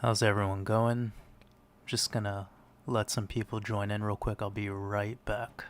How's everyone going? Just gonna let some people join in real quick. I'll be right back.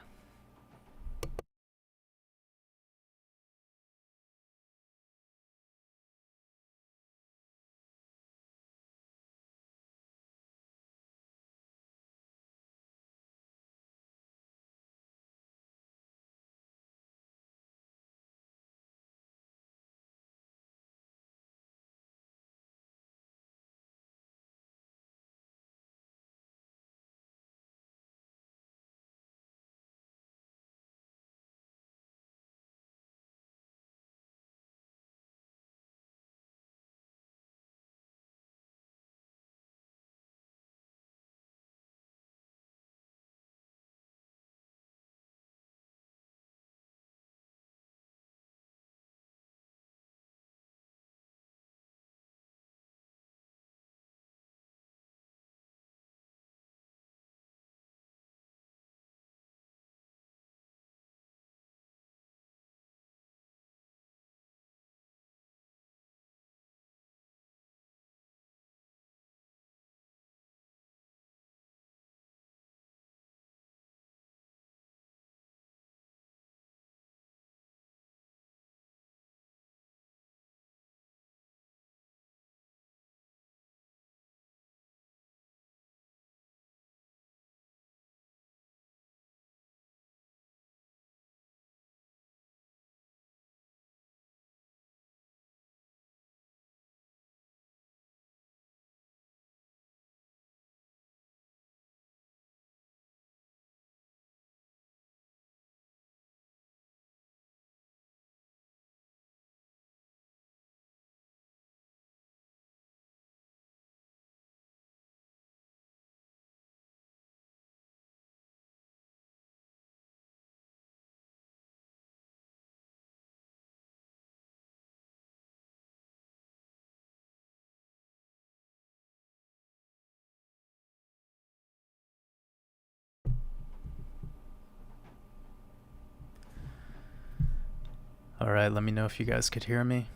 Alright, let me know if you guys could hear me.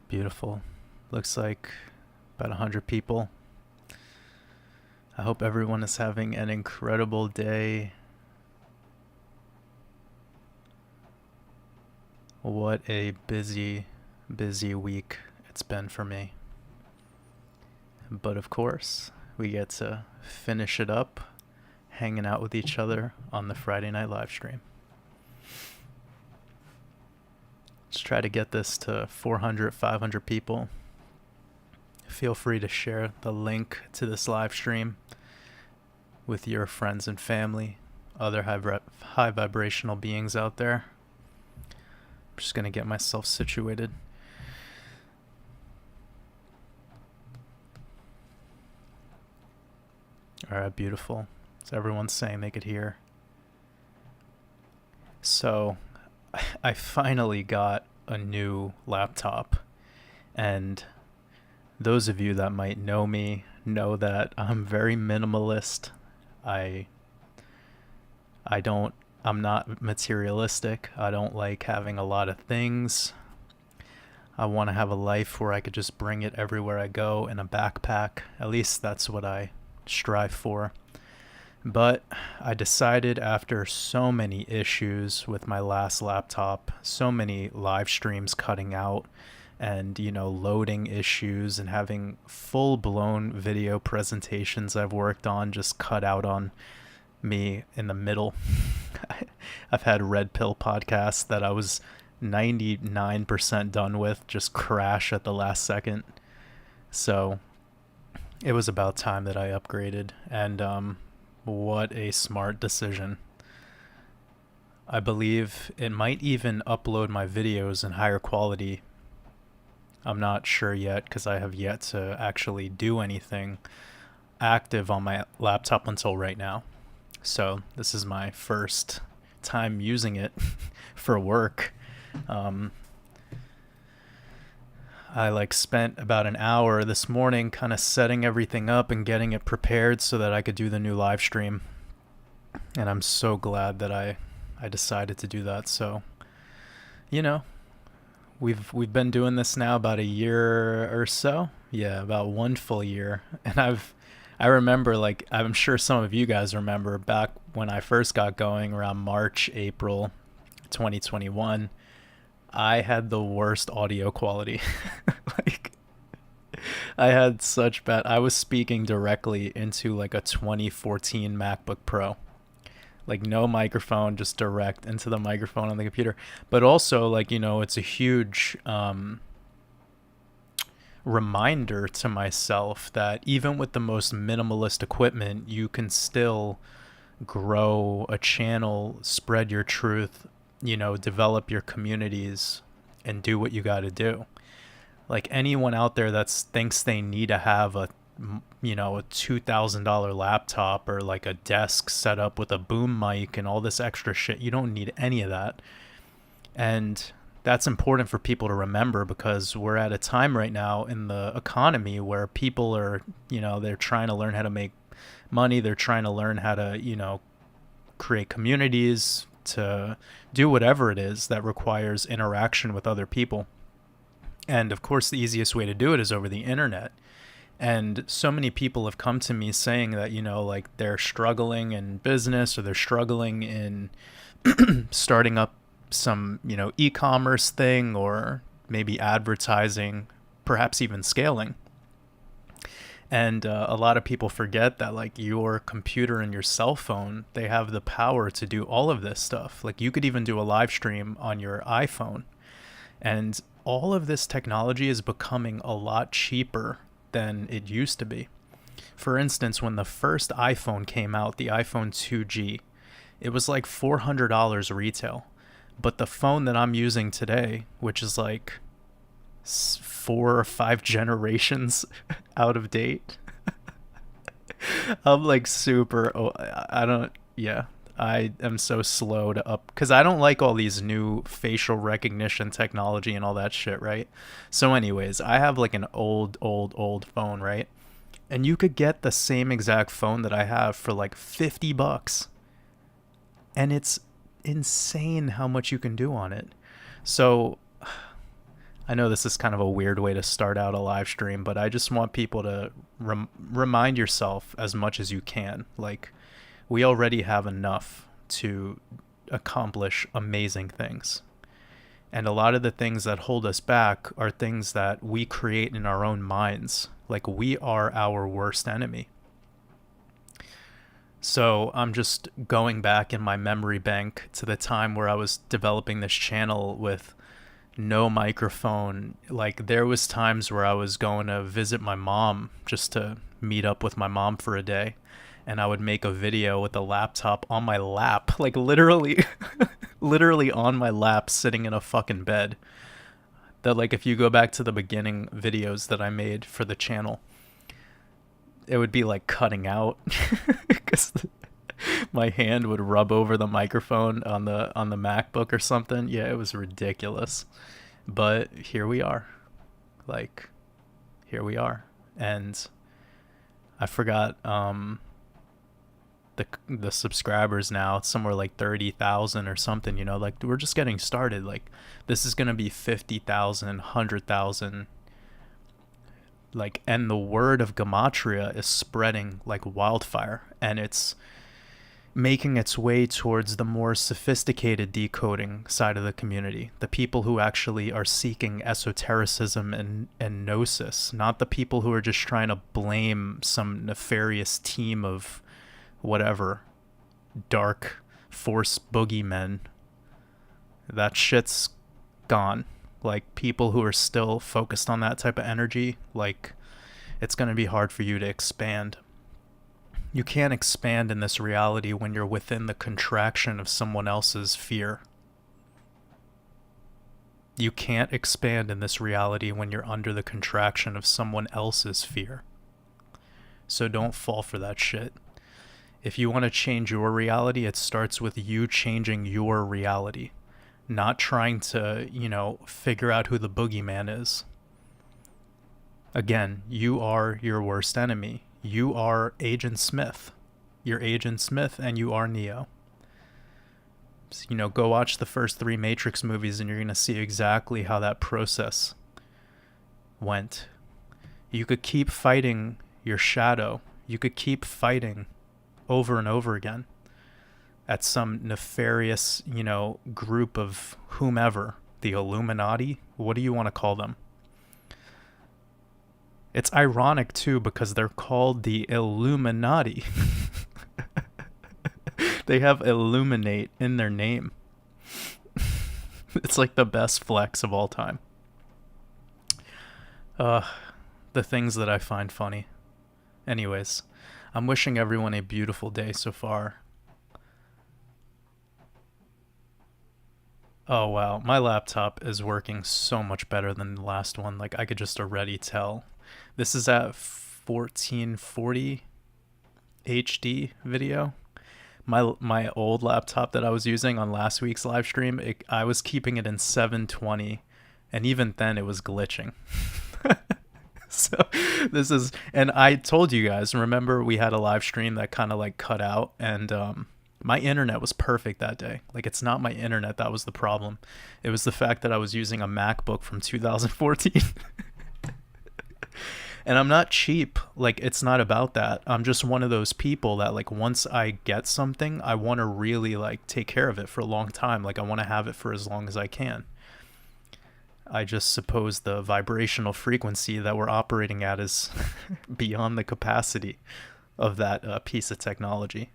Beautiful. Looks like about 100 people. I hope everyone is having an incredible day. What a busy week it's been for me. But of course, we get to finish it up hanging out with each other on the Friday night live stream. Let's try to get this to 400, 500 people. Feel free to share the link to this live stream with your friends and family, other high vibrational beings out there. I'm just going to get myself situated. Alright, beautiful. So everyone's saying they could hear. So I finally got a new laptop, and those of you that might know me know that I'm very minimalist. I'm not materialistic. I don't like having a lot of things. I want to have a life where I could just bring it everywhere I go in a backpack. At least that's what I strive for. But I decided after so many issues with my last laptop, so many live streams cutting out, and loading issues, and having full-blown video presentations I've worked on just cut out on me in the middle. I've had red pill podcasts that I was 99% done with just crash at the last second. So it was about time that I upgraded, and what a smart decision. I believe it might even upload my videos in higher quality. I'm not sure yet because I have yet to actually do anything active on my laptop until right now. So this is my first time using it for work. I like spent about an hour this morning kind of setting everything up and getting it prepared so that I could do the new live stream. And I'm so glad that I decided to do that. So, you know, we've been doing this now about a year or so. Yeah, about one full year. And I remember, like, I'm sure some of you guys remember back when I first got going around March, April 2021, I had the worst audio quality. Like, I had such bad. I was speaking directly into like a 2014 MacBook Pro. Like, no microphone, just direct into the microphone on the computer. But also, like, it's a huge reminder to myself that even with the most minimalist equipment, you can still grow a channel, spread your truth, develop your communities, and do what you got to do. Like, anyone out there that thinks they need to have a $2,000 laptop or like a desk set up with a boom mic and all this extra shit, you don't need any of that. And that's important for people to remember, because we're at a time right now in the economy where people are, they're trying to learn how to make money. They're trying to learn how to, create communities, to do whatever it is that requires interaction with other people. And of course, the easiest way to do it is over the internet. And so many people have come to me saying that, like, they're struggling in business, or they're struggling in starting up some, e-commerce thing, or maybe advertising, perhaps even scaling. And a lot of people forget that, like, your computer and your cell phone, they have the power to do all of this stuff. Like, you could even do a live stream on your iPhone. And all of this technology is becoming a lot cheaper than it used to be. For instance, when the first iPhone came out, the iPhone 2G, it was like $400 retail. But the phone that I'm using today, which is like 4 or 5 generations out of date, I'm like super, I am so slow to up, because I don't like all these new facial recognition technology and all that shit, right? So anyways, I have like an old phone, right? And you could get the same exact phone that I have for like $50. And it's insane how much you can do on it. So I know this is kind of a weird way to start out a live stream, but I just want people to remind yourself as much as you can. Like, we already have enough to accomplish amazing things. And a lot of the things that hold us back are things that we create in our own minds. Like, we are our worst enemy. So I'm just going back in my memory bank to the time where I was developing this channel with no microphone. Like, there was times where I was going to visit my mom, just to meet up with my mom for a day. And I would make a video with a laptop on my lap, like literally, literally on my lap, sitting in a fucking bed. That, like, if you go back to the beginning videos that I made for the channel, it would be like cutting out because my hand would rub over the microphone on the MacBook or something. Yeah, it was ridiculous. But here we are. Like, here we are. And I forgot the subscribers now. It's somewhere like 30,000 or something, like, we're just getting started. Like, this is going to be 50,000, 100,000. Like, and the word of Gematria is spreading like wildfire, and it's making its way towards the more sophisticated decoding side of the community, the people who actually are seeking esotericism and gnosis, not the people who are just trying to blame some nefarious team of whatever dark force boogeymen. That shit's gone. Like, people who are still focused on that type of energy, like, it's going to be hard for you to expand. You can't expand in this reality when you're within the contraction of someone else's fear. You can't expand in this reality when you're under the contraction of someone else's fear. So don't fall for that shit. If you want to change your reality, it starts with you changing your reality. not trying to, figure out who the boogeyman is. Again, you are your worst enemy. You are Agent Smith. You're Agent Smith and you are Neo. So, go watch the first 3 Matrix movies and you're going to see exactly how that process went. You could keep fighting your shadow. You could keep fighting over and over again at some nefarious, group of whomever, the Illuminati. What do you want to call them? It's ironic too because they're called the Illuminati. They have illuminate in their name. It's like the best flex of all time. The things that I find funny. Anyways, I'm wishing everyone a beautiful day so far. Oh wow, my laptop is working so much better than the last one. Like I could just already tell. This is at 1440 HD video. My old laptop that I was using on last week's live stream, I was keeping it in 720, and even then it was glitching. So this is, and I told you guys, remember we had a live stream that kind of like cut out, and my internet was perfect that day. Like it's not my internet that was the problem. It was the fact that I was using a MacBook from 2014. And I'm not cheap. Like it's not about that. I'm just one of those people that like once I get something, I want to really like take care of it for a long time. Like I want to have it for as long as I can. I just suppose the vibrational frequency that we're operating at is beyond the capacity of that piece of technology.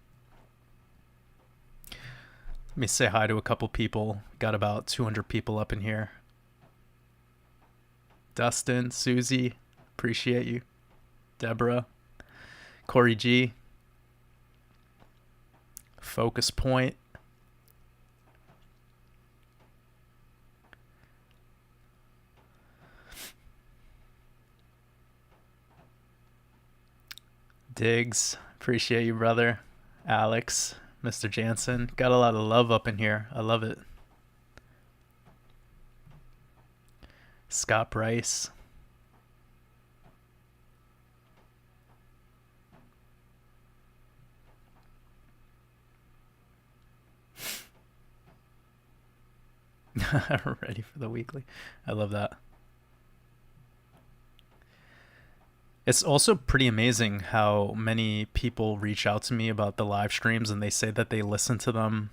Let me say hi to a couple people. Got about 200 people up in here. Dustin, Susie, appreciate you. Deborah, Corey G, Focus Point. Diggs, appreciate you, brother. Alex, Mr. Jansen. Got a lot of love up in here. I love it. Scott Bryce. Ready for the weekly. I love that. It's also pretty amazing how many people reach out to me about the live streams and they say that they listen to them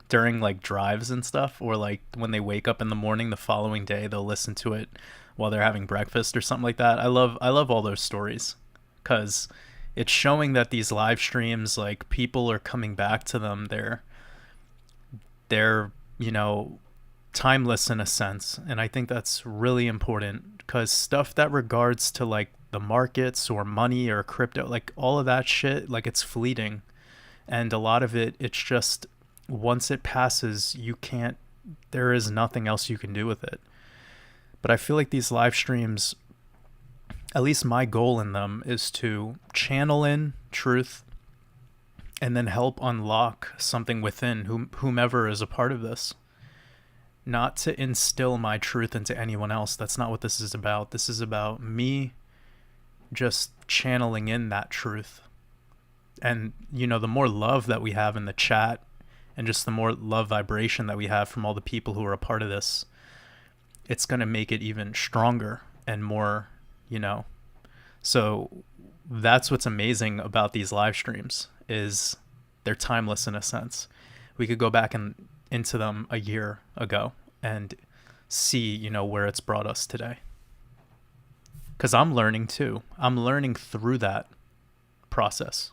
during like drives and stuff, or like when they wake up in the morning the following day, they'll listen to it while they're having breakfast or something like that. I love all those stories because it's showing that these live streams, like people are coming back to them. They're timeless in a sense, and I think that's really important because stuff that regards to like the markets or money or crypto, like all of that shit, like it's fleeting, and a lot of it's just once it passes, there is nothing else you can do with it. But I feel like these live streams, at least my goal in them, is to channel in truth and then help unlock something within whomever is a part of this. Not to instill my truth into anyone else. That's not what this is about. This is about me just channeling in that truth. And, the more love that we have in the chat and just the more love vibration that we have from all the people who are a part of this, it's going to make it even stronger and more, So that's what's amazing about these live streams is they're timeless in a sense. We could go back into them a year ago and see, where it's brought us today. Because I'm learning too. I'm learning through that process.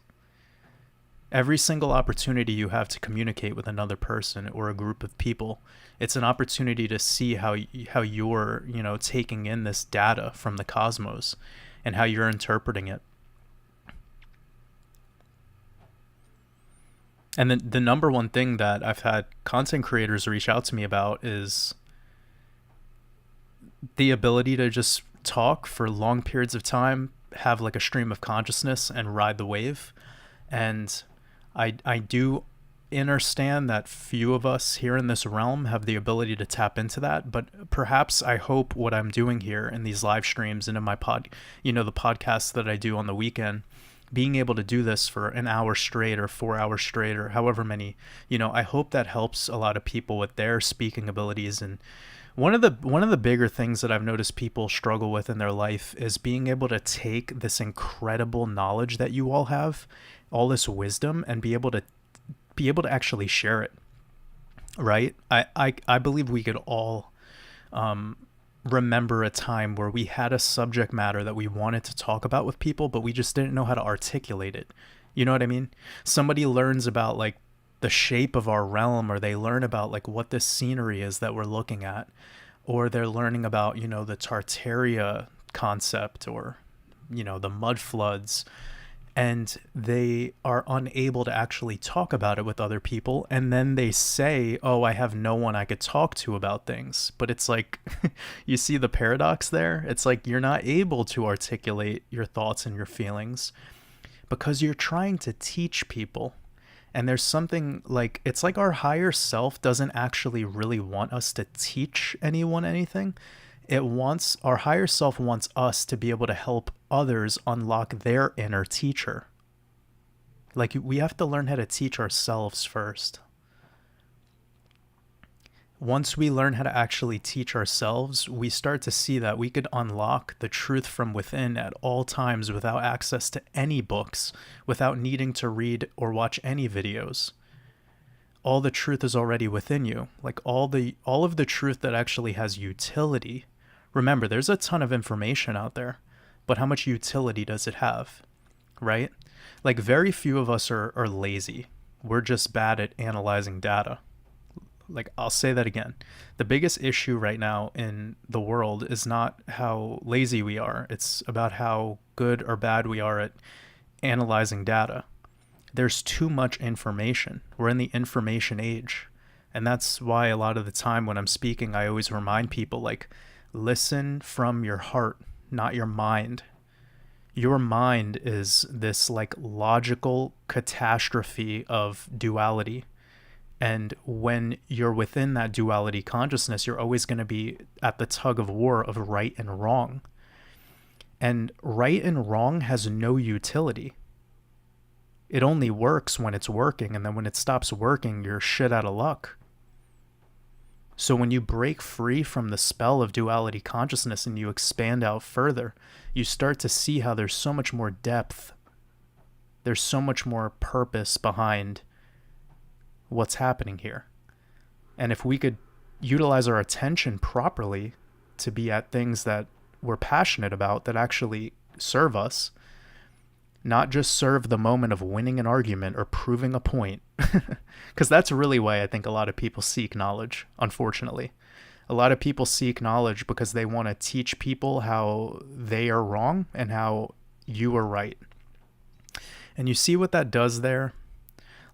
Every single opportunity you have to communicate with another person or a group of people, it's an opportunity to see how you're, taking in this data from the cosmos and how you're interpreting it. And then the number one thing that I've had content creators reach out to me about is the ability to just talk for long periods of time, have like a stream of consciousness and ride the wave. And I do understand that few of us here in this realm have the ability to tap into that, but perhaps I hope what I'm doing here in these live streams and in my the podcasts that I do on the weekend, being able to do this for an hour straight or 4 hours straight or however many, I hope that helps a lot of people with their speaking abilities. And one of the bigger things that I've noticed people struggle with in their life is being able to take this incredible knowledge that you all have, all this wisdom, and be able to actually share it. Right? I believe we could all remember a time where we had a subject matter that we wanted to talk about with people, but we just didn't know how to articulate it. You know what I mean? Somebody learns about like the shape of our realm, or they learn about like what this scenery is that we're looking at, or they're learning about, the Tartaria concept, or, the mud floods, and they are unable to actually talk about it with other people. And then they say, oh, I have no one I could talk to about things. But it's like, you see the paradox there? It's like you're not able to articulate your thoughts and your feelings because you're trying to teach people. And there's something like, it's like our higher self doesn't actually really want us to teach anyone anything. Our higher self wants us to be able to help others unlock their inner teacher. Like, we have to learn how to teach ourselves first. Once we learn how to actually teach ourselves, we start to see that we could unlock the truth from within at all times without access to any books, without needing to read or watch any videos. All the truth is already within you. Like all of the truth that actually has utility. Remember, there's a ton of information out there, but how much utility does it have? Right? Like, very few of us are lazy. We're just bad at analyzing data. Like, I'll say that again. The biggest issue right now in the world is not how lazy we are. It's about how good or bad we are at analyzing data. There's too much information. We're in the information age. And that's why a lot of the time when I'm speaking, I always remind people, like, listen from your heart, not your mind. Your mind is this like logical catastrophe of duality. And when you're within that duality consciousness, you're always going to be at the tug of war of right and wrong. And right and wrong has no utility. It only works when it's working, and then when it stops working, you're shit out of luck. So when you break free from the spell of duality consciousness and you expand out further, you start to see how there's so much more depth. There's so much more purpose behind what's happening here. And if we could utilize our attention properly to be at things that we're passionate about, that actually serve us, not just serve the moment of winning an argument or proving a point. Because that's really why I think a lot of people seek knowledge, unfortunately. A lot of people seek knowledge because they want to teach people how they are wrong and how you are right. And you see what that does there?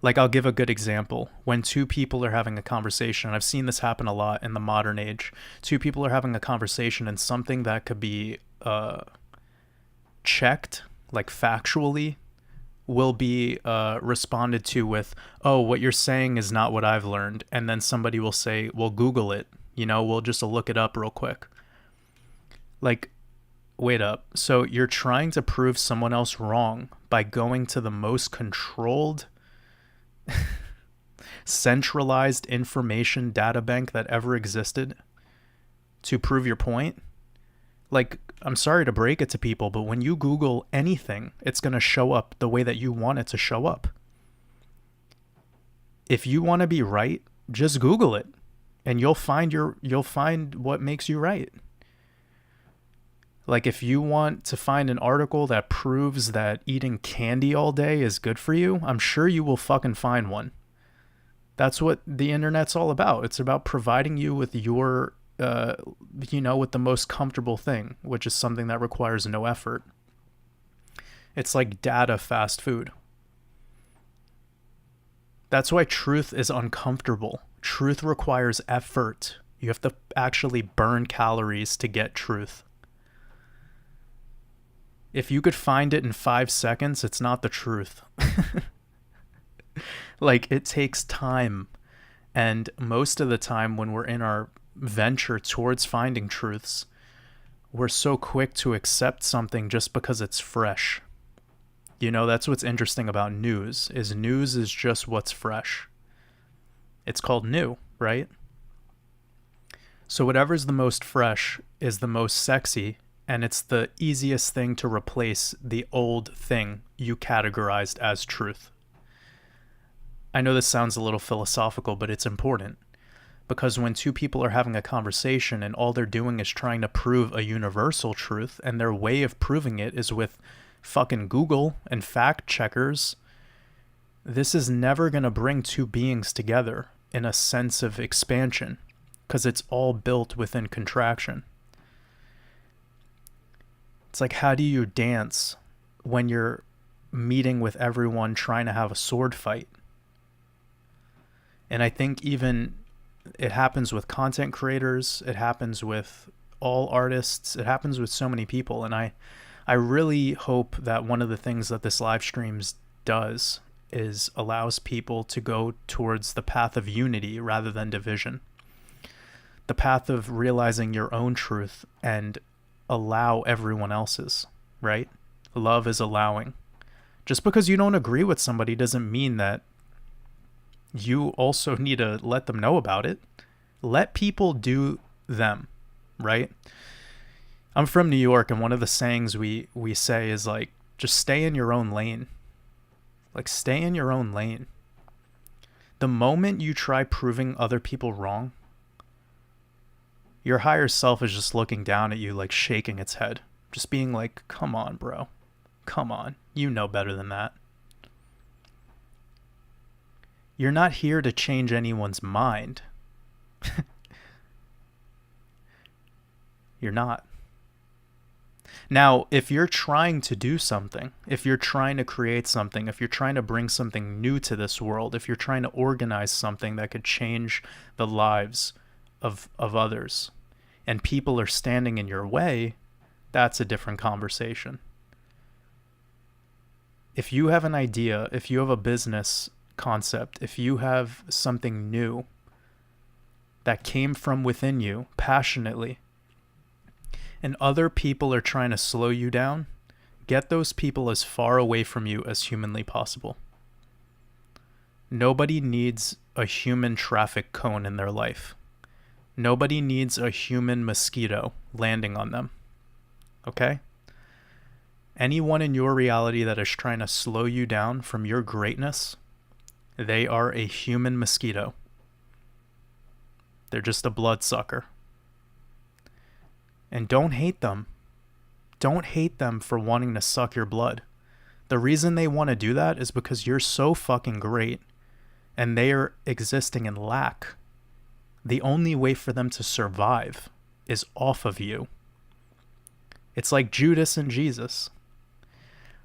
Like, I'll give a good example. When two people are having a conversation, I've seen this happen a lot in the modern age. Two people are having a conversation, and something that could be checked, like factually, will be responded to with, oh, what you're saying is not what I've learned. And then somebody will say, well, Google it. We'll just look it up real quick. Like, wait up. So you're trying to prove someone else wrong by going to the most controlled, centralized information data bank that ever existed to prove your point? Like, I'm sorry to break it to people, but when you Google anything, it's going to show up the way that you want it to show up. If you want to be right, just Google it, and you'll find what makes you right. Like, if you want to find an article that proves that eating candy all day is good for you, I'm sure you will fucking find one. That's what the internet's all about. It's about providing you with your with the most comfortable thing, which is something that requires no effort. It's like data fast food. That's why truth is uncomfortable. Truth requires effort. You have to actually burn calories to get truth. If you could find it in 5 seconds, it's not the truth. Like, it takes time. And most of the time, when we're in our venture towards finding truths, we're so quick to accept something just because it's fresh. You know, that's what's interesting about news is just what's fresh. It's called new, right? So whatever's the most fresh is the most sexy, and it's the easiest thing to replace the old thing you categorized as truth. I know this sounds a little philosophical, but it's important. Because when two people are having a conversation and all they're doing is trying to prove a universal truth, and their way of proving it is with fucking Google and fact checkers, this is never going to bring two beings together in a sense of expansion, because it's all built within contraction. It's like, how do you dance when you're meeting with everyone trying to have a sword fight? And I think even it happens with content creators, it happens with all artists, it happens with so many people. And I really hope that one of the things that this live streams does is allows people to go towards the path of unity rather than division. The path of realizing your own truth and allow everyone else's, right? Love is allowing. Just because you don't agree with somebody doesn't mean that you also need to let them know about it. Let people do them, right? I'm from New York, and one of the sayings we say is like, just stay in your own lane. Like, stay in your own lane. The moment you try proving other people wrong, your higher self is just looking down at you, like shaking its head. Just being like, come on, bro. Come on. You know better than that. You're not here to change anyone's mind. You're not. Now, if you're trying to do something, if you're trying to create something, if you're trying to bring something new to this world, if you're trying to organize something that could change the lives of others, and people are standing in your way, that's a different conversation. If you have an idea, if you have a business concept, if you have something new that came from within you passionately, and other people are trying to slow you down, get those people as far away from you as humanly possible. Nobody needs a human traffic cone in their life. Nobody needs a human mosquito landing on them. Okay? Anyone in your reality that is trying to slow you down from your greatness, they are a human mosquito. They're just a bloodsucker. And don't hate them. Don't hate them for wanting to suck your blood. The reason they want to do that is because you're so fucking great and they are existing in lack. The only way for them to survive is off of you. It's like Judas and Jesus.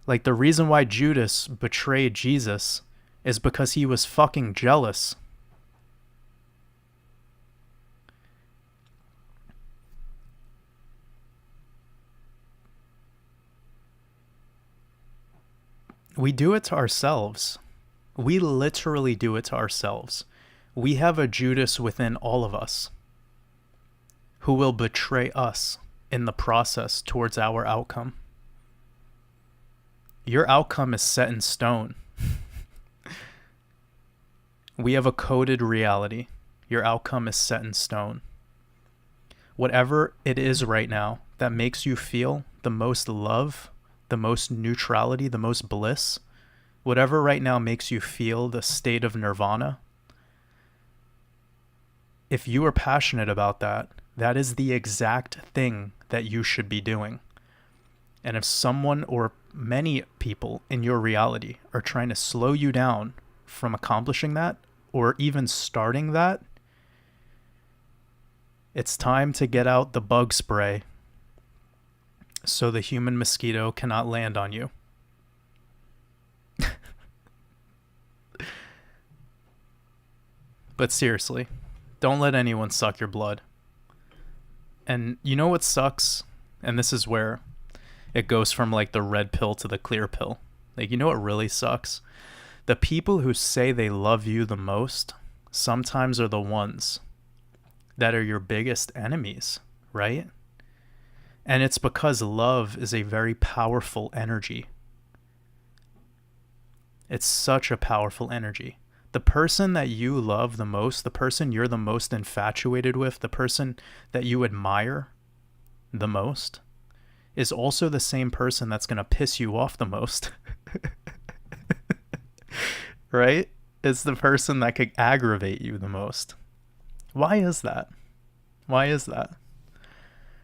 Like, the reason why Judas betrayed Jesus is because he was fucking jealous. We do it to ourselves. We literally do it to ourselves. We have a Judas within all of us who will betray us in the process towards our outcome. Your outcome is set in stone. We have a coded reality. Your outcome is set in stone. Whatever it is right now that makes you feel the most love, the most neutrality, the most bliss, whatever right now makes you feel the state of nirvana, if you are passionate about that, that is the exact thing that you should be doing. And if someone or many people in your reality are trying to slow you down from accomplishing that, or even starting that, it's time to get out the bug spray so the human mosquito cannot land on you. But seriously, don't let anyone suck your blood. And you know what sucks? And this is where it goes from like the red pill to the clear pill. Like, you know what really sucks? The people who say they love you the most sometimes are the ones that are your biggest enemies, right? And it's because love is a very powerful energy. It's such a powerful energy. The person that you love the most, the person you're the most infatuated with, the person that you admire the most, is also the same person that's going to piss you off the most. Right? It's the person that could aggravate you the most. Why is that? Why is that?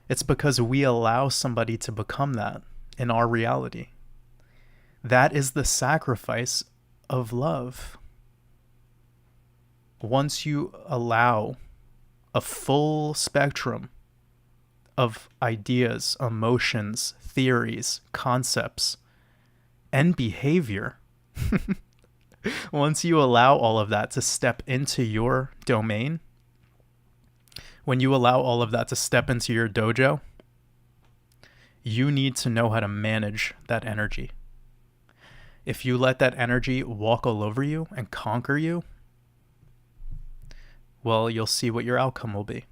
It's because we allow somebody to become that in our reality. That is the sacrifice of love. Once you allow a full spectrum of ideas, emotions, theories, concepts, and behavior, once you allow all of that to step into your domain, when you allow all of that to step into your dojo, you need to know how to manage that energy. If you let that energy walk all over you and conquer you, well, you'll see what your outcome will be.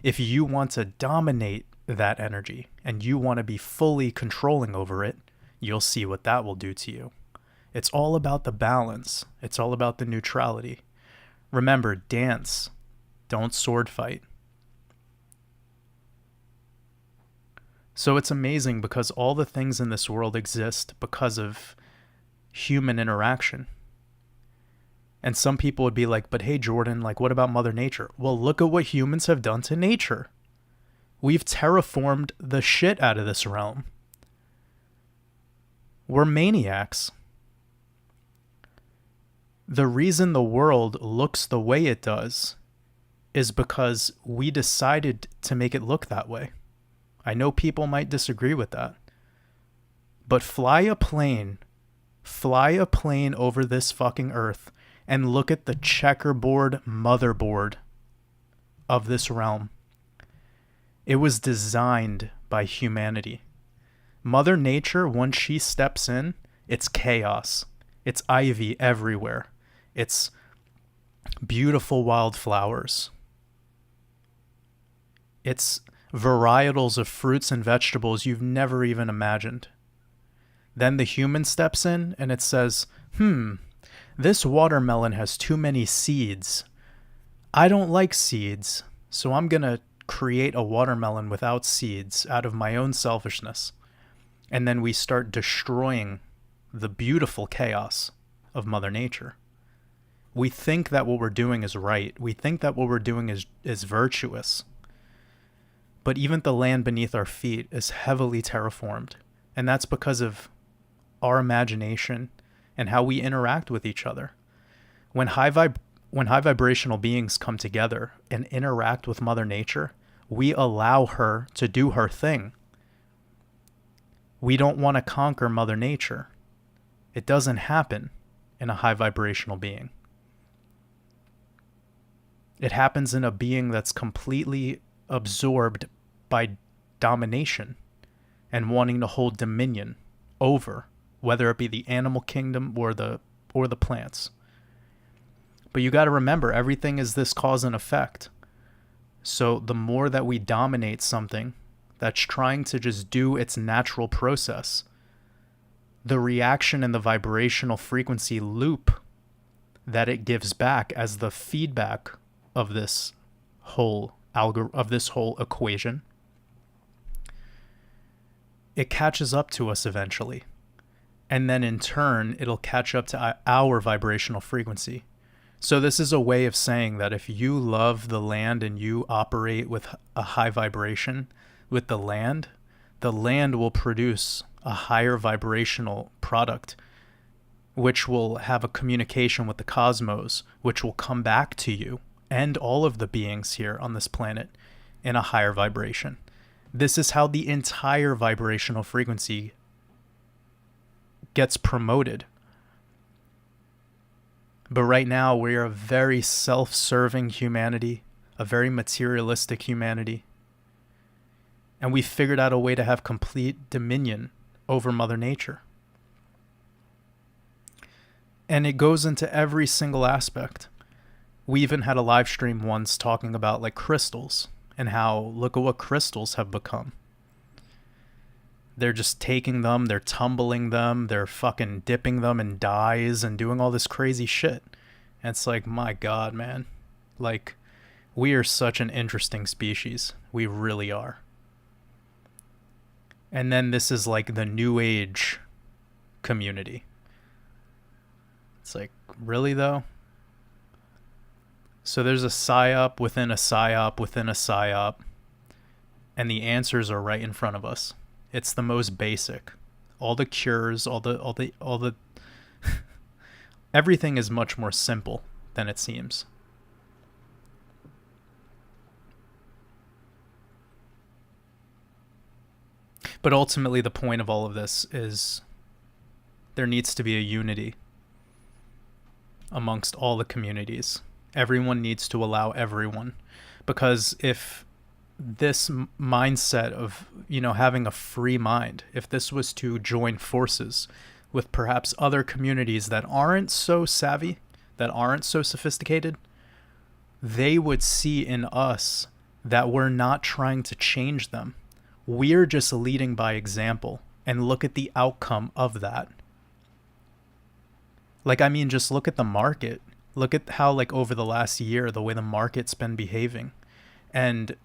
If you want to dominate that energy and you want to be fully controlling over it, you'll see what that will do to you. It's all about the balance. It's all about the neutrality. Remember, dance. Don't sword fight. So it's amazing because all the things in this world exist because of human interaction. And some people would be like, but hey, Jordan, like, what about Mother Nature? Well, look at what humans have done to nature. We've terraformed the shit out of this realm. We're maniacs. The reason the world looks the way it does is because we decided to make it look that way. I know people might disagree with that. But fly a plane over this fucking earth and look at the checkerboard motherboard of this realm. It was designed by humanity. Mother Nature, once she steps in, it's chaos. It's ivy everywhere. It's beautiful wildflowers. It's varietals of fruits and vegetables you've never even imagined. Then the human steps in and it says, this watermelon has too many seeds. I don't like seeds, so I'm going to create a watermelon without seeds out of my own selfishness. And then we start destroying the beautiful chaos of Mother Nature. We think that what we're doing is right. We think that what we're doing is virtuous. But even the land beneath our feet is heavily terraformed. And that's because of our imagination and how we interact with each other. When high vibrational beings come together and interact with Mother Nature, we allow her to do her thing. We don't want to conquer Mother Nature. It doesn't happen in a high vibrational being. It happens in a being that's completely absorbed by domination and wanting to hold dominion over, whether it be the animal kingdom or the plants. But you got to remember, everything is this cause and effect. So the more that we dominate something that's trying to just do its natural process, the reaction and the vibrational frequency loop that it gives back as the feedback of this whole equation, it catches up to us eventually. And then in turn, it'll catch up to our vibrational frequency. So this is a way of saying that if you love the land and you operate with a high vibration with the land will produce a higher vibrational product, which will have a communication with the cosmos, which will come back to you and all of the beings here on this planet in a higher vibration. This is how the entire vibrational frequency gets promoted. But right now, we are a very self-serving humanity, a very materialistic humanity. And we figured out a way to have complete dominion over Mother Nature. And it goes into every single aspect. We even had a live stream once talking about like crystals and how look at what crystals have become. They're just taking them, they're tumbling them, they're fucking dipping them in dyes and doing all this crazy shit. And it's like, my God, man. Like, we are such an interesting species. We really are. And then this is like the new age community. It's like, really though? So there's a psyop within a psyop within a psyop, and the answers are right in front of us. It's the most basic. All the cures, all the everything is much more simple than it seems. But ultimately the point of all of this is there needs to be a unity amongst all the communities. Everyone needs to allow everyone, because if this mindset of, you know, having a free mind, if this was to join forces with perhaps other communities that aren't so savvy, that aren't so sophisticated, they would see in us that we're not trying to change them. We're just leading by example, and look at the outcome of that. Like, I mean, just look at the market. Look at how, like, over the last year, the way the market's been behaving. And,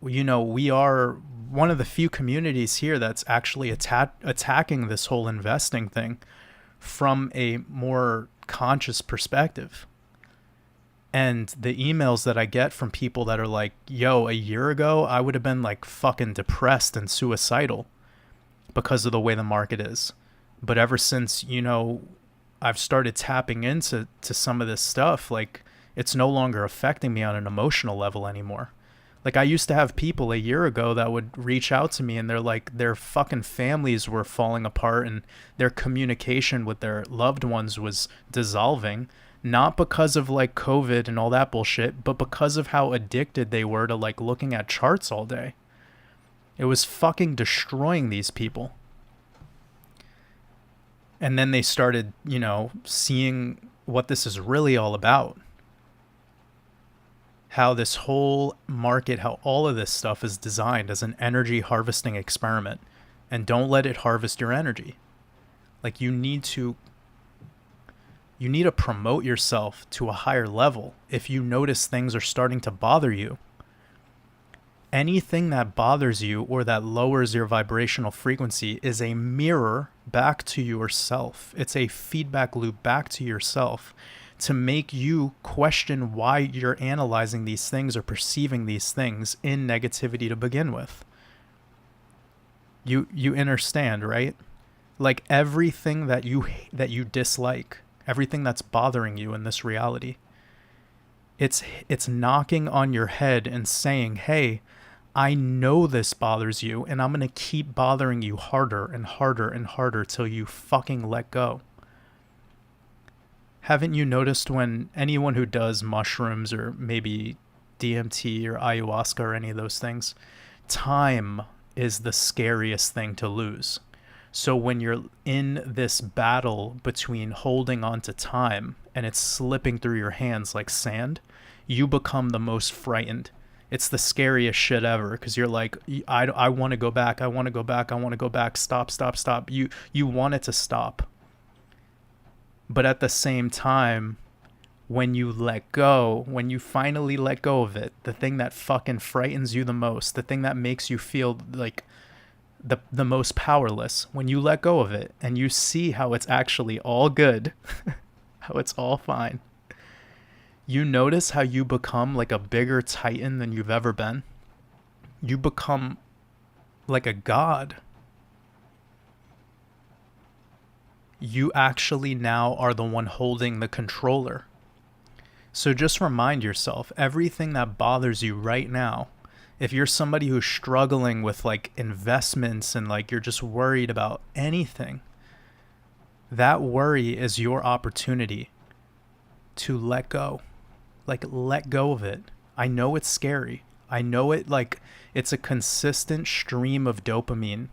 you know, we are one of the few communities here that's actually attacking this whole investing thing from a more conscious perspective. And the emails that I get from people that are like, yo, a year ago, I would have been like fucking depressed and suicidal because of the way the market is. But ever since, you know, I've started tapping into some of this stuff, like, it's no longer affecting me on an emotional level anymore. Like, I used to have people a year ago that would reach out to me and they're like, their fucking families were falling apart and their communication with their loved ones was dissolving, not because of like COVID and all that bullshit, but because of how addicted they were to like looking at charts all day. It was fucking destroying these people. And then they started, you know, seeing what this is really all about. How this whole market, how all of this stuff is designed as an energy harvesting experiment. And don't let it harvest your energy. Like, you need to promote yourself to a higher level if you notice things are starting to bother you. Anything that bothers you or that lowers your vibrational frequency is a mirror back to yourself. It's a feedback loop back to yourself to make you question why you're analyzing these things or perceiving these things in negativity to begin with. You understand, right? Like, everything that you dislike, everything that's bothering you in this reality, it's knocking on your head and saying, hey, I know this bothers you, and I'm going to keep bothering you harder and harder and harder till you fucking let go. Haven't you noticed when anyone who does mushrooms or maybe DMT or ayahuasca or any of those things, time is the scariest thing to lose. So when you're in this battle between holding on to time and it's slipping through your hands like sand, you become the most frightened. It's the scariest shit ever, because you're like, I want to go back. I want to go back. I want to go back. Stop. You want it to stop. But at the same time, when you let go, when you finally let go of it, the thing that fucking frightens you the most, the thing that makes you feel like the most powerless, when you let go of it and you see how it's actually all good, how it's all fine, you notice how you become like a bigger titan than you've ever been. You become like a god. You actually now are the one holding the controller. So just remind yourself, everything that bothers you right now, if you're somebody who's struggling with like investments and like you're just worried about anything, that worry is your opportunity to let go. Like, let go of it. I know it's scary. I know it, like, it's a consistent stream of dopamine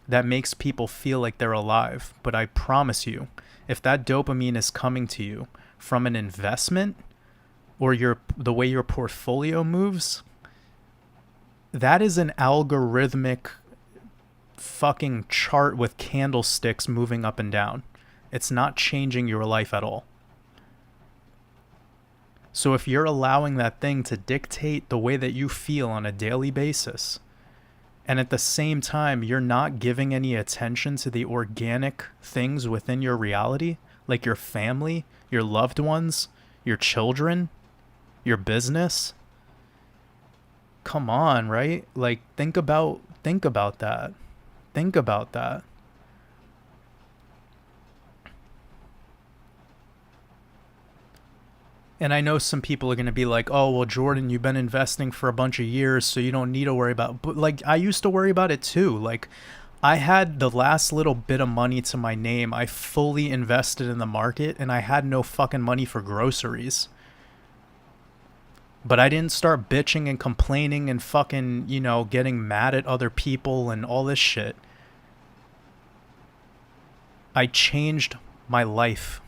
that makes people feel like they're alive. But I promise you, if that dopamine is coming to you from an investment or the way your portfolio moves, that is an algorithmic fucking chart with candlesticks moving up and down. It's not changing your life at all. So if you're allowing that thing to dictate the way that you feel on a daily basis, and at the same time you're not giving any attention to the organic things within your reality, like your family, your loved ones, your children, your business, come on, right? Like think about that. Think about that. And I know some people are going to be like, oh, well, Jordan, you've been investing for a bunch of years, so you don't need to worry about it. But like, I used to worry about it too. Like, I had the last little bit of money to my name. I fully invested in the market and I had no fucking money for groceries. But I didn't start bitching and complaining and fucking, getting mad at other people and all this shit. I changed my life.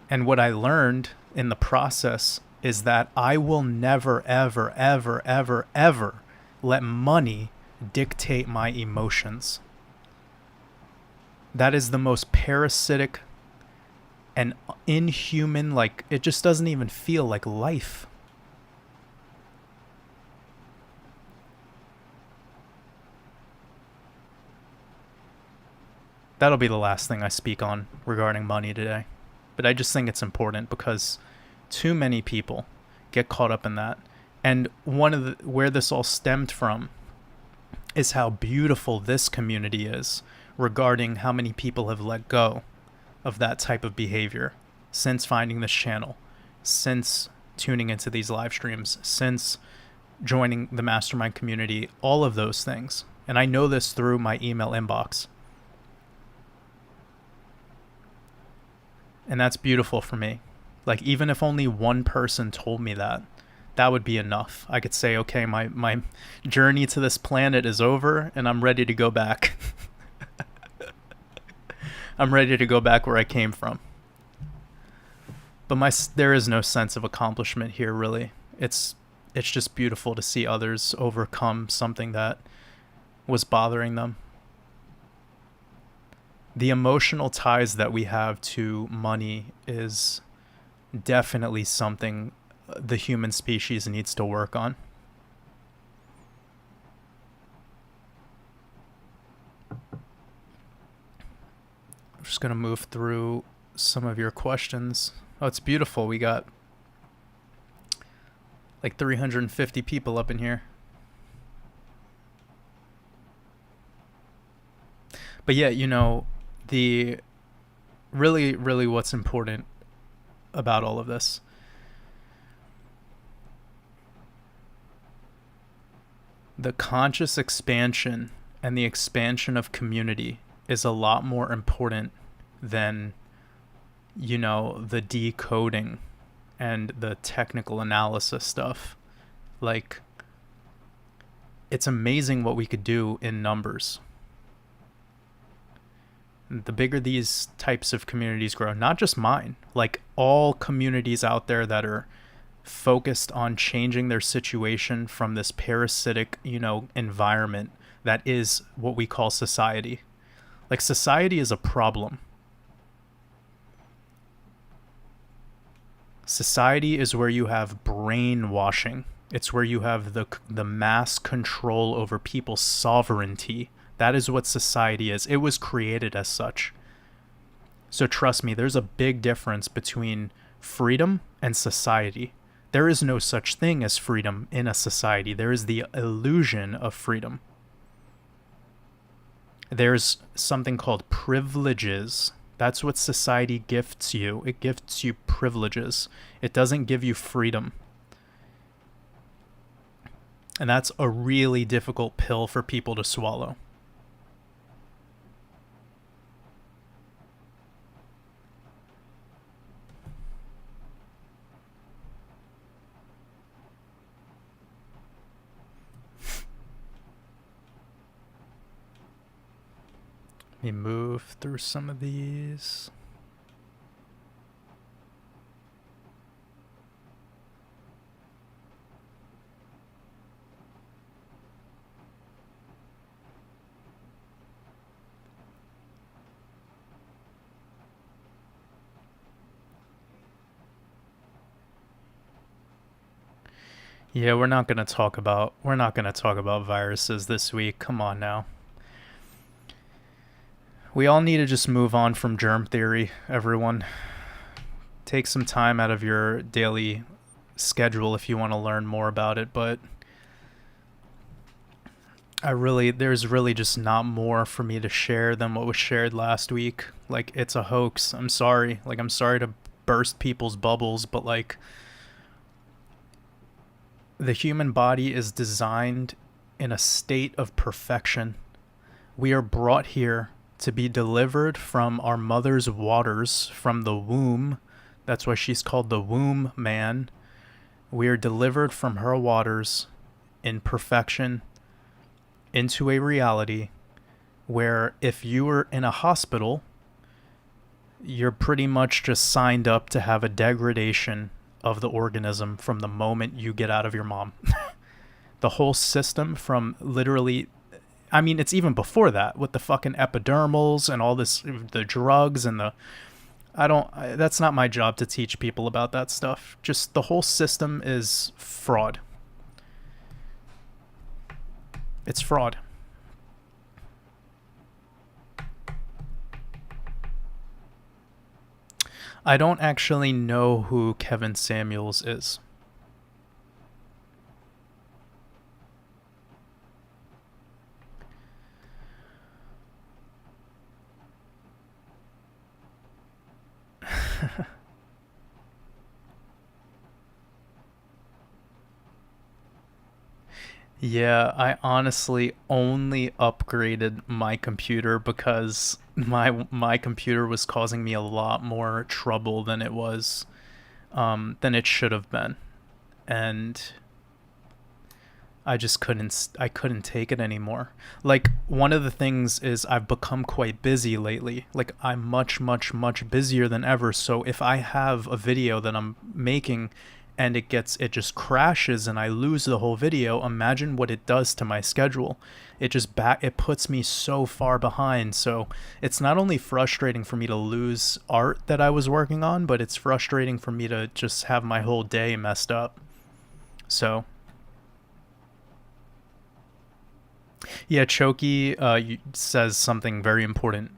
And what I learned in the process is that I will never, ever, ever, ever, ever let money dictate my emotions. That is the most parasitic and inhuman, like, it just doesn't even feel like life. That'll be the last thing I speak on regarding money today. But I just think it's important because too many people get caught up in that. And where this all stemmed from is how beautiful this community is regarding how many people have let go of that type of behavior since finding this channel, since tuning into these live streams, since joining the mastermind community, all of those things. And I know this through my email inbox. And that's beautiful for me. Like, even if only one person told me that, that would be enough. I could say, okay, my journey to this planet is over and I'm ready to go back. I'm ready to go back where I came from. But there is no sense of accomplishment here, really. It's just beautiful to see others overcome something that was bothering them. The emotional ties that we have to money is definitely something the human species needs to work on. I'm just going to move through some of your questions. Oh, it's beautiful. We got like 350 people up in here. But yeah, the really what's important about all of this, the conscious expansion and the expansion of community is a lot more important than the decoding and the technical analysis stuff. Like, it's amazing what we could do in numbers. The bigger these types of communities grow, not just mine, like all communities out there that are focused on changing their situation from this parasitic, environment that is what we call society. Like, society is a problem. Society is where you have brainwashing. It's where you have the mass control over people's sovereignty. That is what society is. It was created as such. So trust me, there's a big difference between freedom and society. There is no such thing as freedom in a society. There is the illusion of freedom. There's something called privileges. That's what society gifts you. It gifts you privileges. It doesn't give you freedom. And that's a really difficult pill for people to swallow. me move through some of these. Yeah, we're not going to talk about viruses this week. Come on now. We all need to just move on from germ theory, everyone. Take some time out of your daily schedule if you want to learn more about it, but there's really just not more for me to share than what was shared last week. Like, it's a hoax. I'm sorry. Like, I'm sorry to burst people's bubbles, but like, the human body is designed in a state of perfection. We are brought here to be delivered from our mother's waters, from the womb. That's why she's called the womb man. We are delivered from her waters in perfection into a reality where if you were in a hospital, you're pretty much just signed up to have a degradation of the organism from the moment you get out of your mom. The whole system from literally, I mean, it's even before that with the fucking epidermals and all this, the drugs and that's not my job to teach people about that stuff. Just the whole system is fraud. It's fraud. I don't actually know who Kevin Samuels is. Yeah, I honestly only upgraded my computer because my computer was causing me a lot more trouble than it should have been, and I couldn't take it anymore. Like, one of the things is I've become quite busy lately. Like, I'm much, much, much busier than ever. So if I have a video that I'm making and it just crashes and I lose the whole video, imagine what it does to my schedule. It puts me so far behind. So it's not only frustrating for me to lose art that I was working on, but it's frustrating for me to just have my whole day messed up. So yeah, Choki says something very important.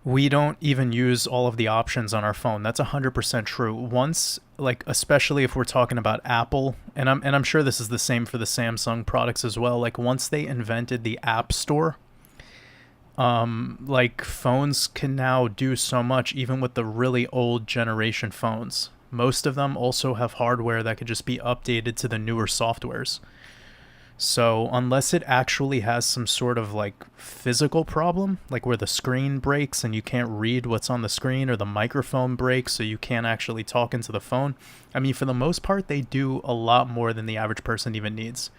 We don't even use all of the options on our phone. That's 100% true. Once, like, especially if we're talking about Apple, and I'm sure this is the same for the Samsung products as well. Like, once they invented the App Store, like, phones can now do so much, even with the really old generation phones. Most of them also have hardware that could just be updated to the newer softwares. So unless it actually has some sort of like physical problem, like where the screen breaks and you can't read what's on the screen, or the microphone breaks so you can't actually talk into the phone, I mean, for the most part, they do a lot more than the average person even needs.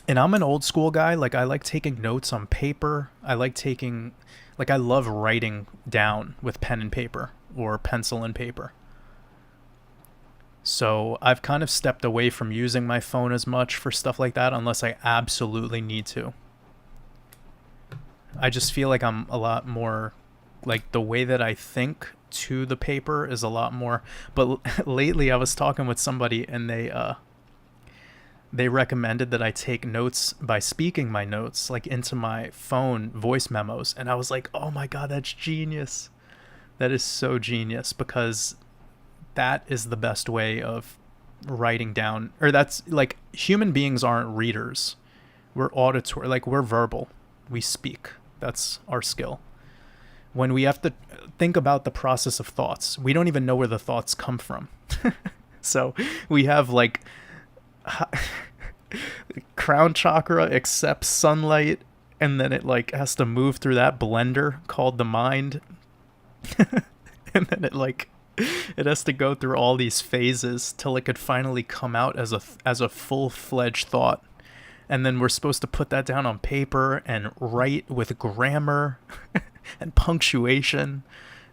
And I'm an old school guy. Like, I like taking notes on paper. I love writing down with pen and paper or pencil and paper. So I've kind of stepped away from using my phone as much for stuff like that unless I absolutely need to. I just feel like I'm a lot more, like, the way that I think to the paper is a lot more. But lately I was talking with somebody and they recommended that I take notes by speaking my notes, like, into my phone voice memos. And I was like, oh my God, that's genius. That is so genius, because that is the best way of writing down, or that's like, human beings aren't readers. We're auditory, like, we're verbal. We speak. That's our skill. When we have to think about the process of thoughts, we don't even know where the thoughts come from. So we have like crown chakra accepts sunlight, and then it like has to move through that blender called the mind. And then it has to go through all these phases till it could finally come out as a full-fledged thought. And then we're supposed to put that down on paper and write with grammar and punctuation.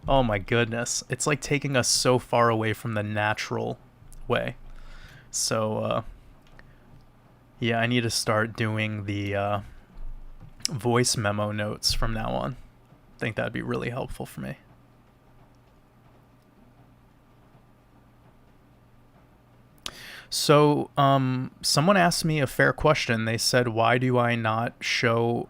Oh my goodness. It's like taking us so far away from the natural way. So, yeah, I need to start doing the voice memo notes from now on. I think that'd be really helpful for me. So, someone asked me a fair question. They said, why do I not show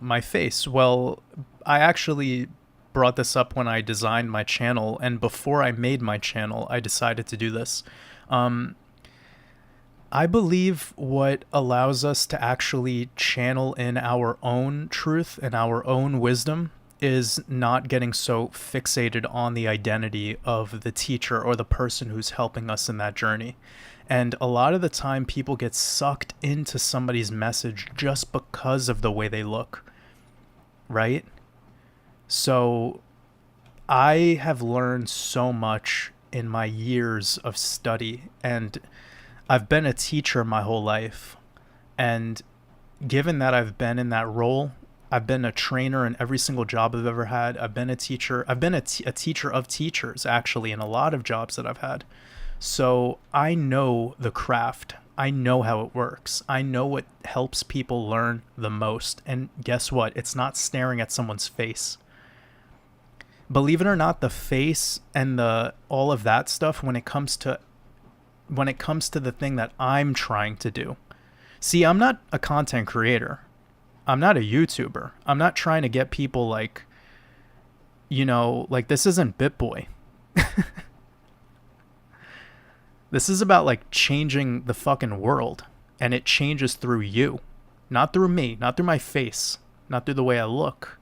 my face? Well, I actually brought this up when I designed my channel, and before I made my channel, I decided to do this. I believe what allows us to actually channel in our own truth and our own wisdom is not getting so fixated on the identity of the teacher or the person who's helping us in that journey. And a lot of the time, people get sucked into somebody's message just because of the way they look, right? So I have learned so much in my years of study, and I've been a teacher my whole life. And given that I've been in that role, I've been a trainer in every single job I've ever had. I've been a teacher. I've been a teacher of teachers, actually, in a lot of jobs that I've had. So I know the craft. I know how it works. I know what helps people learn the most. And guess what? It's not staring at someone's face. Believe it or not, the face and the all of that stuff when it comes to the thing that I'm trying to do. See, I'm not a content creator. I'm not a YouTuber. I'm not trying to get people like, like this isn't BitBoy. This is about like changing the fucking world, and it changes through you, not through me, not through my face, not through the way I look.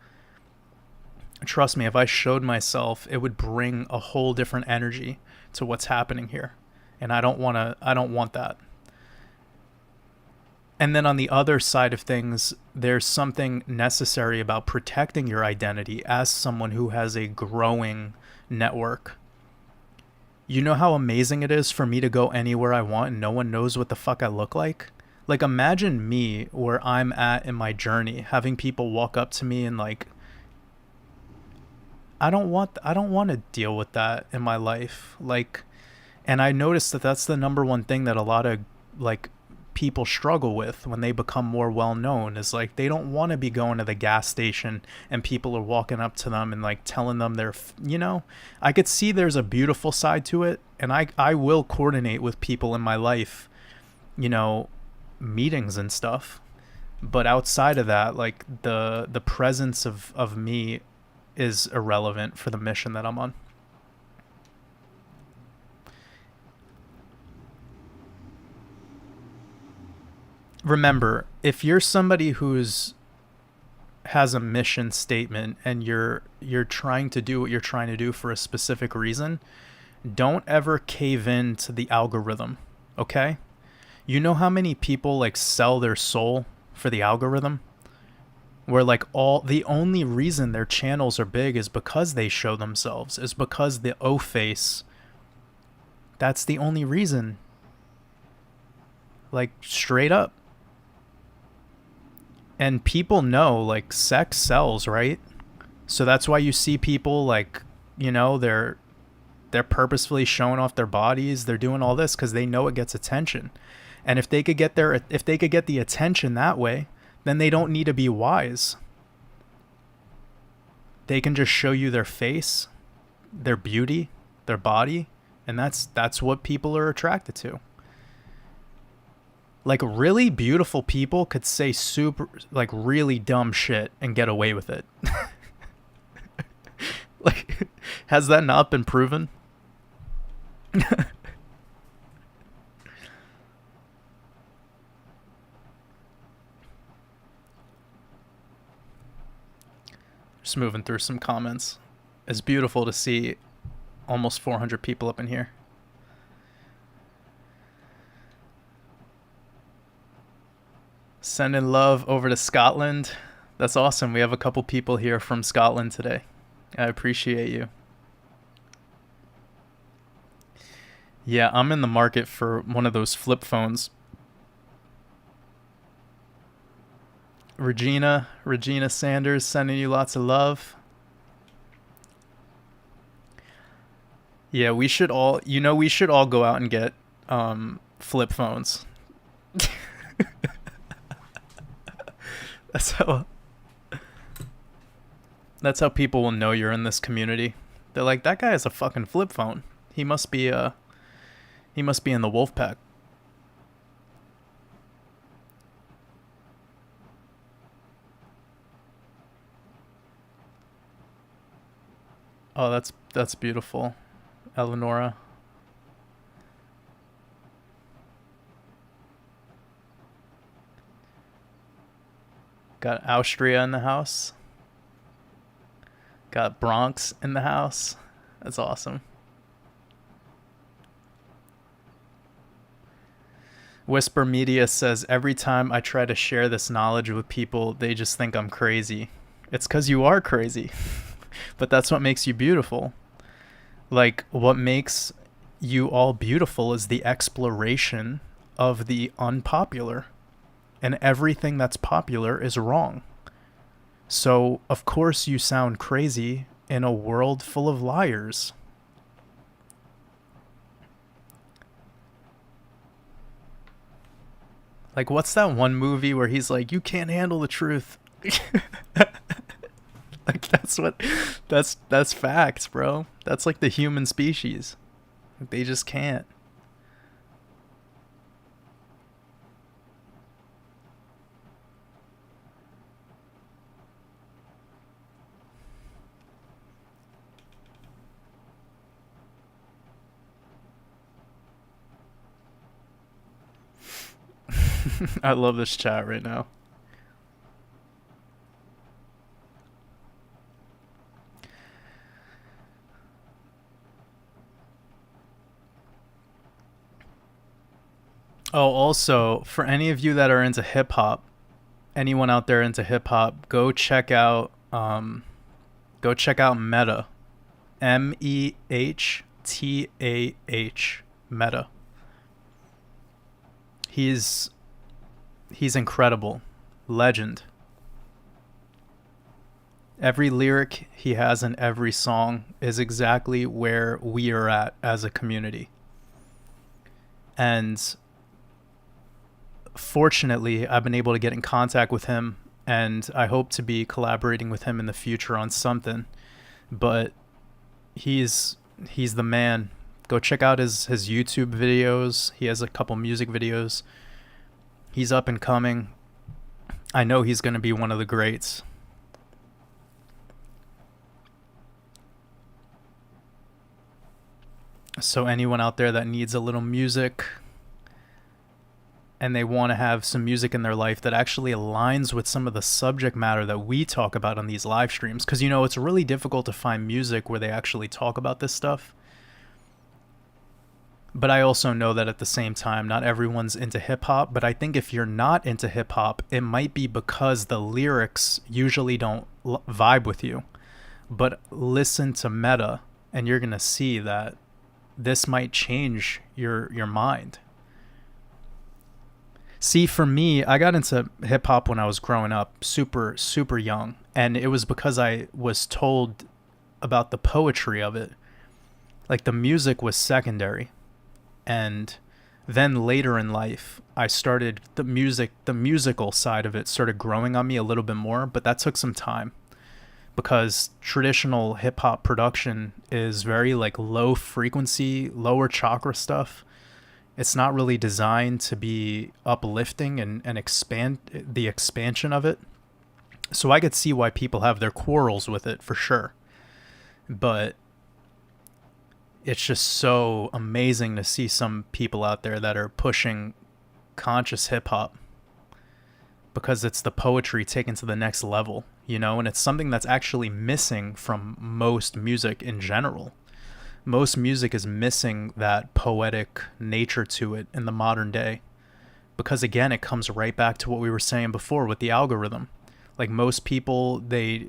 Trust me, if I showed myself, it would bring a whole different energy to what's happening here. And I don't want that. And then on the other side of things, there's something necessary about protecting your identity as someone who has a growing network. You know how amazing it is for me to go anywhere I want and no one knows what the fuck I look like? Like, imagine me where I'm at in my journey, having people walk up to me and like, I don't want to deal with that in my life. Like, and I noticed that that's the number one thing that a lot of like people struggle with when they become more well known is like they don't want to be going to the gas station and people are walking up to them and like telling them they're, I could see there's a beautiful side to it, and I will coordinate with people in my life, meetings and stuff. But outside of that, like the presence of me is irrelevant for the mission that I'm on. Remember, if you're somebody who's has a mission statement and you're trying to do what you're trying to do for a specific reason, don't ever cave in to the algorithm, okay? You know how many people like sell their soul for the algorithm? Where like the only reason their channels are big is because they show themselves, is because the O face, that's the only reason. Like straight up. And people know like sex sells, right? So that's why you see people like, they're purposefully showing off their bodies. They're doing all this because they know it gets attention. And if they could get the attention that way, then they don't need to be wise. They can just show you their face, their beauty, their body, and that's what people are attracted to. Like really beautiful people could say super like really dumb shit and get away with it. Like, has that not been proven? Just moving through some comments. It's beautiful to see almost 400 people up in here. Sending love over to Scotland. That's awesome. We have a couple people here from Scotland today. I appreciate you. Yeah, I'm in the market for one of those flip phones. Regina Sanders sending you lots of love. Yeah, we should all go out and get flip phones. That's how that's how people will know you're in this community. They're like, that guy has a fucking flip phone. He must be in the wolf pack. Oh, that's beautiful. Eleonora. Got Austria in the house. Got Bronx in the house. That's awesome. Whisper Media says, every time I try to share this knowledge with people, they just think I'm crazy. It's because you are crazy. But that's what makes you beautiful. Like, what makes you all beautiful is the exploration of the unpopular. And everything that's popular is wrong. So, of course, you sound crazy in a world full of liars. Like, what's that one movie where he's like, you can't handle the truth? Like, that's facts, bro. That's like the human species. They just can't. I love this chat right now. Oh, also, for any of you that are into hip hop, anyone out there into hip hop, go check out Meta. Mehtah. Meta. He's incredible. Legend. Every lyric he has in every song is exactly where we are at as a community. And fortunately, I've been able to get in contact with him, and I hope to be collaborating with him in the future on something. But he's the man. Go check out his YouTube videos. He has a couple music videos. He's up and coming. I know he's going to be one of the greats. So anyone out there that needs a little music and they want to have some music in their life that actually aligns with some of the subject matter that we talk about on these live streams, because it's really difficult to find music where they actually talk about this stuff. But I also know that at the same time, not everyone's into hip hop. But I think if you're not into hip hop, it might be because the lyrics usually don't vibe with you. But listen to Meta, and you're going to see that this might change your mind. See, for me, I got into hip hop when I was growing up, super, super young. And it was because I was told about the poetry of it. Like, the music was secondary. And then later in life, I started the musical side of it started growing on me a little bit more, but that took some time because traditional hip hop production is very like low frequency, lower chakra stuff. It's not really designed to be uplifting and expand the expansion of it. So I could see why people have their quarrels with it for sure. But it's just so amazing to see some people out there that are pushing conscious hip hop because it's the poetry taken to the next level, and it's something that's actually missing from most music in general. Most music is missing that poetic nature to it in the modern day because, again, it comes right back to what we were saying before with the algorithm. Like, most people, they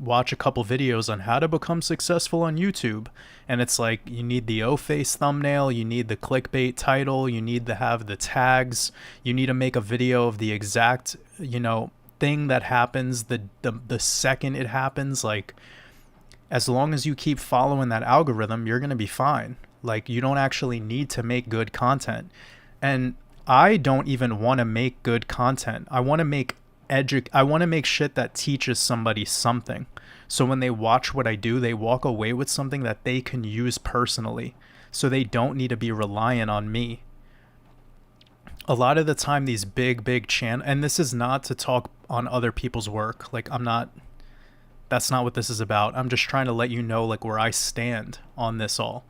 watch a couple videos on how to become successful on YouTube. And it's like, you need the O-face thumbnail, you need the clickbait title, you need to have the tags, you need to make a video of the exact, thing that happens the second it happens. Like, as long as you keep following that algorithm, you're going to be fine. Like, you don't actually need to make good content. And I don't even want to make good content. I want to make shit that teaches somebody something. So when they watch what I do, they walk away with something that they can use personally. So they don't need to be reliant on me. A lot of the time, these big channels, and this is not to talk on other people's work. Like, that's not what this is about. I'm just trying to let you know, like, where I stand on this all.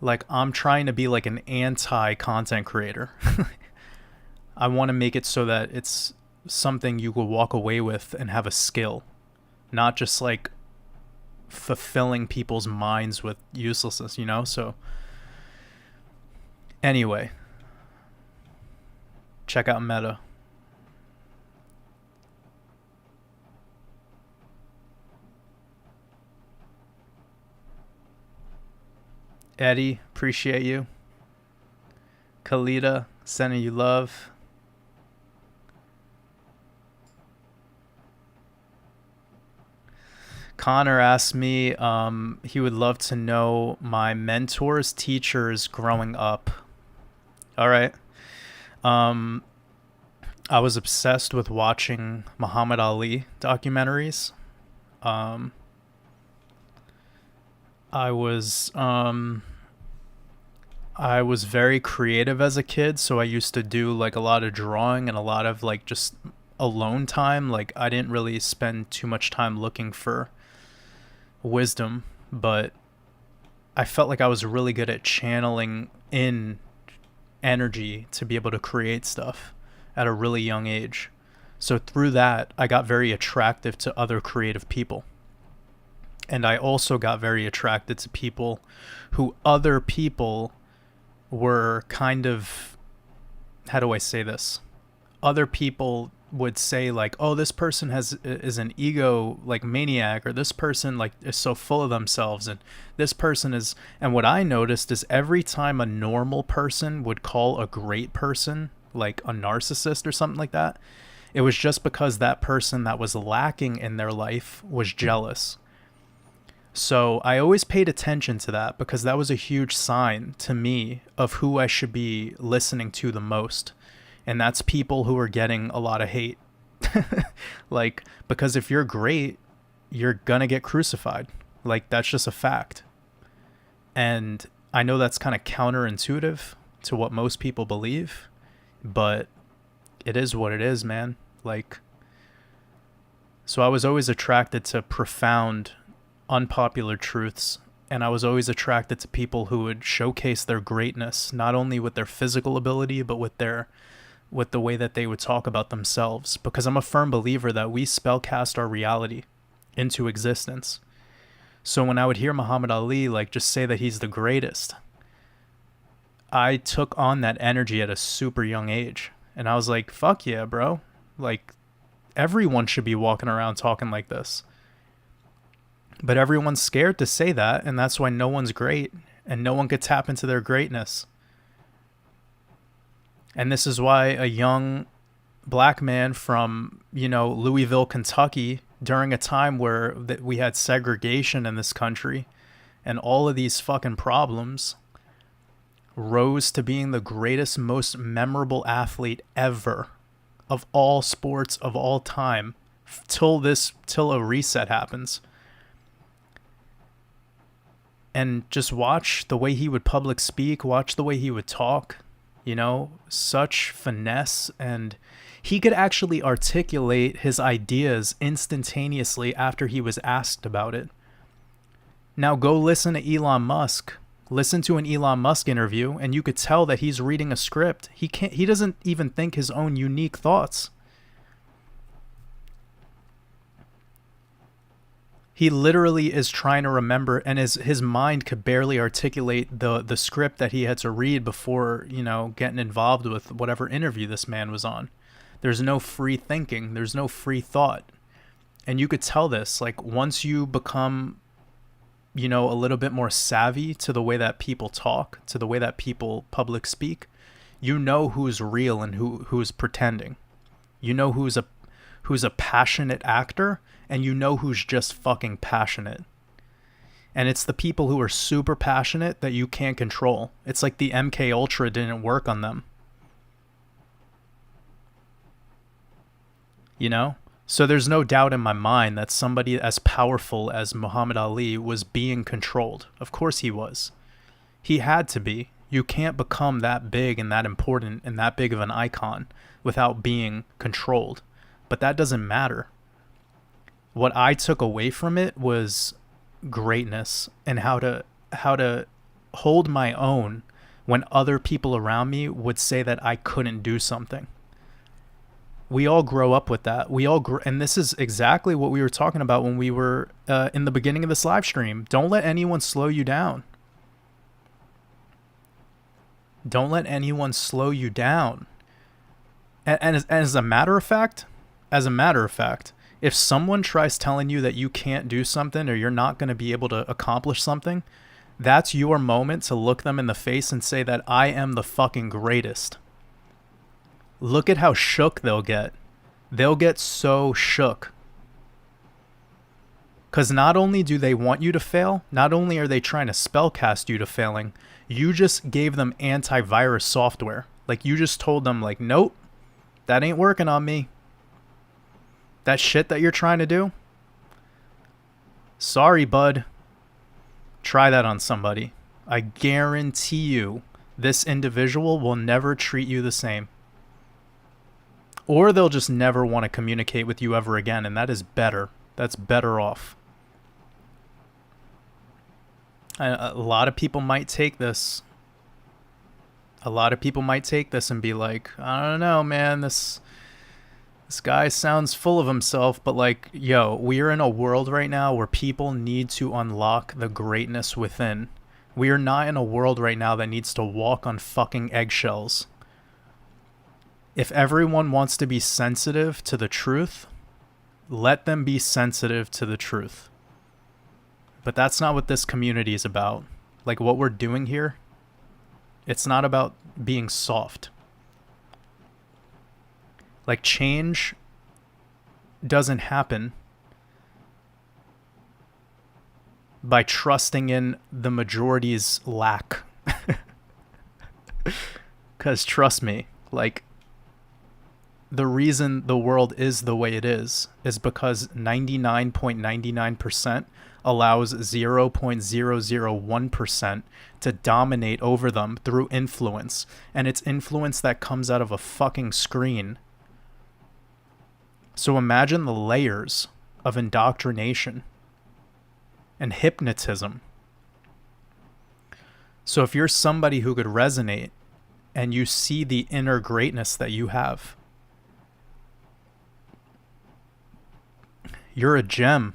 Like, I'm trying to be like an anti-content creator. I want to make it so that it's something you will walk away with and have a skill, not just like fulfilling people's minds with uselessness, So anyway, check out Meta. Eddie, appreciate you. Kalita, sending you love. Connor asked me, he would love to know my mentors, teachers growing up. All right. I was obsessed with watching Muhammad Ali documentaries. I was very creative as a kid, so I used to do like a lot of drawing and a lot of like just alone time. Like, I didn't really spend too much time looking for wisdom, but I felt like I was really good at channeling in energy to be able to create stuff at a really young age. So through that, I got very attractive to other creative people. And I also got very attracted to people who other people were kind of, how do I say this? Other people would say like, oh, this person is an ego like maniac, or this person like is so full of themselves, and this person is. And what I noticed is every time a normal person would call a great person like a narcissist or something like that, it was just because that person that was lacking in their life was jealous. So I always paid attention to that because that was a huge sign to me of who I should be listening to the most. And that's people who are getting a lot of hate. Like, because if you're great, you're going to get crucified. Like, that's just a fact. And I know that's kind of counterintuitive to what most people believe, but it is what it is, man. Like, so I was always attracted to profound, unpopular truths, and I was always attracted to people who would showcase their greatness, not only with their physical ability, but with the way that they would talk about themselves. Because I'm a firm believer that we spellcast our reality into existence. So when I would hear Muhammad Ali like just say that he's the greatest, I took on that energy at a super young age, and I was like, fuck yeah, bro. Like, everyone should be walking around talking like this. But everyone's scared to say that, and that's why no one's great, and no one could tap into their greatness. And this is why a young black man from, Louisville, Kentucky, during a time where we had segregation in this country and all of these fucking problems, rose to being the greatest, most memorable athlete ever of all sports of all time till a reset happens. And just watch the way he would public speak, watch the way he would talk, such finesse. And he could actually articulate his ideas instantaneously after he was asked about it. Now go listen to Elon Musk. Listen to an Elon Musk interview, and you could tell that he's reading a script. He doesn't even think his own unique thoughts. He literally is trying to remember, and his mind could barely articulate the script that he had to read before, getting involved with whatever interview this man was on. There's no free thinking. There's no free thought. And you could tell this, like, once you become, you know, a little bit more savvy to the way that people talk, to the way that people public speak, you know who's real and who's pretending. You know who's a passionate actor, and you know who's just fucking passionate. And it's the people who are super passionate that you can't control. It's like the MK Ultra didn't work on them. You know? So there's no doubt in my mind that somebody as powerful as Muhammad Ali was being controlled. Of course he was. He had to be. You can't become that big and that important and that big of an icon without being controlled. But that doesn't matter. What I took away from it was greatness and how to hold my own when other people around me would say that I couldn't do something. We all grow up with that. And this is exactly what we were talking about when we were in the beginning of this live stream. Don't let anyone slow you down. Don't let anyone slow you down. And as a matter of fact, if someone tries telling you that you can't do something or you're not going to be able to accomplish something, that's your moment to look them in the face and say that I am the fucking greatest. Look at how shook they'll get. They'll get so shook. Because not only do they want you to fail, not only are they trying to spellcast you to failing, you just gave them antivirus software. Like, you just told them, like, nope, that ain't working on me. That shit that you're trying to do? Sorry, bud. Try that on somebody. I guarantee you this individual will never treat you the same. Or they'll just never want to communicate with you ever again, and that is better. That's better off. A lot of people might take this. A lot of people might take this and be like, I don't know, man, this guy sounds full of himself, but like, yo, we're in a world right now where people need to unlock the greatness within. We are not in a world right now that needs to walk on fucking eggshells. If everyone wants to be sensitive to the truth, let them be sensitive to the truth. But that's not what this community is about. Like, what we're doing here, it's not about being soft. Like, change doesn't happen by trusting in the majority's lack. Because trust me, like, the reason the world is the way it is because 99.99% allows 0.001% to dominate over them through influence. And it's influence that comes out of a fucking screen. So imagine the layers of indoctrination and hypnotism. So if you're somebody who could resonate and you see the inner greatness that you have, you're a gem.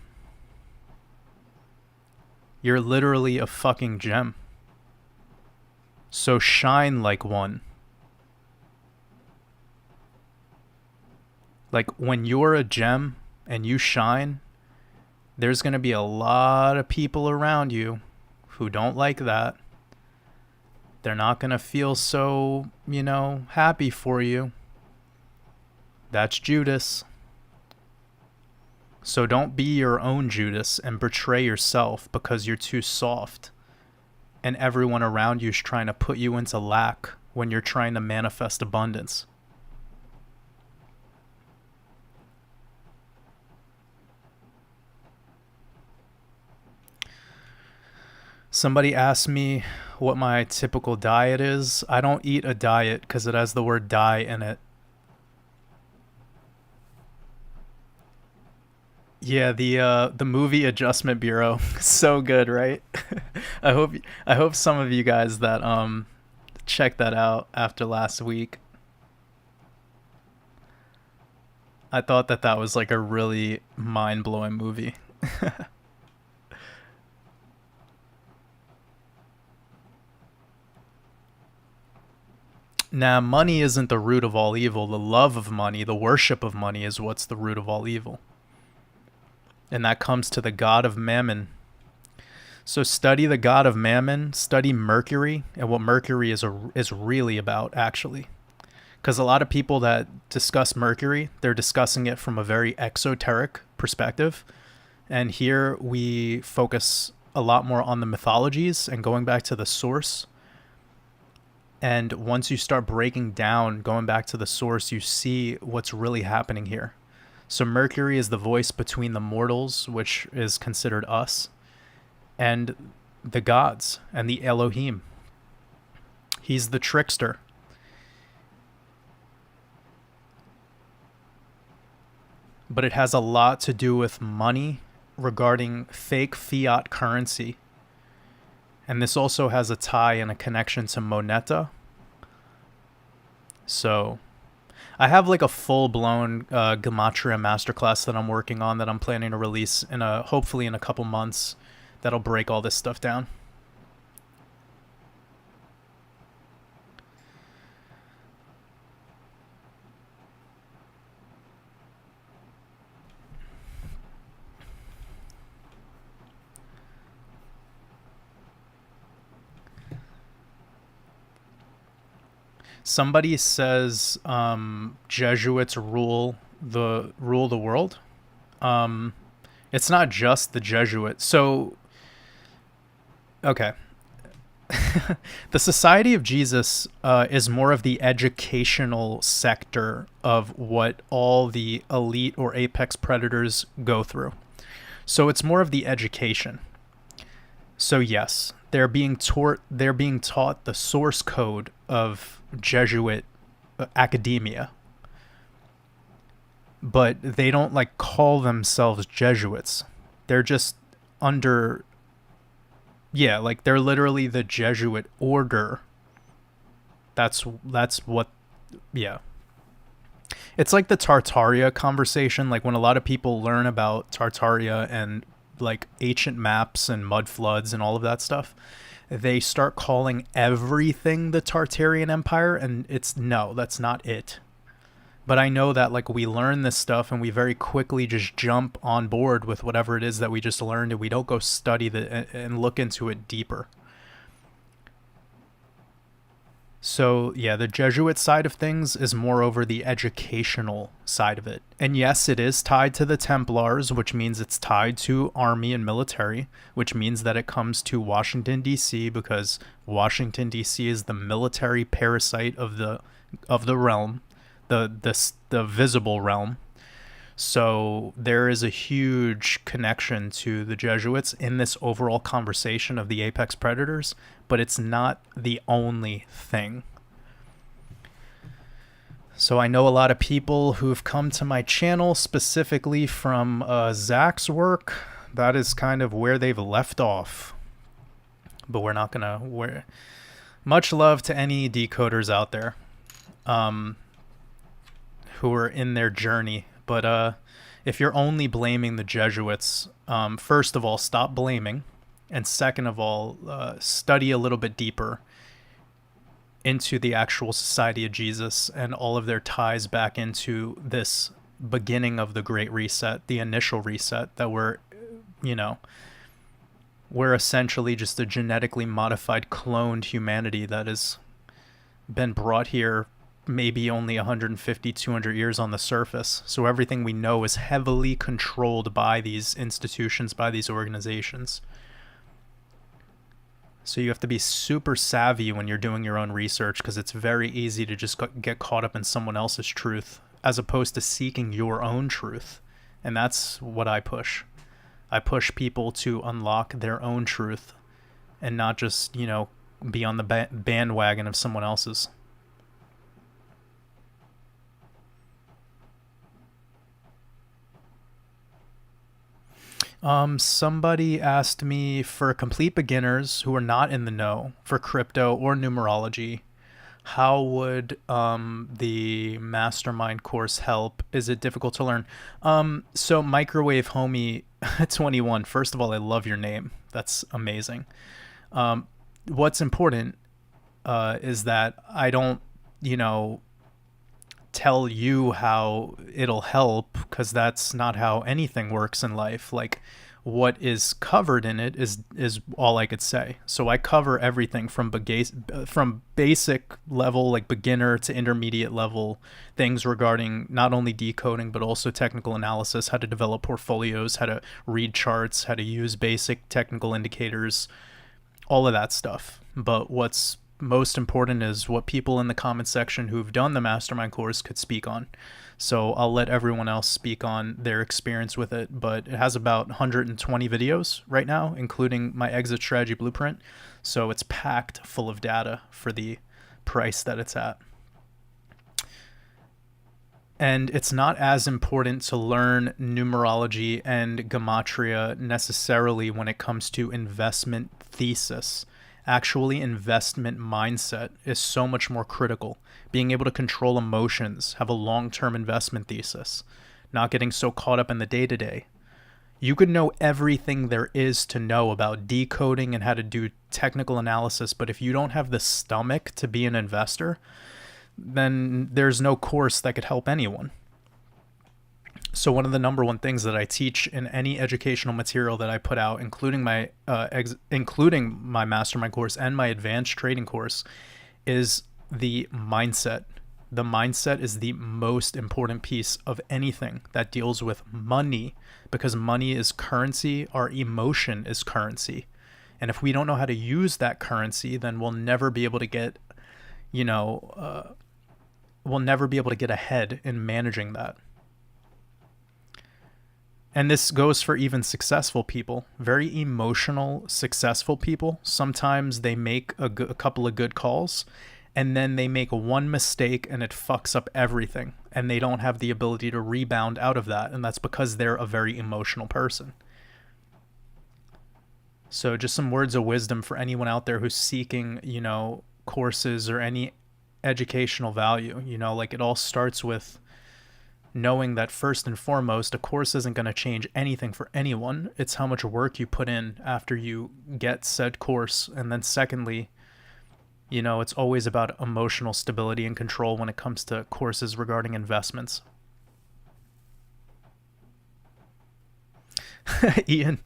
You're literally a fucking gem. So shine like one. Like, when you're a gem and you shine, there's going to be a lot of people around you who don't like that. They're not going to feel so, happy for you. That's Judas. So don't be your own Judas and betray yourself because you're too soft and everyone around you is trying to put you into lack when you're trying to manifest abundance. Somebody asked me what my typical diet is. I don't eat a diet because it has the word die in it. Yeah, the movie Adjustment Bureau. So good, right? I hope some of you guys that checked that out after last week. I thought that was like a really mind-blowing movie. Now, money isn't the root of all evil. The love of money, the worship of money is what's the root of all evil. and that comes to the god of Mammon. So study the god of Mammon, study Mercury, and what Mercury is really about, actually. Because a lot of people that discuss Mercury, they're discussing it from a very exoteric perspective. And here we focus a lot more on the mythologies and going back to the source. And once you start breaking down, going back to the source, you see what's really happening here. So Mercury is the voice between the mortals, which is considered us, and the gods and the Elohim. He's the trickster. But it has a lot to do with money regarding fake fiat currency. And this also has a tie and a connection to Moneta. So I have like a full-blown Gematria masterclass that I'm working on that I'm planning to release hopefully in a couple months that'll break all this stuff down. Somebody says Jesuits rule the world. It's not just the Jesuits. So, okay. The Society of Jesus is more of the educational sector of what all the elite or apex predators go through. So it's more of the education. So yes, they're being taught the source code of Jesuit academia, but they don't like call themselves Jesuits. They're just under, yeah, like they're literally the Jesuit order. That's what, yeah. It's like the Tartaria conversation, like when a lot of people learn about Tartaria and like ancient maps and mud floods and all of that stuff, they start calling everything the Tartarian Empire, and that's not it. But I know that like we learn this stuff and we very quickly just jump on board with whatever it is that we just learned, and we don't go study and look into it deeper. So yeah, the Jesuit side of things is more over the educational side of it. And yes, it is tied to the Templars, which means it's tied to army and military, which means that it comes to Washington, D.C., because Washington, D.C. is the military parasite of the realm, the visible realm. So there is a huge connection to the Jesuits in this overall conversation of the apex predators, but it's not the only thing. So I know a lot of people who've come to my channel specifically from Zach's work. That is kind of where they've left off. But we're not going to... Much love to any decoders out there who are in their journey. But if you're only blaming the Jesuits, first of all, stop blaming. And second of all, study a little bit deeper into the actual Society of Jesus and all of their ties back into this beginning of the Great Reset, the initial reset that we're essentially just a genetically modified cloned humanity that has been brought here maybe only 150, 200 years on the surface. So everything we know is heavily controlled by these institutions, by these organizations. So you have to be super savvy when you're doing your own research, because it's very easy to just get caught up in someone else's truth as opposed to seeking your own truth. And that's what I push. I push people to unlock their own truth and not just, be on the bandwagon of someone else's. Somebody asked me, for complete beginners who are not in the know for crypto or numerology, how would the Mastermind course help? Is it difficult to learn? So Microwave Homie 21, first of all, I love your name. That's amazing. What's important is that I don't, tell you how it'll help, because that's not how anything works in life. Like, what is covered in it is all I could say. So I cover everything from basic level, like beginner, to intermediate level things regarding not only decoding but also technical analysis, how to develop portfolios, how to read charts, how to use basic technical indicators, all of that stuff. But what's most important is what people in the comment section who've done the mastermind course could speak on. So I'll let everyone else speak on their experience with it, but it has about 120 videos right now, including my exit strategy blueprint. So it's packed full of data for the price that it's at. And it's not as important to learn numerology and gematria necessarily when it comes to investment thesis. Actually, investment mindset is so much more critical. Being able to control emotions, have a long-term investment thesis, not getting so caught up in the day-to-day. You could know everything there is to know about decoding and how to do technical analysis, but if you don't have the stomach to be an investor, then there's no course that could help anyone. So one of the number one things that I teach in any educational material that I put out, including my mastermind course and my advanced trading course, is the mindset. The mindset is the most important piece of anything that deals with money, because money is currency. Our emotion is currency. And if we don't know how to use that currency, then we'll never be able to get, ahead in managing that. And this goes for even successful people, very emotional, successful people. Sometimes they make a couple of good calls, and then they make one mistake and it fucks up everything. And they don't have the ability to rebound out of that. And that's because they're a very emotional person. So just some words of wisdom for anyone out there who's seeking, courses or any educational value. Like, it all starts with knowing that first and foremost, a course isn't going to change anything for anyone. It's how much work you put in after you get said course. And then secondly, it's always about emotional stability and control when it comes to courses regarding investments. Ian,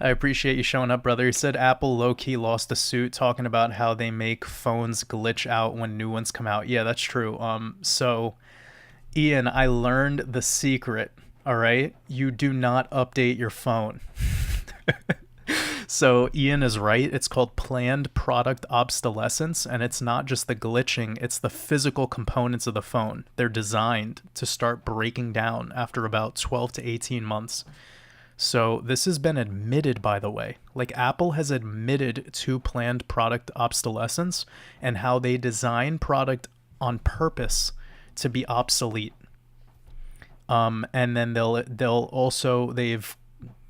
I appreciate you showing up, brother. He said Apple low-key lost a suit talking about how they make phones glitch out when new ones come out. Yeah, that's true. So Ian, I learned the secret, all right? You do not update your phone. So Ian is right. It's called planned product obsolescence, and it's not just the glitching, it's the physical components of the phone. They're designed to start breaking down after about 12 to 18 months. So this has been admitted, by the way. Like, Apple has admitted to planned product obsolescence and how they design product on purpose to be obsolete. And then they've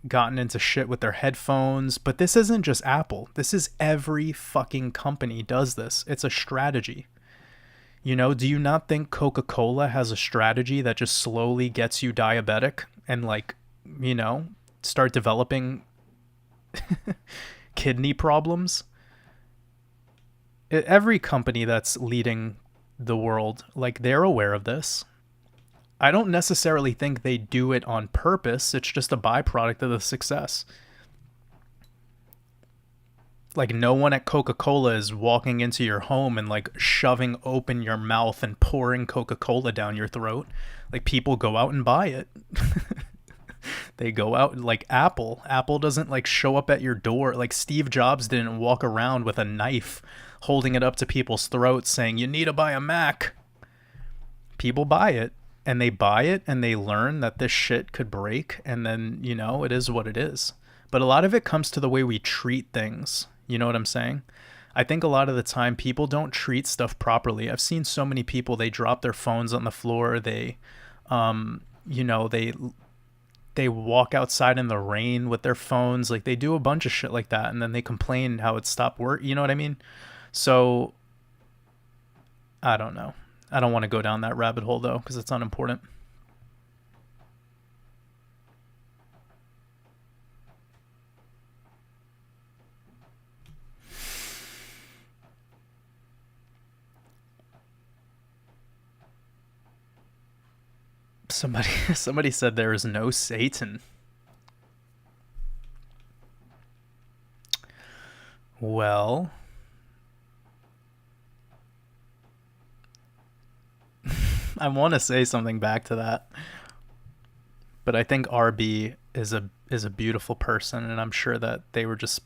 gotten into shit with their headphones. But this isn't just Apple. This is every fucking company does this. It's a strategy. Do you not think Coca-Cola has a strategy that just slowly gets you diabetic and start developing kidney problems? Every company that's leading the world, like, they're aware of this. I don't necessarily think they do it on purpose. It's just a byproduct of the success. Like, no one at Coca-Cola is walking into your home and like shoving open your mouth and pouring Coca-Cola down your throat. Like, people go out and buy it. They go out. Like Apple doesn't like show up at your door. Like, Steve Jobs didn't walk around with a knife holding it up to people's throats saying, you need to buy a Mac. People buy it, and they buy it and they learn that this shit could break, and then, it is what it is. But a lot of it comes to the way we treat things. You know what I'm saying? I think a lot of the time people don't treat stuff properly. I've seen so many people, they drop their phones on the floor. They, they walk outside in the rain with their phones. Like, they do a bunch of shit like that, and then they complain how it stopped work. You know what I mean? So I don't know. I don't want to go down that rabbit hole, though, because it's unimportant. Somebody said there is no Satan. Well, I want to say something back to that, but I think RB is a beautiful person, and I'm sure that they were just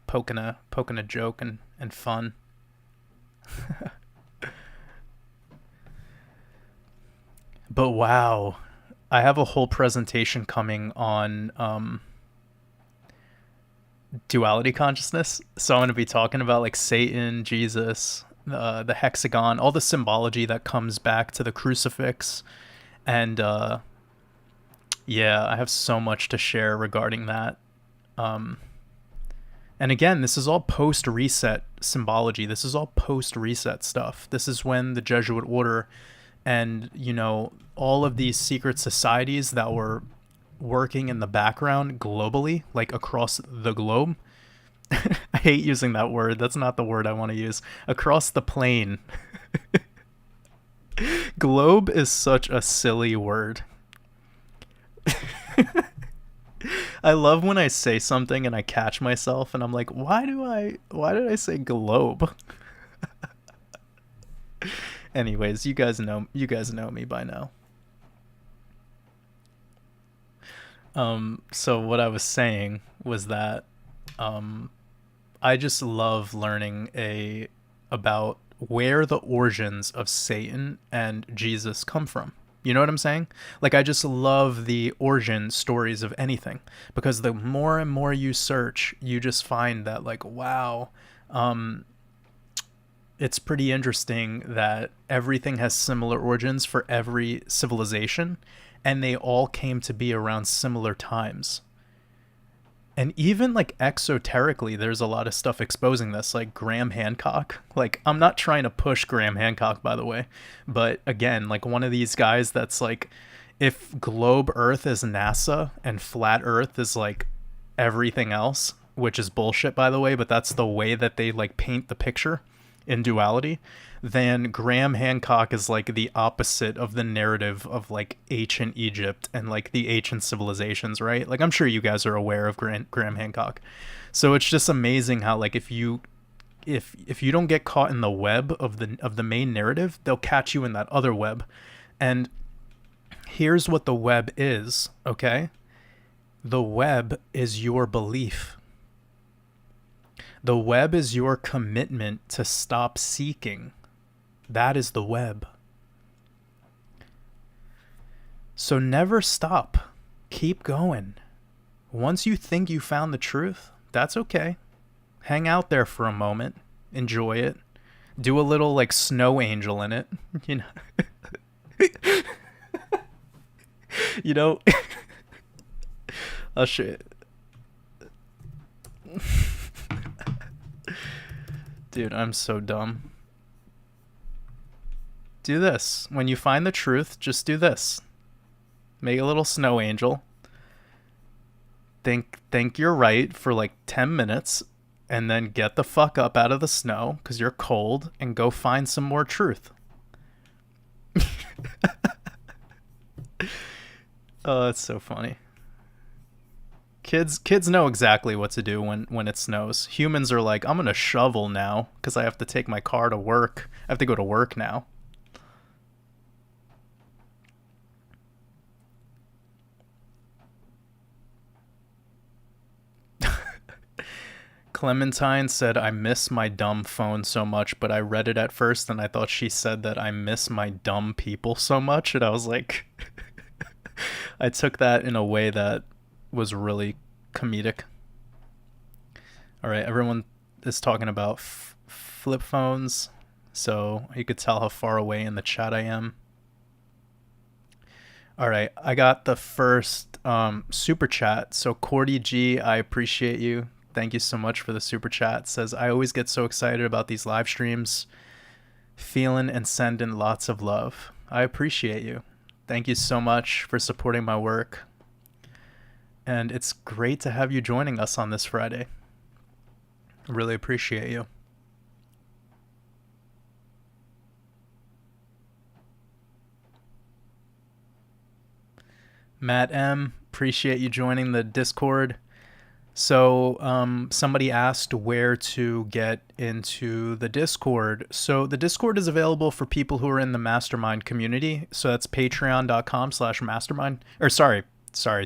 poking a joke and fun. But wow, I have a whole presentation coming on duality consciousness. So I'm going to be talking about like Satan, Jesus, the hexagon, all the symbology that comes back to the crucifix, and yeah, I have so much to share regarding that. Um, and again, this is all post reset symbology. This is all post reset stuff. This is when the Jesuit order and, you know, all of these secret societies that were working in the background globally, like across the globe. I hate using that word. That's not the word I want to use. Across the plane. Globe is such a silly word. I love when I say something and I catch myself and I'm like, why did I say globe? Anyways, you guys know me by now. So what I was saying was that um I just love learning a about where the origins of Satan and Jesus come from. You know what I'm saying? Like I just love the origin stories of anything because the more and more you search, you just find that like wow, um it's pretty interesting that everything has similar origins for every civilization and they all came to be around similar times. And even like exoterically, there's a lot of stuff exposing this, like Graham Hancock. Like, I'm not trying to push Graham Hancock, by the way, but again, like one of these guys that's like, if globe Earth is NASA and flat Earth is like everything else, which is bullshit, by the way, but that's the way that they like paint the picture in duality, then Graham Hancock is like the opposite of the narrative of like ancient Egypt and like the ancient civilizations, right? Like I'm sure you guys are aware of Graham Hancock. So it's just amazing how like if you don't get caught in the web of the main narrative, they'll catch you in that other web. And here's what the web is, okay? The web is your belief. The web is your commitment to stop seeking. That is the web. So never stop. Keep going. Once you think you found the truth, that's okay. Hang out there for a moment. Enjoy it. Do a little like snow angel in it. You know. You know. I'll show you. Dude, I'm so dumb. Do this. When you find the truth, just do this. Make a little snow angel. Think you're right for like 10 minutes and then get the fuck up out of the snow cuz you're cold and go find some more truth. Oh, that's so funny. Kids know exactly what to do when it snows. Humans are like, I'm gonna shovel now because I have to take my car to work. I have to go to work now. Clementine said, I miss my dumb phone so much, but I read it at first and I thought she said that I miss my dumb people so much. And I was like, I took that in a way that was really comedic. All right, everyone is talking about flip phones, so you could tell how far away in the chat I am. All right, I got the first super chat. So Cordy G, I appreciate you. Thank you so much for the super chat. It says, I always get so excited about these live streams, feeling and sending lots of love. I appreciate you. Thank you so much for supporting my work. And it's great to have you joining us on this Friday. I really appreciate you. Matt M, appreciate you joining the Discord. So, somebody asked where to get into the Discord. So, the Discord is available for people who are in the Mastermind community. So, that's patreon.com/mastermind. Or, sorry,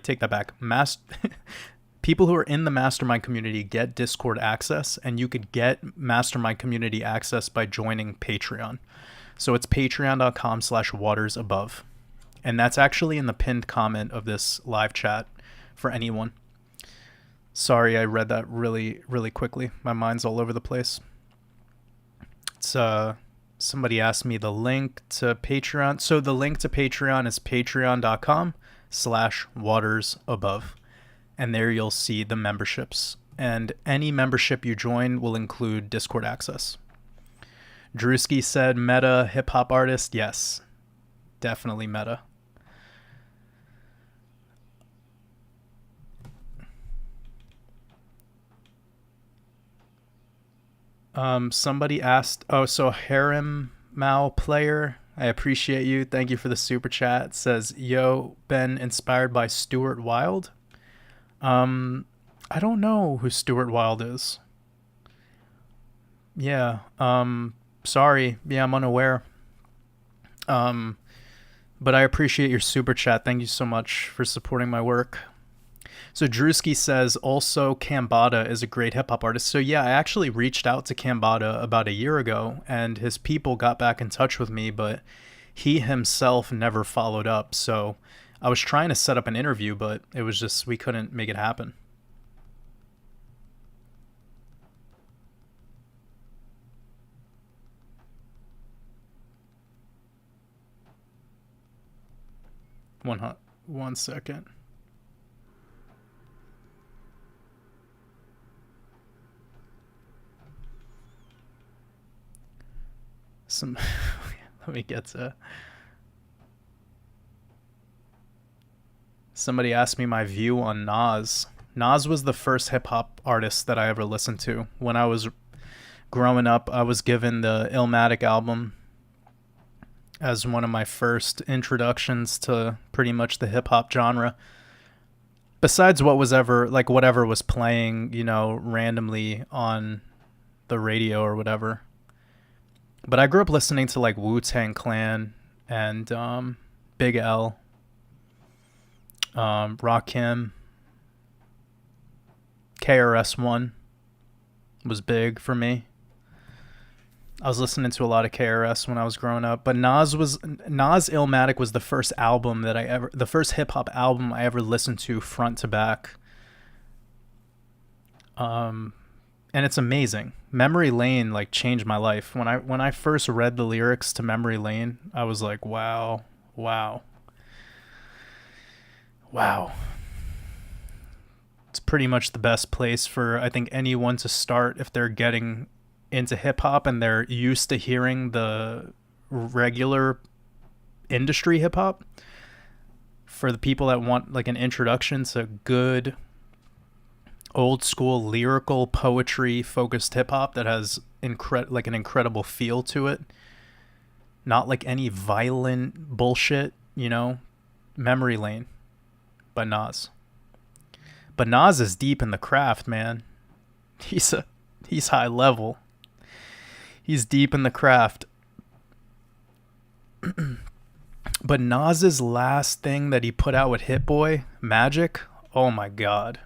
take that back. People who are in the Mastermind community get Discord access, and you could get Mastermind community access by joining Patreon. So, it's patreon.com/WatersAbove. And that's actually in the pinned comment of this live chat for anyone. Sorry, I read that really, really quickly. My mind's all over the place. It's somebody asked me the link to Patreon. So the link to Patreon is patreon.com/watersabove. And there you'll see the memberships. And any membership you join will include Discord access. Drewski said meta hip hop artist. Yes, definitely meta. Somebody asked, so Harem Mao player, I appreciate you. Thank you for the super chat. It says, yo, been inspired by Stuart Wilde? I don't know who Stuart Wilde is. Yeah, sorry. Yeah, I'm unaware. But I appreciate your super chat. Thank you so much for supporting my work. So Drewski says also Kambada is a great hip hop artist. So yeah, I actually reached out to Kambada about a year ago, and his people got back in touch with me, but he himself never followed up. So I was trying to set up an interview, but it was just, we couldn't make it happen. One second. Let me get to. Somebody asked me my view on Nas. Nas was the first hip hop artist that I ever listened to. When I was growing up, I was given the Illmatic album as one of my first introductions to pretty much the hip hop genre. Besides what was ever, like whatever was playing, randomly on the radio or whatever. But I grew up listening to like Wu-Tang Clan and Big L, Rakim, KRS-One was big for me. I was listening to a lot of KRS when I was growing up, but Nas Illmatic was the first hip hop album I ever listened to front to back. And it's amazing. Memory Lane like changed my life. When I first read the lyrics to Memory Lane, I was like, wow. It's pretty much the best place for, I think, anyone to start if they're getting into hip hop and they're used to hearing the regular industry hip hop. For the people that want like an introduction to good old school lyrical poetry focused hip hop that has an incredible feel to it, not like any violent bullshit, Memory Lane by Nas. But Nas is deep in the craft, man. He's high level. He's deep in the craft. But Nas's last thing that he put out with Hit Boy, Magic, oh my god.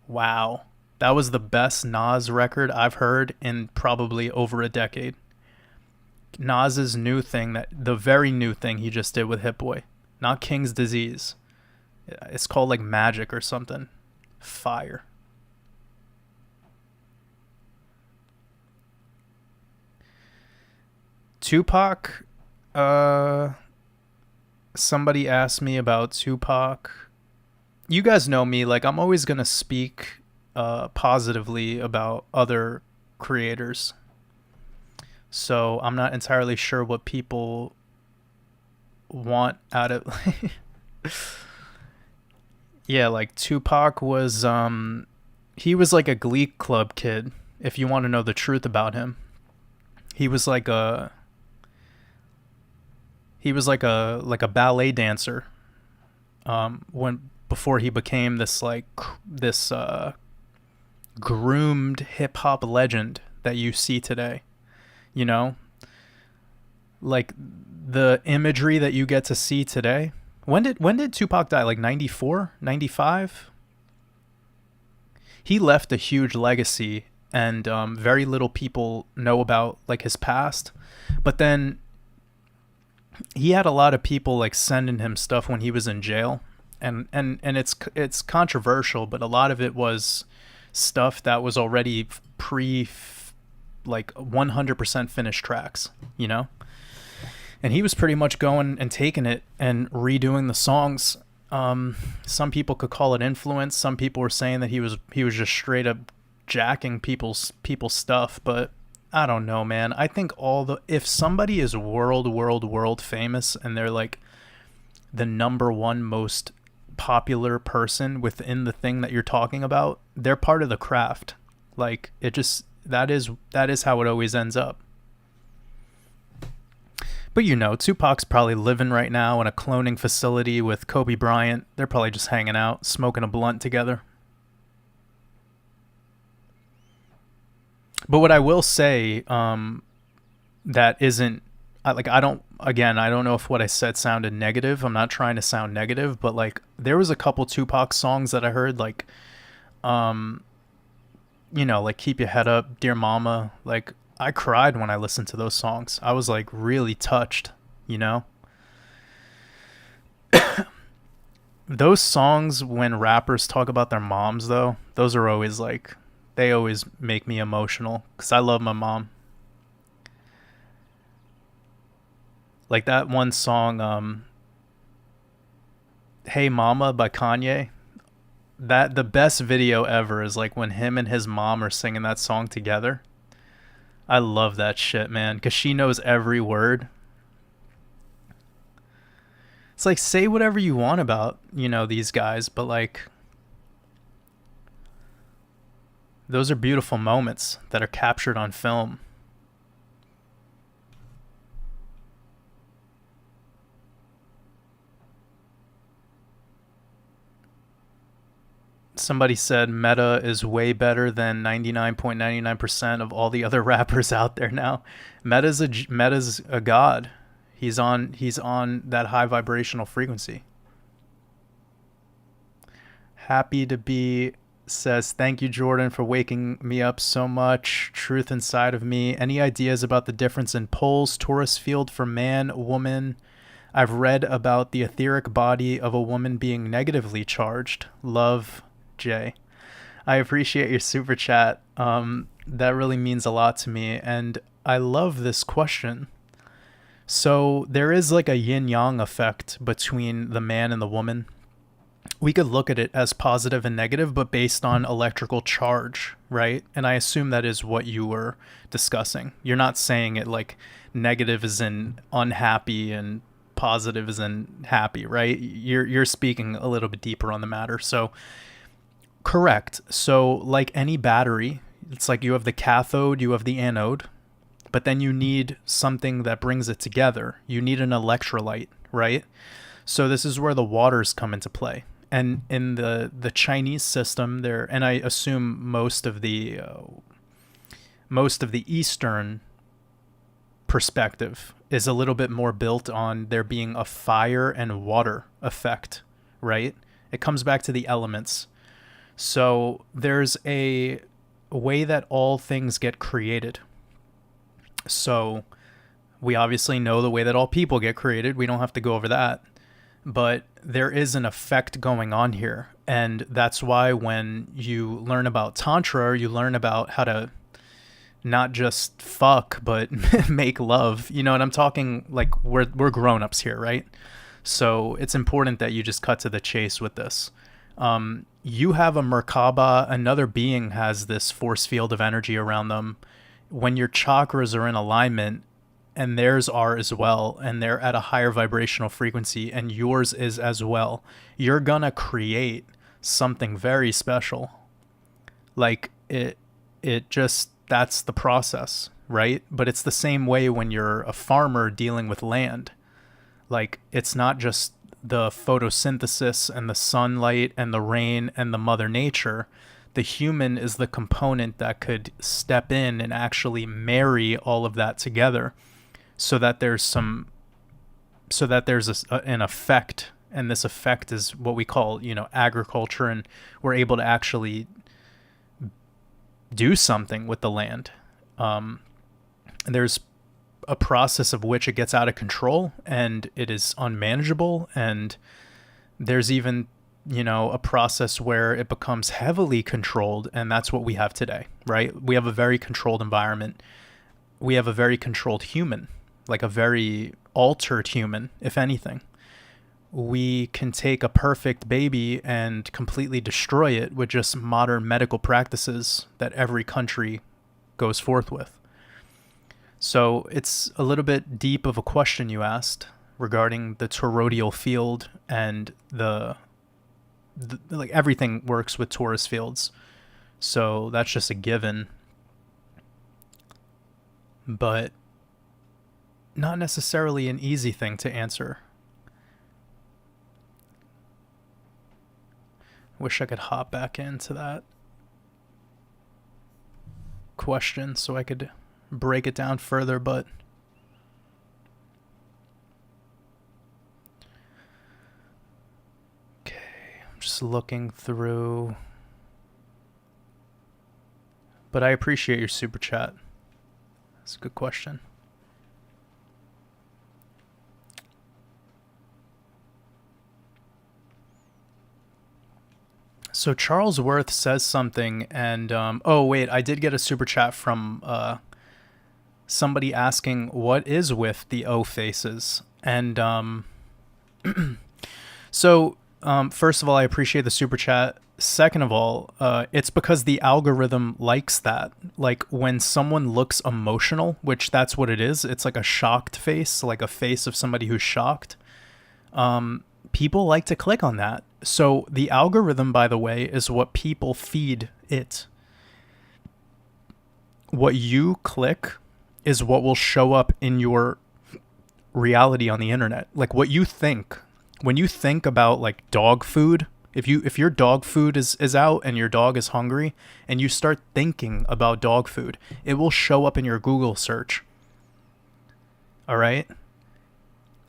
Wow. That was the best Nas record I've heard in probably over a decade. Nas's new thing, the very new thing he just did with Hit Boy, not King's Disease. It's called like Magic or something. Fire. Tupac, somebody asked me about Tupac. You guys know me, like I'm always going to speak positively about other creators. So I'm not entirely sure what people want out of yeah, like Tupac was he was like a Glee Club kid, if you want to know the truth about him. He was like a ballet dancer. when before he became this like this groomed hip hop legend that you see today. You know, like the imagery that you get to see today. When did Tupac die? Like 94, 95? He left a huge legacy, and very little people know about like his past. But then he had a lot of people like sending him stuff when he was in jail, and it's controversial, but a lot of it was stuff that was already pre like 100% finished tracks, you know? And he was pretty much going and taking it and redoing the songs. Some people could call it influence. Some people were saying that he was just straight up jacking people's stuff. But I don't know, man. I think if somebody is world famous and they're like the number one most popular person within the thing that you're talking about, they're part of the craft. Like that is how it always ends up. But you know, Tupac's probably living right now in a cloning facility with Kobe Bryant. They're probably just hanging out, smoking a blunt together. But what I will say, that isn't, I don't know if what I said sounded negative. I'm not trying to sound negative, but like there was a couple Tupac songs that I heard, like, you know, like Keep Your Head Up, Dear Mama, like I cried when I listened to those songs. I was like really touched, you know? Those songs, when rappers talk about their moms, though, those are always like, they always make me emotional because I love my mom. Like that one song, Hey Mama by Kanye. That the best video ever is like when him and his mom are singing that song together. I love that shit, man, because she knows every word. It's like, say whatever you want about, you know, these guys, but like, those are beautiful moments that are captured on film. Somebody said Meta is way better than 99.99% of all the other rappers out there now. Meta's a god. He's on that high vibrational frequency. Happy to be says, thank you, Jordan, for waking me up so much. Truth inside of me. Any ideas about the difference in poles, Taurus field for man, woman? I've read about the etheric body of a woman being negatively charged. Love, Jay. I appreciate your super chat. That really means a lot to me, and I love this question. So there is like a yin-yang effect between the man and the woman. We could look at it as positive and negative, but based on electrical charge, right? And I assume that is what you were discussing. You're not saying it like negative is in unhappy and positive is in happy, right? You're speaking a little bit deeper on the matter. So correct. So like any battery, it's like you have the cathode, you have the anode, but then you need something that brings it together. You need an electrolyte, right? So this is where the waters come into play. And in the Chinese system there, and I assume most of the Eastern perspective is a little bit more built on there being a fire and water effect, right? It comes back to the elements. So there's a way that all things get created. So we obviously know the way that all people get created. We don't have to go over that. But there is an effect going on here. And that's why when you learn about Tantra, you learn about how to not just fuck, but make love. You know, and I'm talking like we're grown-ups here, right? So it's important that you just cut to the chase with this. You have a Merkaba, another being has this force field of energy around them. When your chakras are in alignment, and theirs are as well, and they're at a higher vibrational frequency, and yours is as well, you're gonna create something very special. Like it just, that's the process, right? But it's the same way when you're a farmer dealing with land. Like it's not just the photosynthesis and the sunlight and the rain and the mother nature, the human is the component that could step in and actually marry all of that together so that there's an effect, and this effect is what we call, agriculture, and we're able to actually do something with the land. And there's a process of which it gets out of control and it is unmanageable, and there's even a process where it becomes heavily controlled, and that's what we have today, right? We have a very controlled environment. We have a very controlled human, like a very altered human, if anything. We can take a perfect baby and completely destroy it with just modern medical practices that every country goes forth with. So it's a little bit deep of a question you asked regarding the toroidal field, and like everything works with torus fields. So that's just a given. But not necessarily an easy thing to answer. Wish I could hop back into that question so I could break it down further, but okay, I'm just looking through. But I appreciate your super chat. That's a good question. So Charles Worth says something, and oh wait, I did get a super chat from somebody asking what is with the O faces, and so first of all, I appreciate the super chat. Second of all, it's because the algorithm likes that. Like when someone looks emotional, which that's what it is. It's like a shocked face, like a face of somebody who's shocked. People like to click on that. So the algorithm, by the way, is what people feed it. What you click is what will show up in your reality on the internet. Like what you think. When you think about like dog food, if your dog food is out and your dog is hungry and you start thinking about dog food, it will show up in your Google search. All right?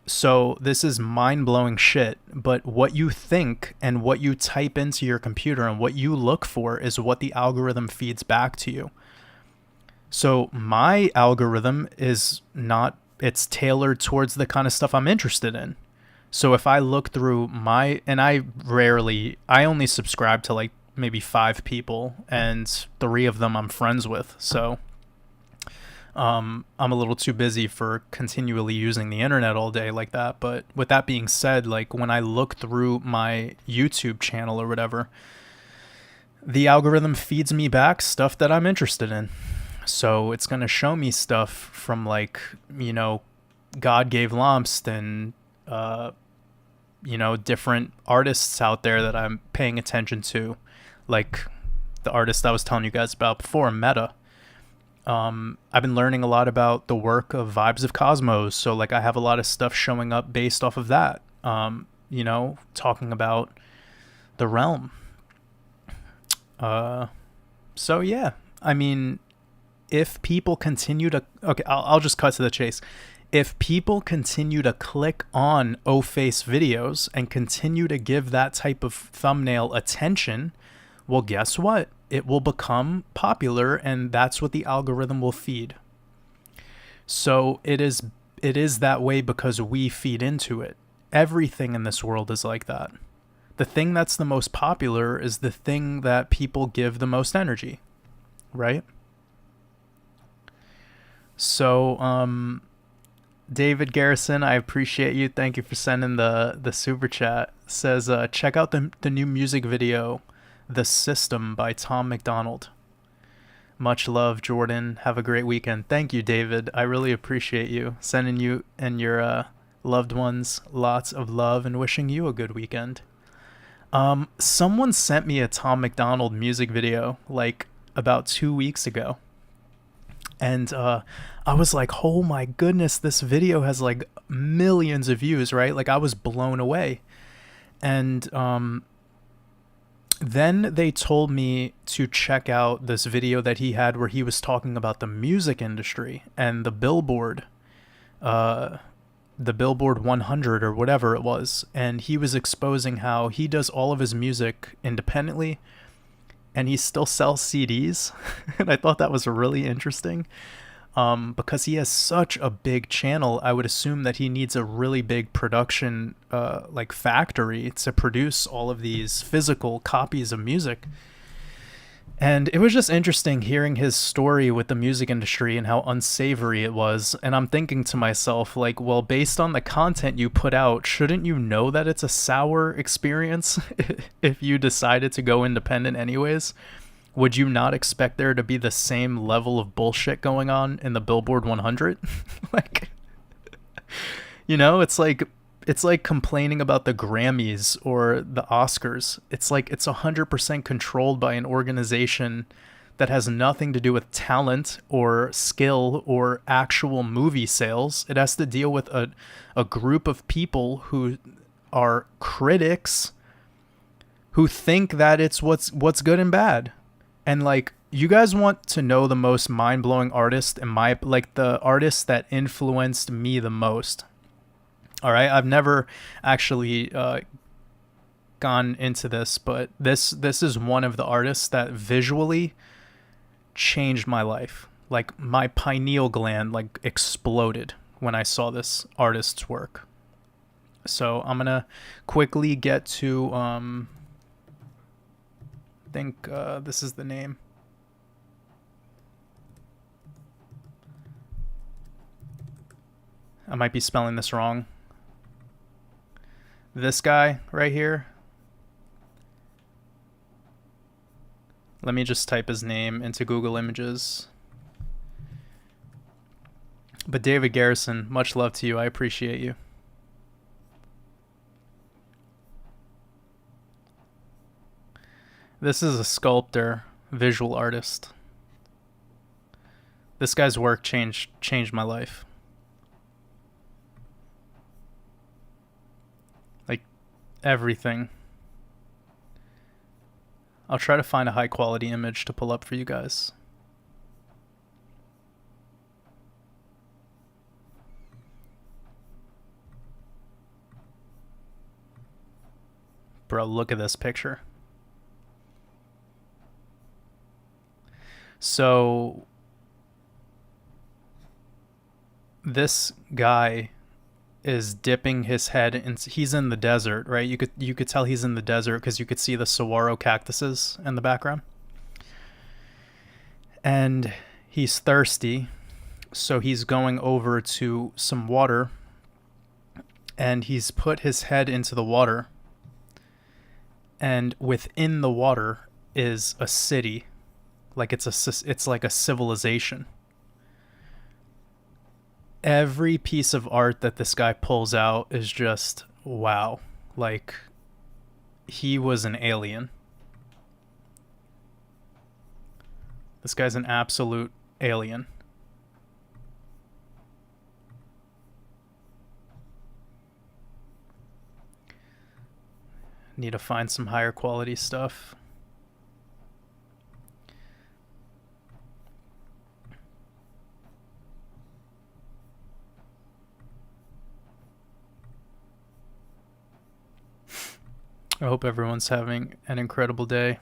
So this is mind-blowing shit, but what you think and what you type into your computer and what you look for is what the algorithm feeds back to you. So my algorithm is not, it's tailored towards the kind of stuff I'm interested in. So if I look through and I only subscribe to like maybe 5 people, and 3 of them I'm friends with. So I'm a little too busy for continually using the internet all day like that. But with that being said, like when I look through my YouTube channel or whatever, the algorithm feeds me back stuff that I'm interested in. So it's going to show me stuff from like, God Gave Lomst and, different artists out there that I'm paying attention to. Like the artist I was telling you guys about before, Meta. I've been learning a lot about the work of Vibes of Cosmos. So like I have a lot of stuff showing up based off of that, talking about the realm. So yeah, I mean, if people continue to, okay, I'll just cut to the chase. If people continue to click on O-Face videos and continue to give that type of thumbnail attention, well, guess what? It will become popular, and that's what the algorithm will feed. So it is that way because we feed into it. Everything in this world is like that. The thing that's the most popular is the thing that people give the most energy, right? So, David Garrison, I appreciate you. Thank you for sending the super chat. Says, check out the new music video, The System by Tom McDonald. Much love, Jordan. Have a great weekend. Thank you, David. I really appreciate you. Sending you and your loved ones lots of love and wishing you a good weekend. Someone sent me a Tom McDonald music video like about 2 weeks ago. And I was like, oh my goodness, this video has like millions of views, right? Like I was blown away. And then they told me to check out this video that he had where he was talking about the music industry and uh, the Billboard 100 or whatever it was. And he was exposing how he does all of his music independently and he still sells CDs. And I thought that was really interesting. Because he has such a big channel, I would assume that he needs a really big production like factory to produce all of these physical copies of music. And it was just interesting hearing his story with the music industry and how unsavory it was. And I'm thinking to myself, like, well, based on the content you put out, shouldn't you know that it's a sour experience if you decided to go independent anyways? Would you not expect there to be the same level of bullshit going on in the Billboard 100? Like, it's like complaining about the Grammys or the Oscars. It's like it's 100% controlled by an organization that has nothing to do with talent or skill or actual movie sales. It has to deal with a group of people who are critics who think that it's what's good and bad. And like, you guys want to know the most mind-blowing artist in my, like, the artist that influenced me the most. All right, I've never actually gone into this, but this is one of the artists that visually changed my life. Like my pineal gland like exploded when I saw this artist's work. So I'm gonna quickly get to I think this is the name. I might be spelling this wrong. This guy right here. Let me just type his name into Google Images. But David Garrison, much love to you. I appreciate you. This is a sculptor, visual artist. This guy's work changed my life. Like everything. I'll try to find a high quality image to pull up for you guys. Bro, look at this picture. So this guy is dipping his head in, he's in the desert, right? You could tell he's in the desert because you could see the saguaro cactuses in the background. And he's thirsty, so he's going over to some water and he's put his head into the water. And within the water is a city. Like it's like a civilization. Every piece of art that this guy pulls out is just wow. Like he was an alien. This guy's an absolute alien. Need to find some higher quality stuff. I hope everyone's having an incredible day.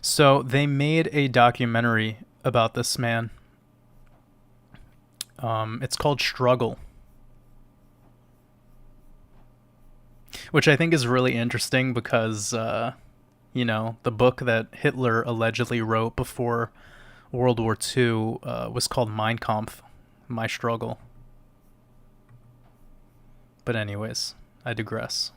So they made a documentary about this man. It's called Struggle, which I think is really interesting because, you know, the book that Hitler allegedly wrote before World War II was called Mein Kampf, My Struggle. But anyways, I digress.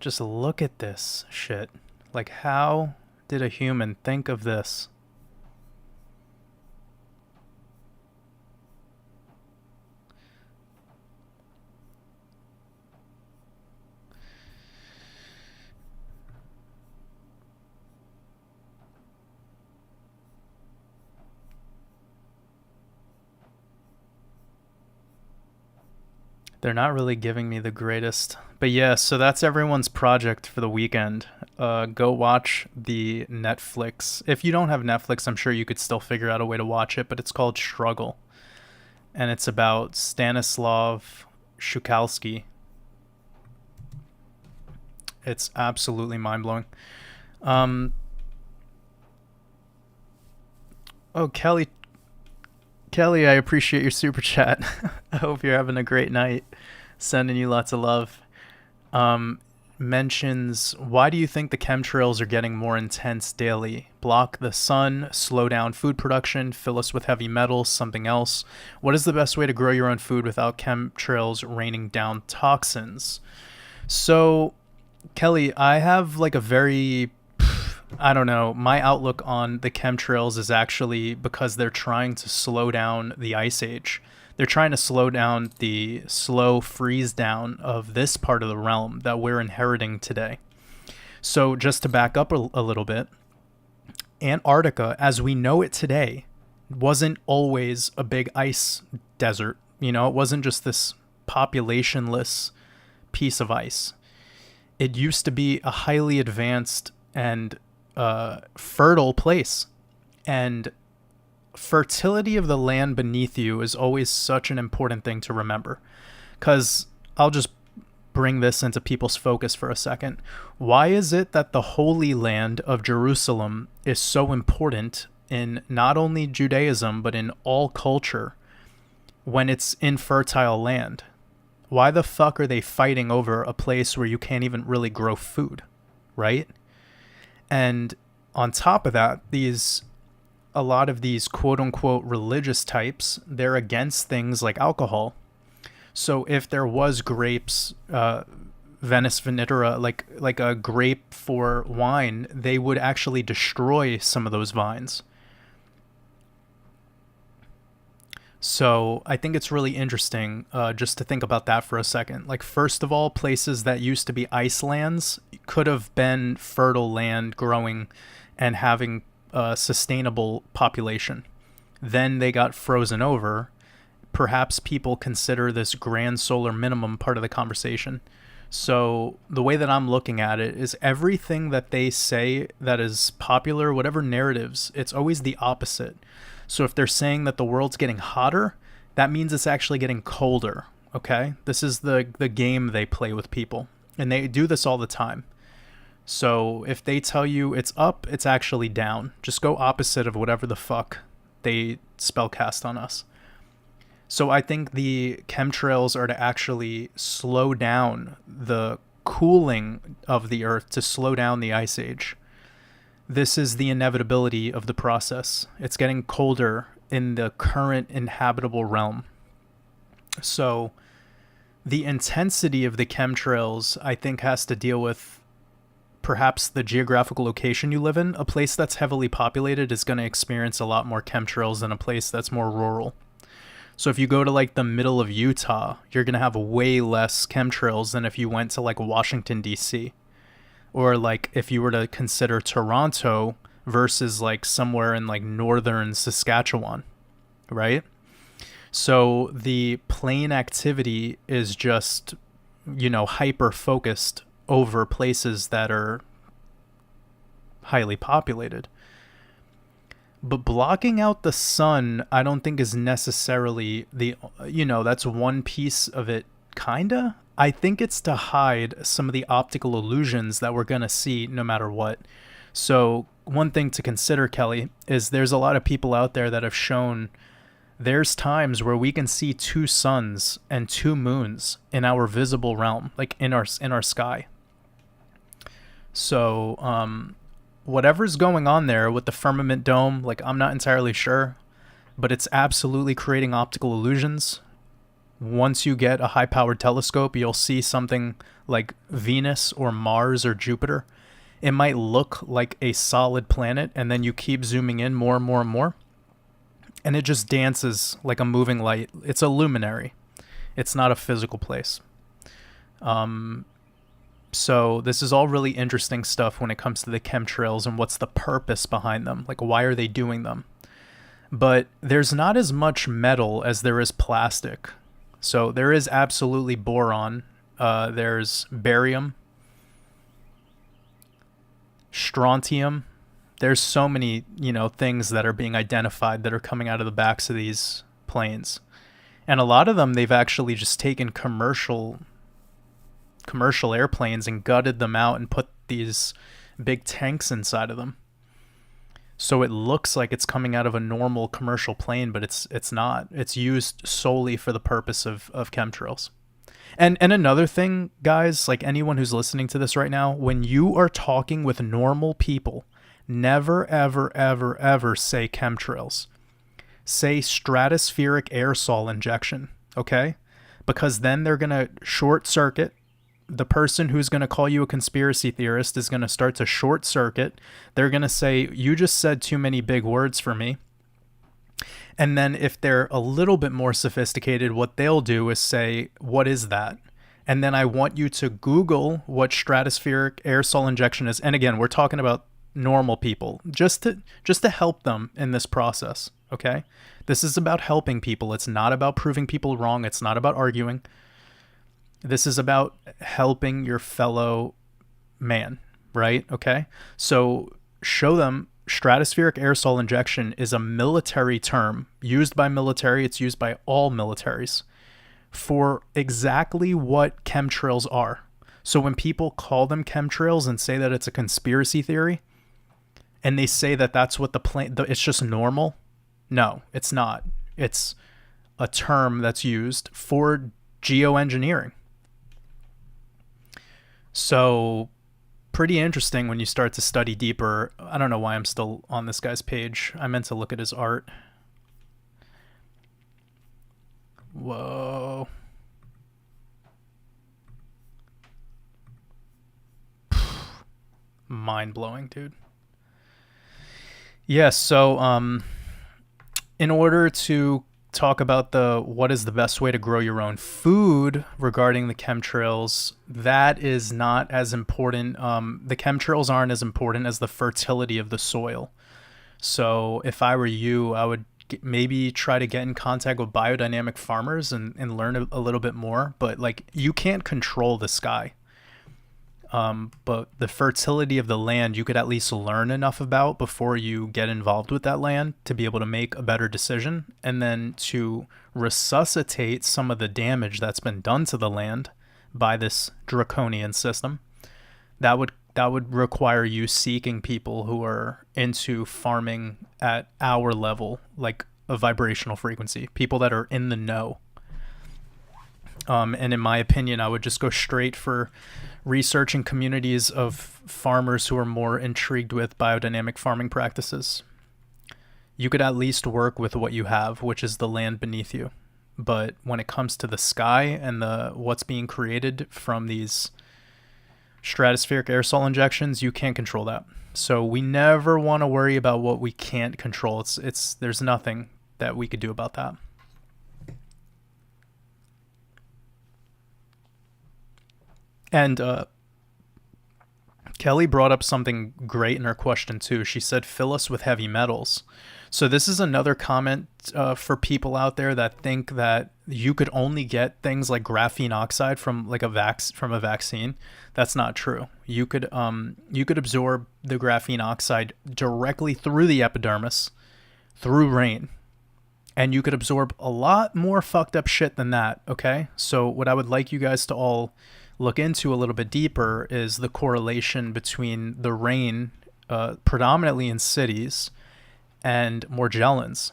Just look at this shit. Like, how did a human think of this? They're not really giving me the greatest. But yeah, so that's everyone's project for the weekend. Go watch the Netflix. If you don't have Netflix, I'm sure you could still figure out a way to watch it, but it's called Struggle. And it's about Stanislav Shukalski. It's absolutely mind-blowing. Oh, Kelly, I appreciate your super chat. I hope you're having a great night. Sending you lots of love. Mentions, why do you think the chemtrails are getting more intense daily? Block the sun, slow down food production, fill us with heavy metals, something else. What is the best way to grow your own food without chemtrails raining down toxins? So, Kelly, I have like a very, I don't know, my outlook on the chemtrails is actually because they're trying to slow down the ice age. They're trying to slow down the slow freeze down of this part of the realm that we're inheriting today. So just to back up a little bit, Antarctica, as we know it today, wasn't always a big ice desert. You know, it wasn't just this populationless piece of ice. It used to be a highly advanced and fertile place. And fertility of the land beneath you is always such an important thing to remember. Because I'll just bring this into people's focus for a second. Why is it that the Holy Land of Jerusalem is so important in not only Judaism, but in all culture when it's infertile land? Why the fuck are they fighting over a place where you can't even really grow food, right? And on top of that, a lot of these quote unquote religious types, they're against things like alcohol. So if there was grapes, Venice vinifera, like a grape for wine, they would actually destroy some of those vines. So I think it's really interesting just to think about that for a second. Like, first of all, places that used to be ice lands could have been fertile land growing and having a sustainable population. Then they got frozen over. Perhaps people consider this grand solar minimum part of the conversation. So the way that I'm looking at it is everything that they say that is popular, whatever narratives, it's always the opposite. So if they're saying that the world's getting hotter, that means it's actually getting colder, okay? This is the game they play with people, and they do this all the time. So if they tell you it's up, it's actually down. Just go opposite of whatever the fuck they spellcast on us. So I think the chemtrails are to actually slow down the cooling of the earth, to slow down the ice age. This is the inevitability of the process. It's getting colder in the current inhabitable realm. So the intensity of the chemtrails, I think, has to deal with perhaps the geographical location you live in. A place that's heavily populated is going to experience a lot more chemtrails than a place that's more rural. So if you go to like the middle of Utah, you're going to have way less chemtrails than if you went to like Washington, D.C. Or like if you were to consider Toronto versus like somewhere in like northern Saskatchewan, right? So the plane activity is just, hyper focused over places that are highly populated. But blocking out the sun, I don't think is necessarily that's one piece of it, kinda. I think it's to hide some of the optical illusions that we're going to see no matter what. So one thing to consider, Kelly, is there's a lot of people out there that have shown there's times where we can see 2 suns and 2 moons in our visible realm, like in our sky. So whatever's going on there with the firmament dome, like, I'm not entirely sure, but it's absolutely creating optical illusions. Once you get a high-powered telescope, you'll see something like Venus or Mars or Jupiter. It might look like a solid planet, and then you keep zooming in more and more and more, and it just dances like a moving light. It's a luminary. It's not a physical place. So this is all really interesting stuff when it comes to the chemtrails and what's the purpose behind them. Like, why are they doing them? But there's not as much metal as there is plastic. So there is absolutely boron. There's barium, strontium. There's so many, things that are being identified that are coming out of the backs of these planes. And a lot of them, they've actually just taken commercial airplanes and gutted them out and put these big tanks inside of them. So it looks like it's coming out of a normal commercial plane, but it's not. It's used solely for the purpose of chemtrails. And another thing, guys, like anyone who's listening to this right now, when you are talking with normal people, never, ever, ever, ever say chemtrails. Say stratospheric aerosol injection, okay? Because then they're going to short circuit. The person who's going to call you a conspiracy theorist is going to start to short circuit. They're going to say, you just said too many big words for me. And then if they're a little bit more sophisticated, what they'll do is say, what is that? And then I want you to Google what stratospheric aerosol injection is. And again, we're talking about normal people, just to help them in this process, okay? This is about helping people. It's not about proving people wrong. It's not about arguing. This is about helping your fellow man, right? Okay? So show them stratospheric aerosol injection is a military term used by military. It's used by all militaries for exactly what chemtrails are. So when people call them chemtrails and say that it's a conspiracy theory, and they say that that's what it's just normal. No, it's not. It's a term that's used for geoengineering. So pretty interesting when you start to study deeper. I don't know why I'm still on this guy's page. I meant to look at his art. Whoa. Mind-blowing, dude. Yes, so in order to talk about what is the best way to grow your own food regarding the chemtrails, that is not as important. The chemtrails aren't as important as the fertility of the soil. So if I were you, I would maybe try to get in contact with biodynamic farmers and learn a little bit more. But like, you can't control the sky. But the fertility of the land, you could at least learn enough about before you get involved with that land to be able to make a better decision, and then to resuscitate some of the damage that's been done to the land by this draconian system. That would require you seeking people who are into farming at our level, like a vibrational frequency, people that are in the know. And in my opinion, I would just go straight for researching communities of farmers who are more intrigued with biodynamic farming practices. You could at least work with what you have, which is the land beneath you. But when it comes to the sky and what's being created from these stratospheric aerosol injections, you can't control that. So we never want to worry about what we can't control. There's nothing that we could do about that. And Kelly brought up something great in her question too. She said, fill us with heavy metals. So this is another comment for people out there that think that you could only get things like graphene oxide from like a vaccine. That's not true. You could absorb the graphene oxide directly through the epidermis, through rain. And you could absorb a lot more fucked up shit than that, okay? So what I would like you guys to all look into a little bit deeper is the correlation between the rain, predominantly in cities, and Morgellons.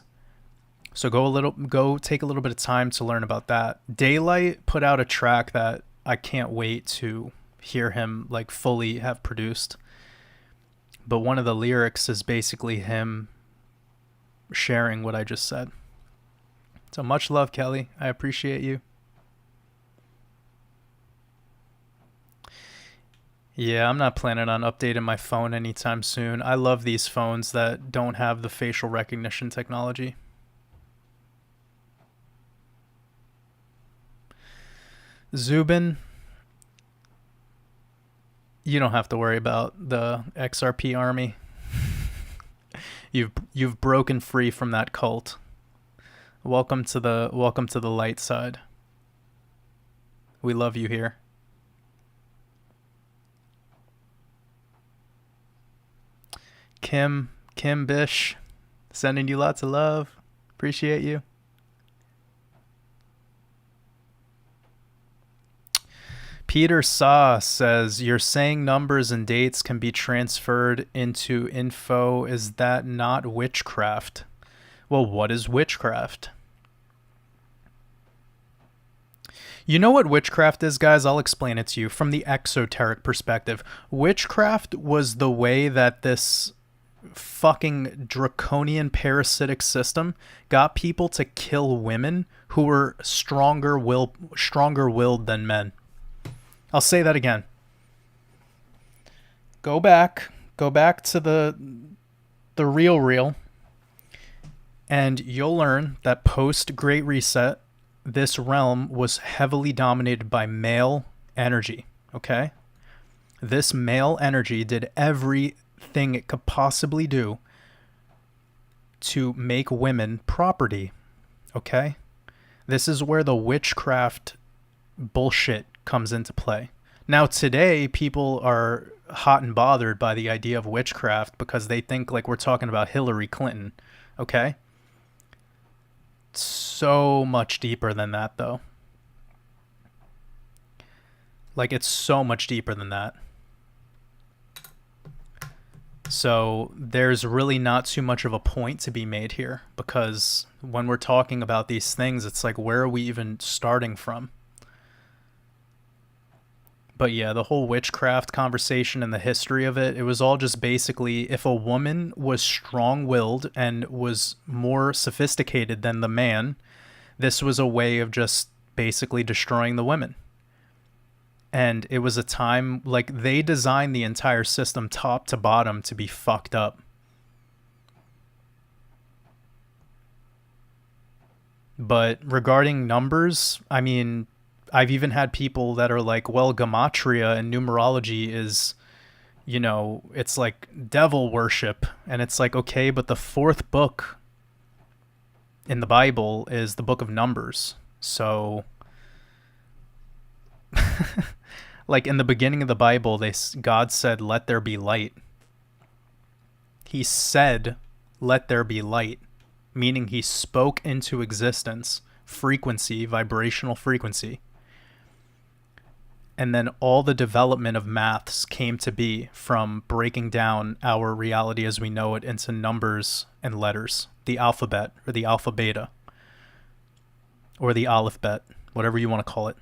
So go take a little bit of time to learn about that. Daylight put out a track that I can't wait to hear him like fully have produced. But one of the lyrics is basically him sharing what I just said. So much love, Kelly. I appreciate you. Yeah, I'm not planning on updating my phone anytime soon. I love these phones that don't have the facial recognition technology. Zubin, you don't have to worry about the XRP army. You've broken free from that cult. Welcome to the light side. We love you here. Kim Bish, sending you lots of love. Appreciate you. Peter Saw says, you're saying numbers and dates can be transferred into info. Is that not witchcraft? Well, what is witchcraft? You know what witchcraft is, guys? I'll explain it to you from the exoteric perspective. Witchcraft was the way that this fucking draconian parasitic system got people to kill women who were stronger willed than men. I'll say that again. Go back to the real, and you'll learn that post Great Reset, this realm was heavily dominated by male energy, okay? This male energy did everything it could possibly do to make women property, okay? This is where the witchcraft bullshit comes into play. Now, today, people are hot and bothered by the idea of witchcraft because they think like we're talking about Hillary Clinton, okay? So much deeper than that, though. Like, it's so much deeper than that. So there's really not too much of a point to be made here, because when we're talking about these things, it's like, where are we even starting from? But yeah, the whole witchcraft conversation and the history of it, it was all just basically, if a woman was strong-willed and was more sophisticated than the man, this was a way of just basically destroying the women. And it was a time, like, they designed the entire system top to bottom to be fucked up. But regarding numbers, I mean, I've even had people that are like, well, Gematria and numerology is, you know, it's like devil worship. And it's like, okay, but the fourth book in the Bible is the book of Numbers. So, like, in the beginning of the Bible, God said, let there be light. He said, let there be light, meaning he spoke into existence frequency, vibrational frequency. And then all the development of maths came to be from breaking down our reality as we know it into numbers and letters, the alphabet or the alpha beta or the aleph bet, whatever you want to call it.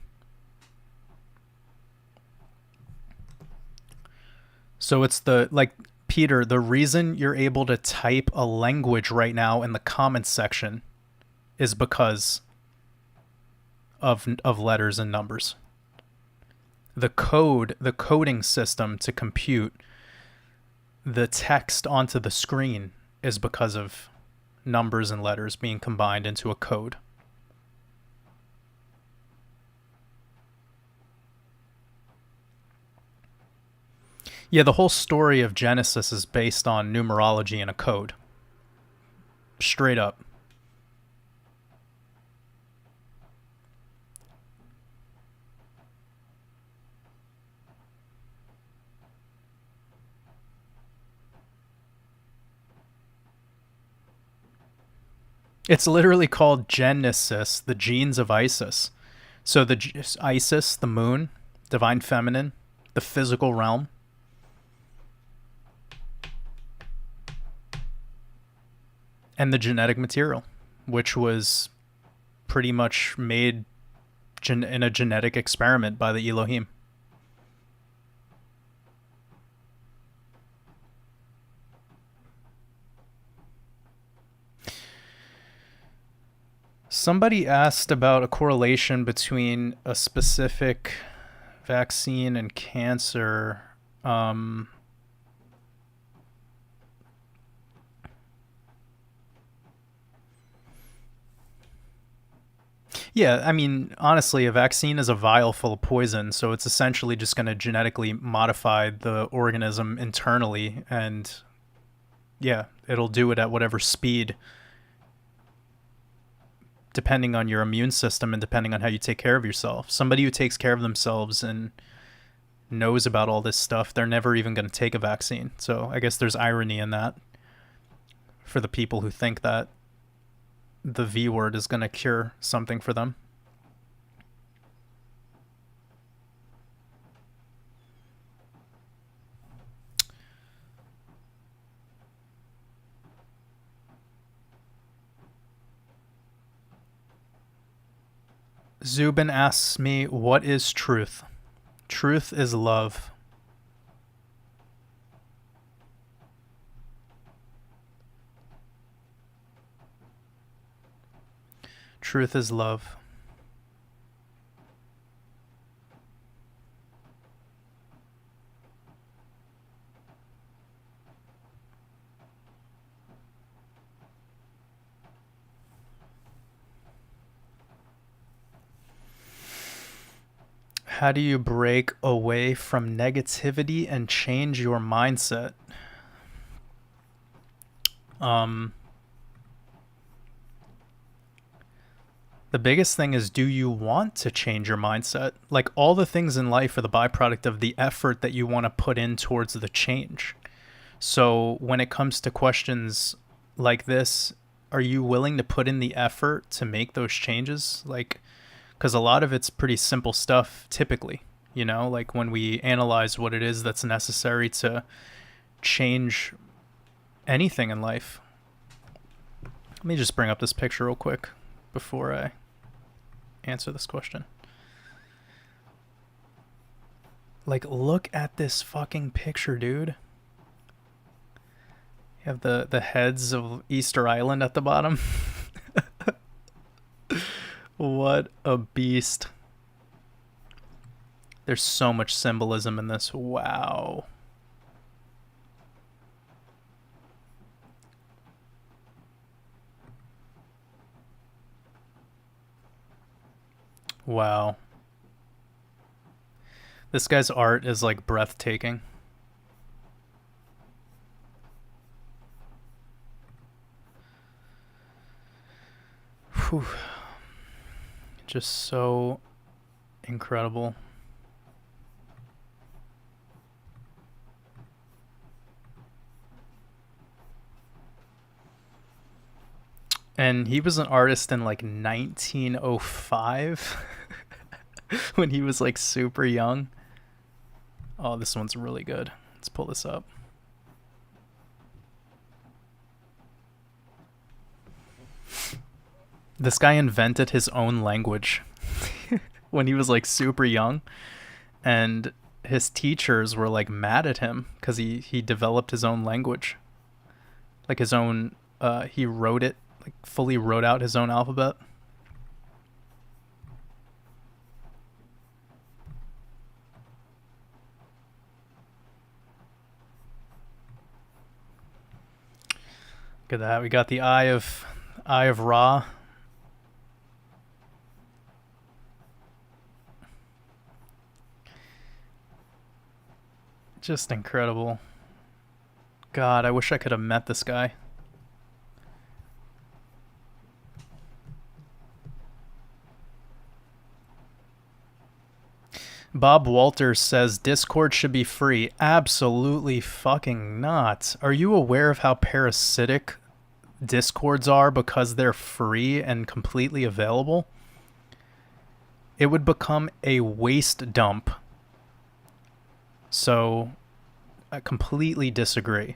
So it's like, Peter, the reason you're able to type a language right now in the comments section is because of letters and numbers. The coding system to compute the text onto the screen is because of numbers and letters being combined into a code. Yeah, the whole story of Genesis is based on numerology and a code. Straight up. It's literally called Genesis, the genes of Isis. So Isis, the moon, divine feminine, the physical realm. And the genetic material, which was pretty much made in a genetic experiment by the Elohim. Somebody asked about a correlation between a specific vaccine and cancer. Yeah, I mean, honestly, a vaccine is a vial full of poison, so it's essentially just going to genetically modify the organism internally, and yeah, it'll do it at whatever speed depending on your immune system and depending on how you take care of yourself. Somebody who takes care of themselves and knows about all this stuff, they're never even going to take a vaccine. So I guess there's irony in that for the people who think that the V word is going to cure something for them. Zubin asks me, what is truth? Truth is love. Truth is love. How do you break away from negativity and change your mindset? The biggest thing is, do you want to change your mindset? Like, all the things in life are the byproduct of the effort that you want to put in towards the change. So when it comes to questions like this, are you willing to put in the effort to make those changes? Like, because a lot of it's pretty simple stuff typically, you know, like when we analyze what it is that's necessary to change anything in life. Let me just bring up this picture real quick before I answer this question. Like, look at this fucking picture, dude. You have the heads of Easter Island at the bottom. What a beast. There's so much symbolism in this. Wow. Wow. This guy's art is like breathtaking. Whew. Just so incredible. And he was an artist in like 1905 when he was like super young. Oh, this one's really good. Let's pull this up. This guy invented his own language when he was like super young, and his teachers were like mad at him because he developed his own language, like his own. He wrote it, like fully wrote out his own alphabet. Look at that. We got the Eye of Ra. Just incredible. God, I wish I could have met this guy. Bob Walters says Discord should be free. Absolutely fucking not. Are you aware of how parasitic Discords are because they're free and completely available? It would become a waste dump. So, I completely disagree.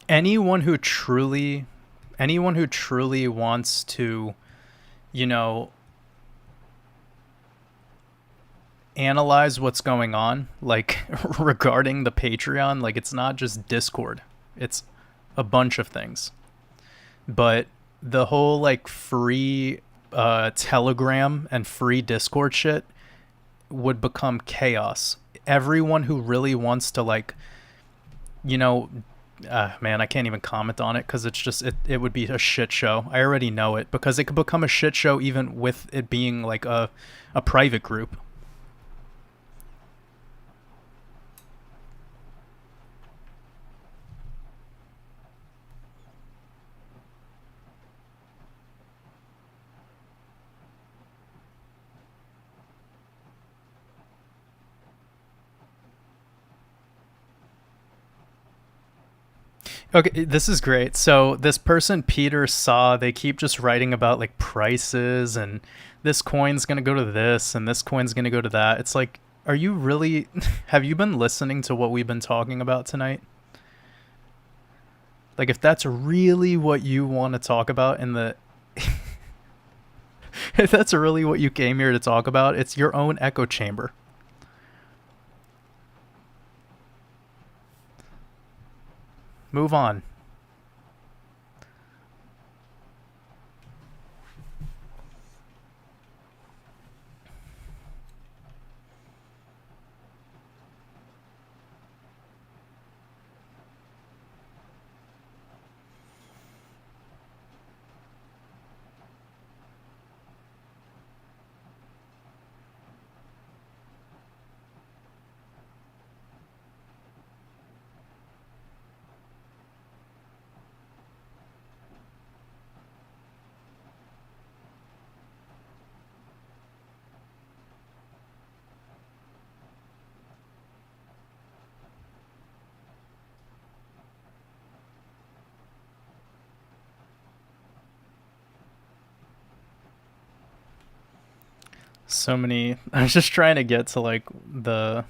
Anyone who truly wants to, you know, analyze what's going on, like regarding the Patreon, like it's not just Discord, it's a bunch of things. But the whole like free Telegram and free Discord shit would become chaos. Everyone who really wants to, like, you know, Man, I can't even comment on it because it would be a shit show. I already know it because it could become a shit show even with it being like a private group. Okay, this is great. So this person Peter saw, they keep just writing about like prices and this coin's gonna go to this and this coin's gonna go to that. It's like, are you really? Have you been listening to what we've been talking about tonight? Like, if that's really what you want to talk about in the, if that's really what you came here to talk about, it's your own echo chamber. Move on. So many. I was just trying to get to like the.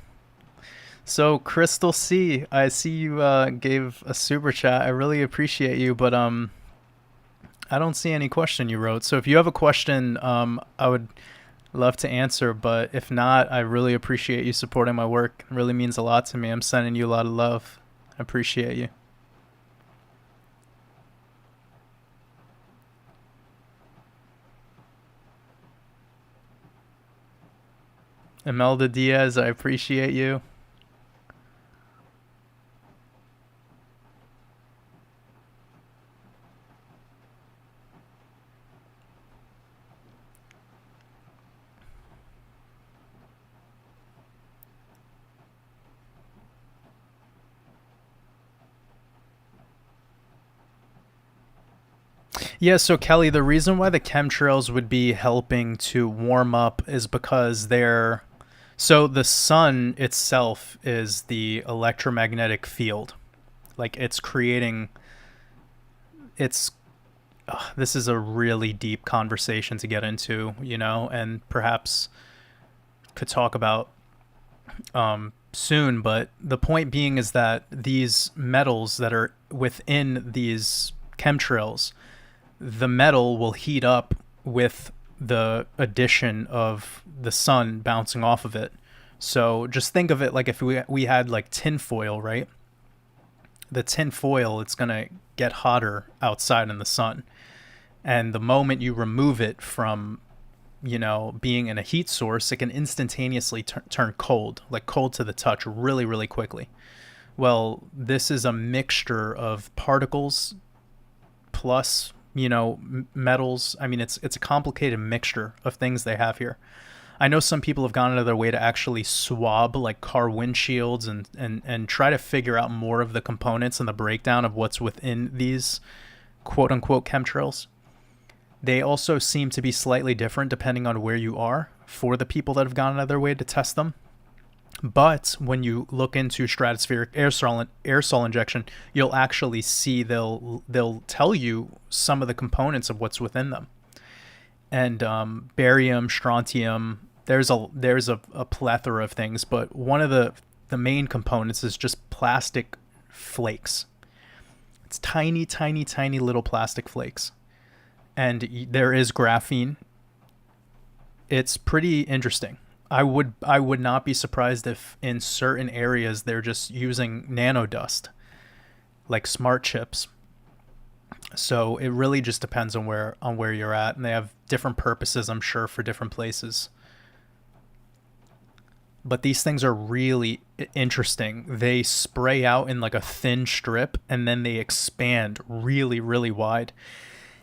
So Crystal C, I see you gave a super chat. I really appreciate you, but I don't see any question you wrote. So if you have a question, I would love to answer. But if not, I really appreciate you supporting my work. It really means a lot to me. I'm sending you a lot of love. I appreciate you. Imelda Diaz, I appreciate you. Yeah, so Kelly, the reason why the chemtrails would be helping to warm up is because they're so the sun itself is the electromagnetic field. Like it's creating it's this is a really deep conversation to get into, and perhaps could talk about soon, but the point being is that these metals that are within these chemtrails, the metal will heat up with the addition of the sun bouncing off of it. So just think of it like if we had like tin foil, right? The tin foil, it's going to get hotter outside in the sun. And the moment you remove it from, being in a heat source, it can instantaneously turn cold, like cold to the touch really, really quickly. Well, this is a mixture of particles plus metals. I mean, it's a complicated mixture of things they have here. I know some people have gone out of their way to actually swab like car windshields and try to figure out more of the components and the breakdown of what's within these quote unquote chemtrails. They also seem to be slightly different depending on where you are for the people that have gone out of their way to test them. But when you look into stratospheric aerosol injection, you'll actually see they'll tell you some of the components of what's within them. And barium, strontium, there's a plethora of things, but one of the main components is just plastic flakes. It's tiny, tiny, tiny little plastic flakes. And there is graphene. It's pretty interesting. I would not be surprised if in certain areas they're just using nanodust, like smart chips. So it really just depends on where you're at, and they have different purposes, I'm sure, for different places. But these things are really interesting. They spray out in like a thin strip and then they expand really, really wide.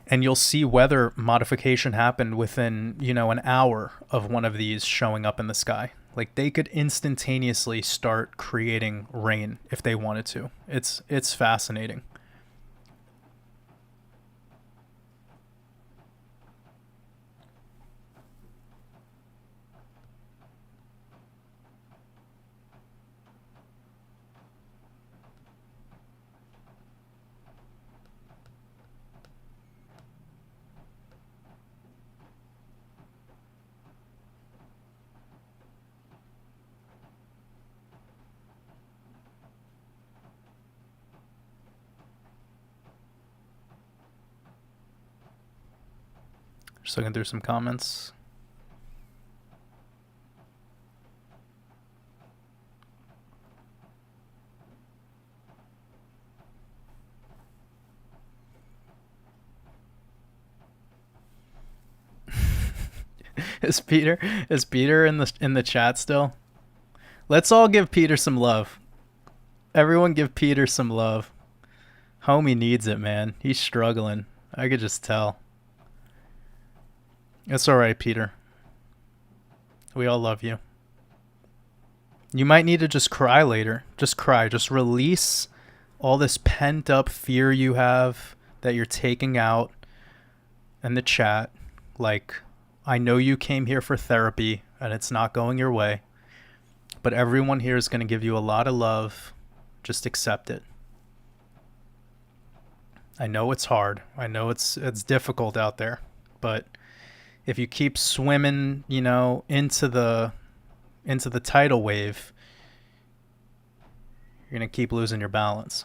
And you'll see weather modification happen within, an hour of one of these showing up in the sky. Like they could instantaneously start creating rain if they wanted to. It's fascinating. Just looking through some comments. Is Peter in the chat still? Let's all give Peter some love. Everyone give Peter some love. Homie needs it, man. He's struggling. I could just tell. It's all right, Peter. We all love you. You might need to just cry later. Just cry. Just release all this pent up fear you have that you're taking out in the chat. Like, I know you came here for therapy and it's not going your way, but everyone here is going to give you a lot of love. Just accept it. I know it's hard. I know it's difficult out there, but if you keep swimming, into the tidal wave, you're going to keep losing your balance.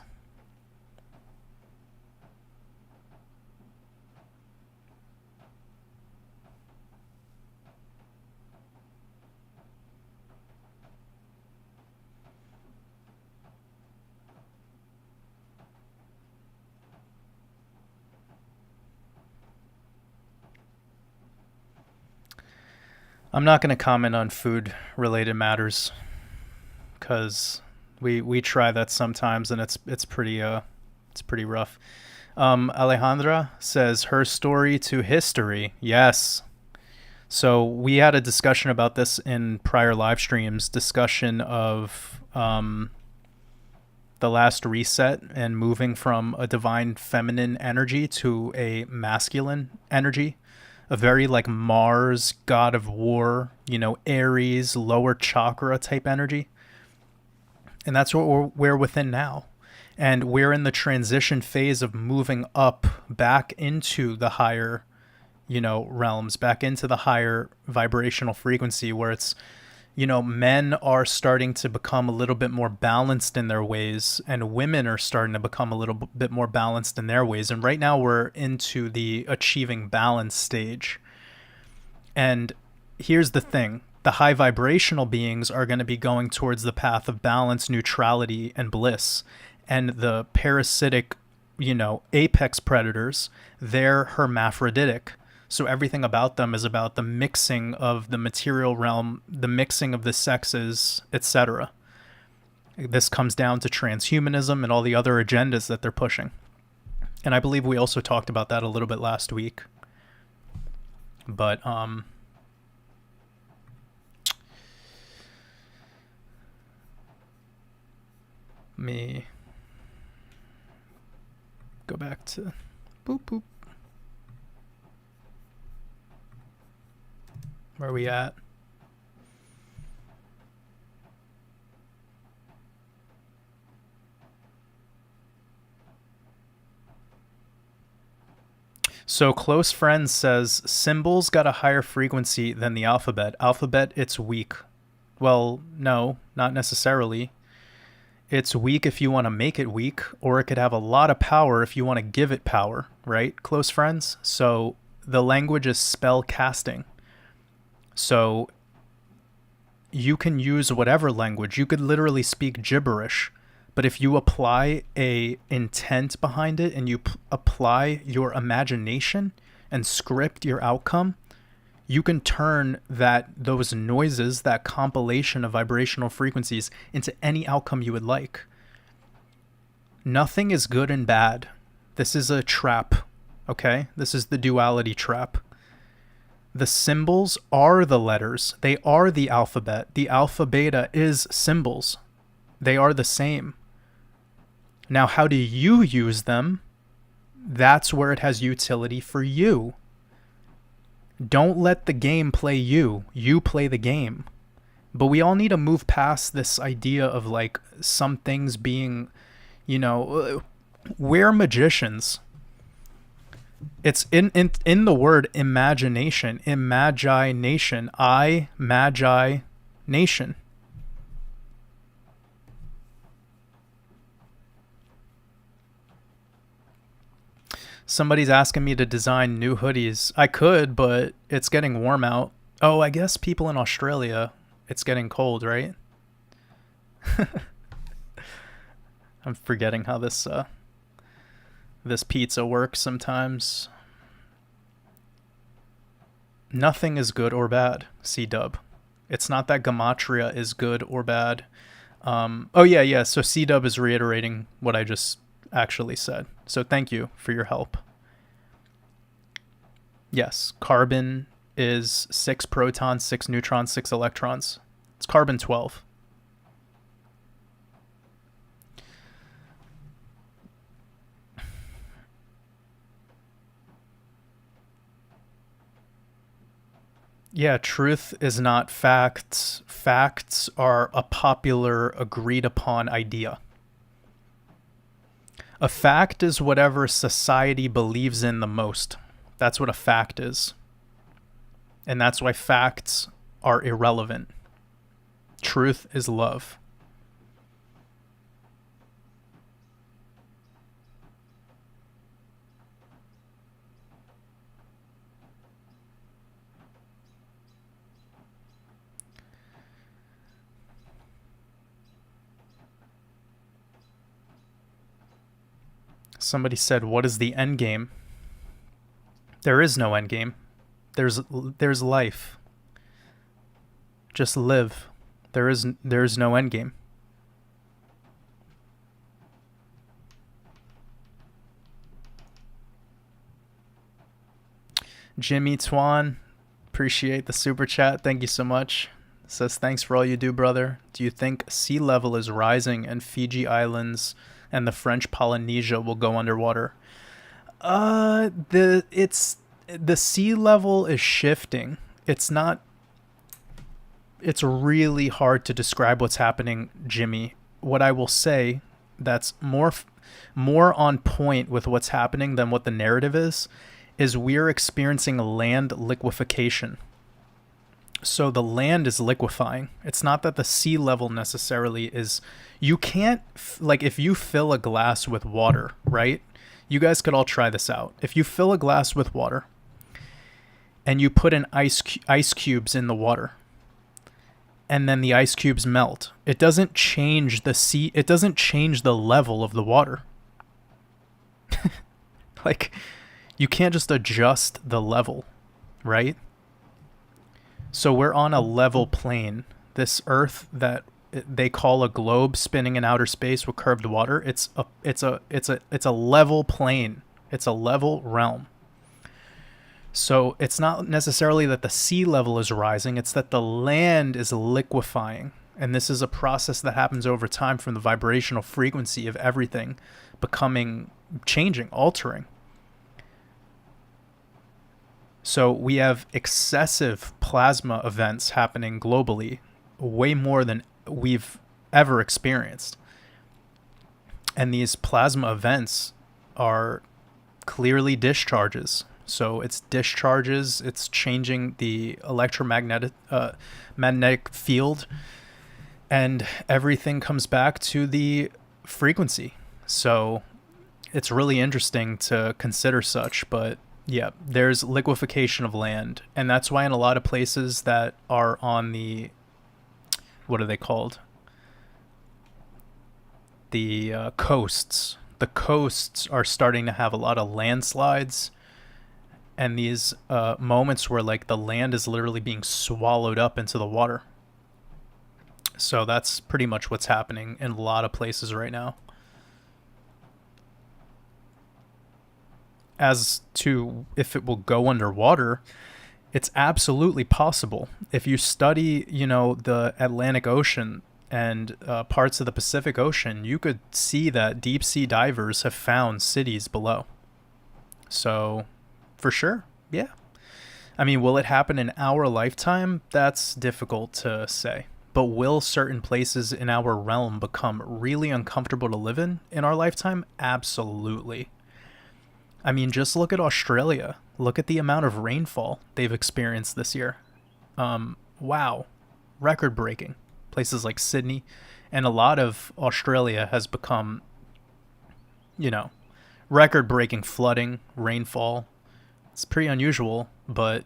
I'm not going to comment on food-related matters because we try that sometimes and it's pretty rough. Alejandra says her story to history. Yes. So we had a discussion about this in prior live streams. Discussion of the last reset and moving from a divine feminine energy to a masculine energy. A very like Mars, god of war, Aries, lower chakra type energy. And that's what we're within now. And we're in the transition phase of moving up back into the higher, realms, back into the higher vibrational frequency where it's, men are starting to become a little bit more balanced in their ways and women are starting to become a little bit more balanced in their ways. And right now we're into the achieving balance stage. And here's the thing. The high vibrational beings are going to be going towards the path of balance, neutrality, and bliss. And the parasitic, apex predators, they're hermaphroditic. So everything about them is about the mixing of the material realm, the mixing of the sexes, etc. This comes down to transhumanism and all the other agendas that they're pushing. And I believe we also talked about that a little bit last week. But let me go back to boop boop. Where are we at? So Close Friends says, symbols got a higher frequency than the alphabet. Alphabet, it's weak. Well, no, not necessarily. It's weak if you want to make it weak, or it could have a lot of power if you want to give it power, right, Close Friends? So the language is spell casting. So you can use whatever language. You could literally speak gibberish, but if you apply a intent behind it and you apply your imagination and script your outcome, You can turn those noises, that compilation of vibrational frequencies, into any outcome you would like. Nothing is good and bad. This is a trap, okay? This is the duality trap. The symbols are the letters. They are the alphabet. The alpha beta is symbols. They are the same. Now, how do you use them? That's where it has utility for you. Don't let the game play you. You play the game. But we all need to move past this idea of like some things being, we're magicians. It's in the word imagination. Imagination. Magi nation. Somebody's asking me to design new hoodies. I could, but it's getting warm out. Oh, I guess people in Australia, it's getting cold, right? I'm forgetting how this pizza works sometimes. Nothing is good or bad, C-dub. It's not that Gematria is good or bad. So C-dub is reiterating what I just actually said. So thank you for your help. Yes, carbon is 6 protons, 6 neutrons, 6 electrons. It's carbon 12. Yeah, truth is not facts. Facts are a popular, agreed upon idea. A fact is whatever society believes in the most. That's what a fact is. And that's why facts are irrelevant. Truth is love. Somebody said, what is the end game? There is no end game. There's life. Just live. There is no end game. Jimmy Twan, appreciate the super chat. Thank you so much. Says, thanks for all you do, brother. Do you think sea level is rising and Fiji Islands and the French Polynesia will go underwater? The sea level is shifting. It's really hard to describe what's happening, Jimmy. What I will say that's more on point with what's happening than what the narrative is we're experiencing land liquefaction. So the land is liquefying. It's not that the sea level necessarily is. You can't, like, if you fill a glass with water, right? You guys could all try this out. If you fill a glass with water and you put in ice cubes in the water, and then the ice cubes melt, it doesn't change it doesn't change the level of the water. Like, you can't just adjust the level, right? So we're on a level plane. This Earth that they call a globe spinning in outer space with curved water, it's a level plane. It's a level realm. So it's not necessarily that the sea level is rising, it's that the land is liquefying. And this is a process that happens over time from the vibrational frequency of everything changing, altering. So we have excessive plasma events happening globally, way more than we've ever experienced. And these plasma events are clearly discharges. So it's discharges, it's changing the electromagnetic magnetic field, and everything comes back to the frequency. So it's really interesting to consider such, but yeah, there's liquefaction of land. And that's why in a lot of places that are on the, what are they called? The coasts. The coasts are starting to have a lot of landslides. and these moments where like the land is literally being swallowed up into the water. So that's pretty much what's happening in a lot of places right now. As to if it will go underwater, it's absolutely possible. If you study, the Atlantic Ocean and parts of the Pacific Ocean, you could see that deep sea divers have found cities below. So, for sure, yeah. I mean, will it happen in our lifetime? That's difficult to say. But will certain places in our realm become really uncomfortable to live in our lifetime? Absolutely. I mean, just look at Australia. Look at the amount of rainfall they've experienced this year. Wow. Record breaking. Places like Sydney. And a lot of Australia has become, record breaking flooding, rainfall. It's pretty unusual, but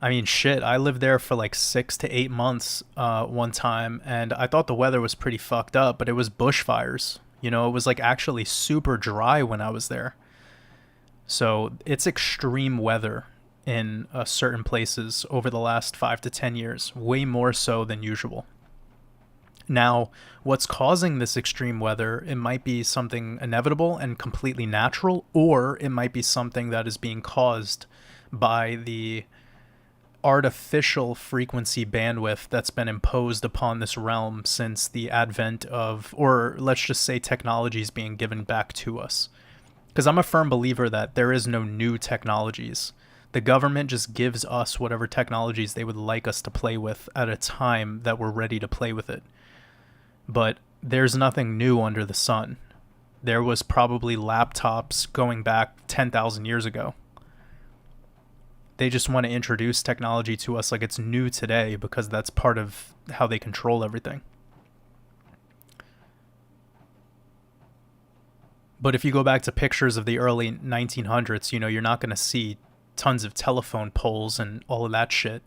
I mean, shit, I lived there for like 6 to 8 months one time, and I thought the weather was pretty fucked up, but it was bushfires. It was like actually super dry when I was there. So it's extreme weather in certain places over the last 5 to 10 years, way more so than usual. Now, what's causing this extreme weather, it might be something inevitable and completely natural, or it might be something that is being caused by the artificial frequency bandwidth that's been imposed upon this realm since the advent of, or let's just say, technologies being given back to us. Because I'm a firm believer that there is no new technologies. The government just gives us whatever technologies they would like us to play with at a time that we're ready to play with it. But there's nothing new under the sun. There was probably laptops going back 10,000 years ago. They just want to introduce technology to us like it's new today because that's part of how they control everything. But if you go back to pictures of the early 1900s, you're not going to see tons of telephone poles and all of that shit.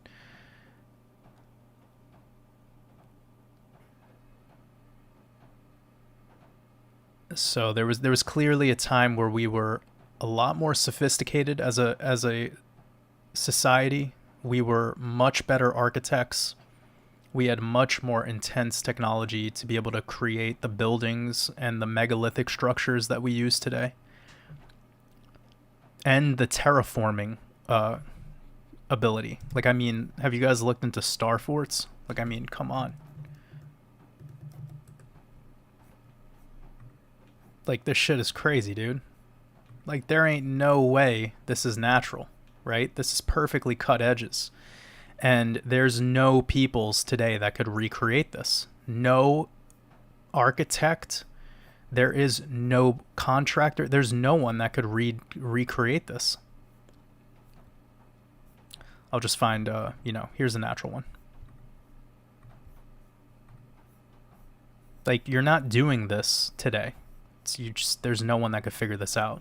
So there was clearly a time where we were a lot more sophisticated as a society. We were much better architects. We had much more intense technology to be able to create the buildings and the megalithic structures that we use today. And the terraforming ability. Like, I mean, have you guys looked into star forts? Like, I mean, come on. Like, this shit is crazy, dude. Like, there ain't no way this is natural, right? This is perfectly cut edges. And there's no peoples today that could recreate this. No architect. There is no contractor. There's no one that could recreate this. I'll just find, here's a natural one. Like, you're not doing this today. There's no one that could figure this out.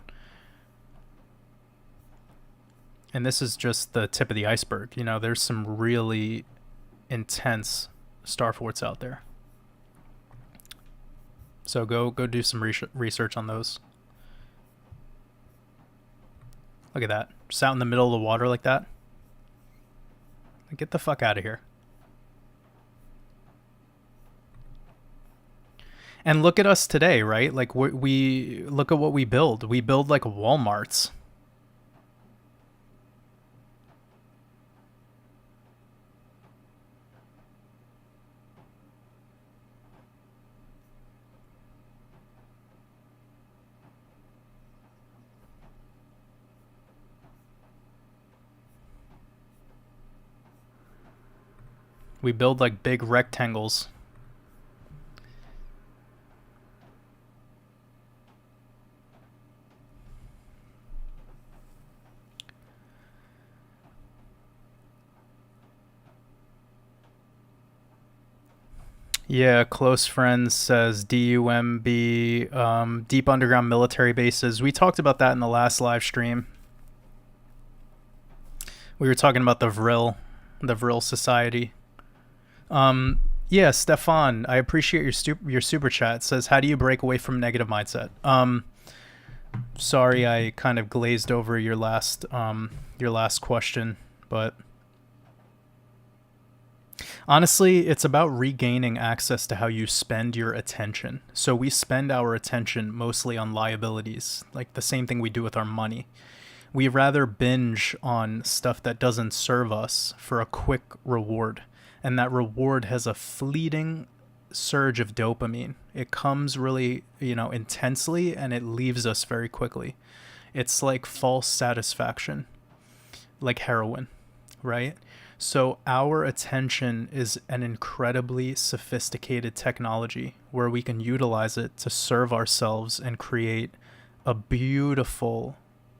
And this is just the tip of the iceberg. There's some really intense star forts out there. So go do some research on those. Look at that. Just out in the middle of the water like that. Get the fuck out of here. And look at us today, right? Like, we look at what we build. We build like Walmarts. We build like big rectangles. Yeah, Close Friends says DUMB, deep underground military bases. We talked about that in the last live stream. We were talking about the Vril Society. Yeah, Stefan, I appreciate your super chat. It says, how do you break away from negative mindset? Sorry, I kind of glazed over your last question, but honestly, it's about regaining access to how you spend your attention. So we spend our attention mostly on liabilities, like the same thing we do with our money. We rather binge on stuff that doesn't serve us for a quick reward. And that reward has a fleeting surge of dopamine. It comes really, intensely, and it leaves us very quickly. It's like false satisfaction, like heroin, right? So our attention is an incredibly sophisticated technology where we can utilize it to serve ourselves and create a beautiful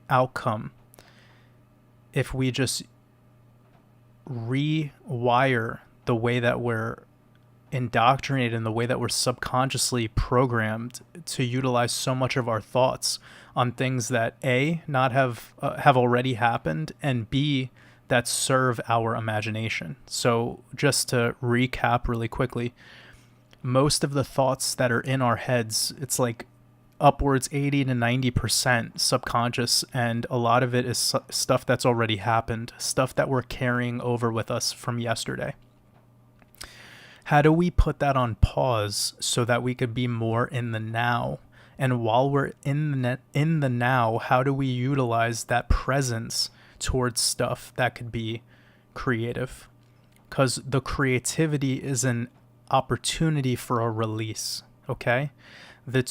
outcome if we just rewire the way that we're indoctrinated in, the way that we're subconsciously programmed to utilize so much of our thoughts on things that A, not have already happened, and B, that serve our imagination. So just to recap really quickly, most of the thoughts that are in our heads, it's like upwards 80 to 90% subconscious, and a lot of it is stuff that's already happened, stuff that we're carrying over with us from yesterday. How do we put that on pause so that we could be more in the now? And while we're in the now, how do we utilize that presence towards stuff that could be creative? Because the creativity is an opportunity for a release, okay? The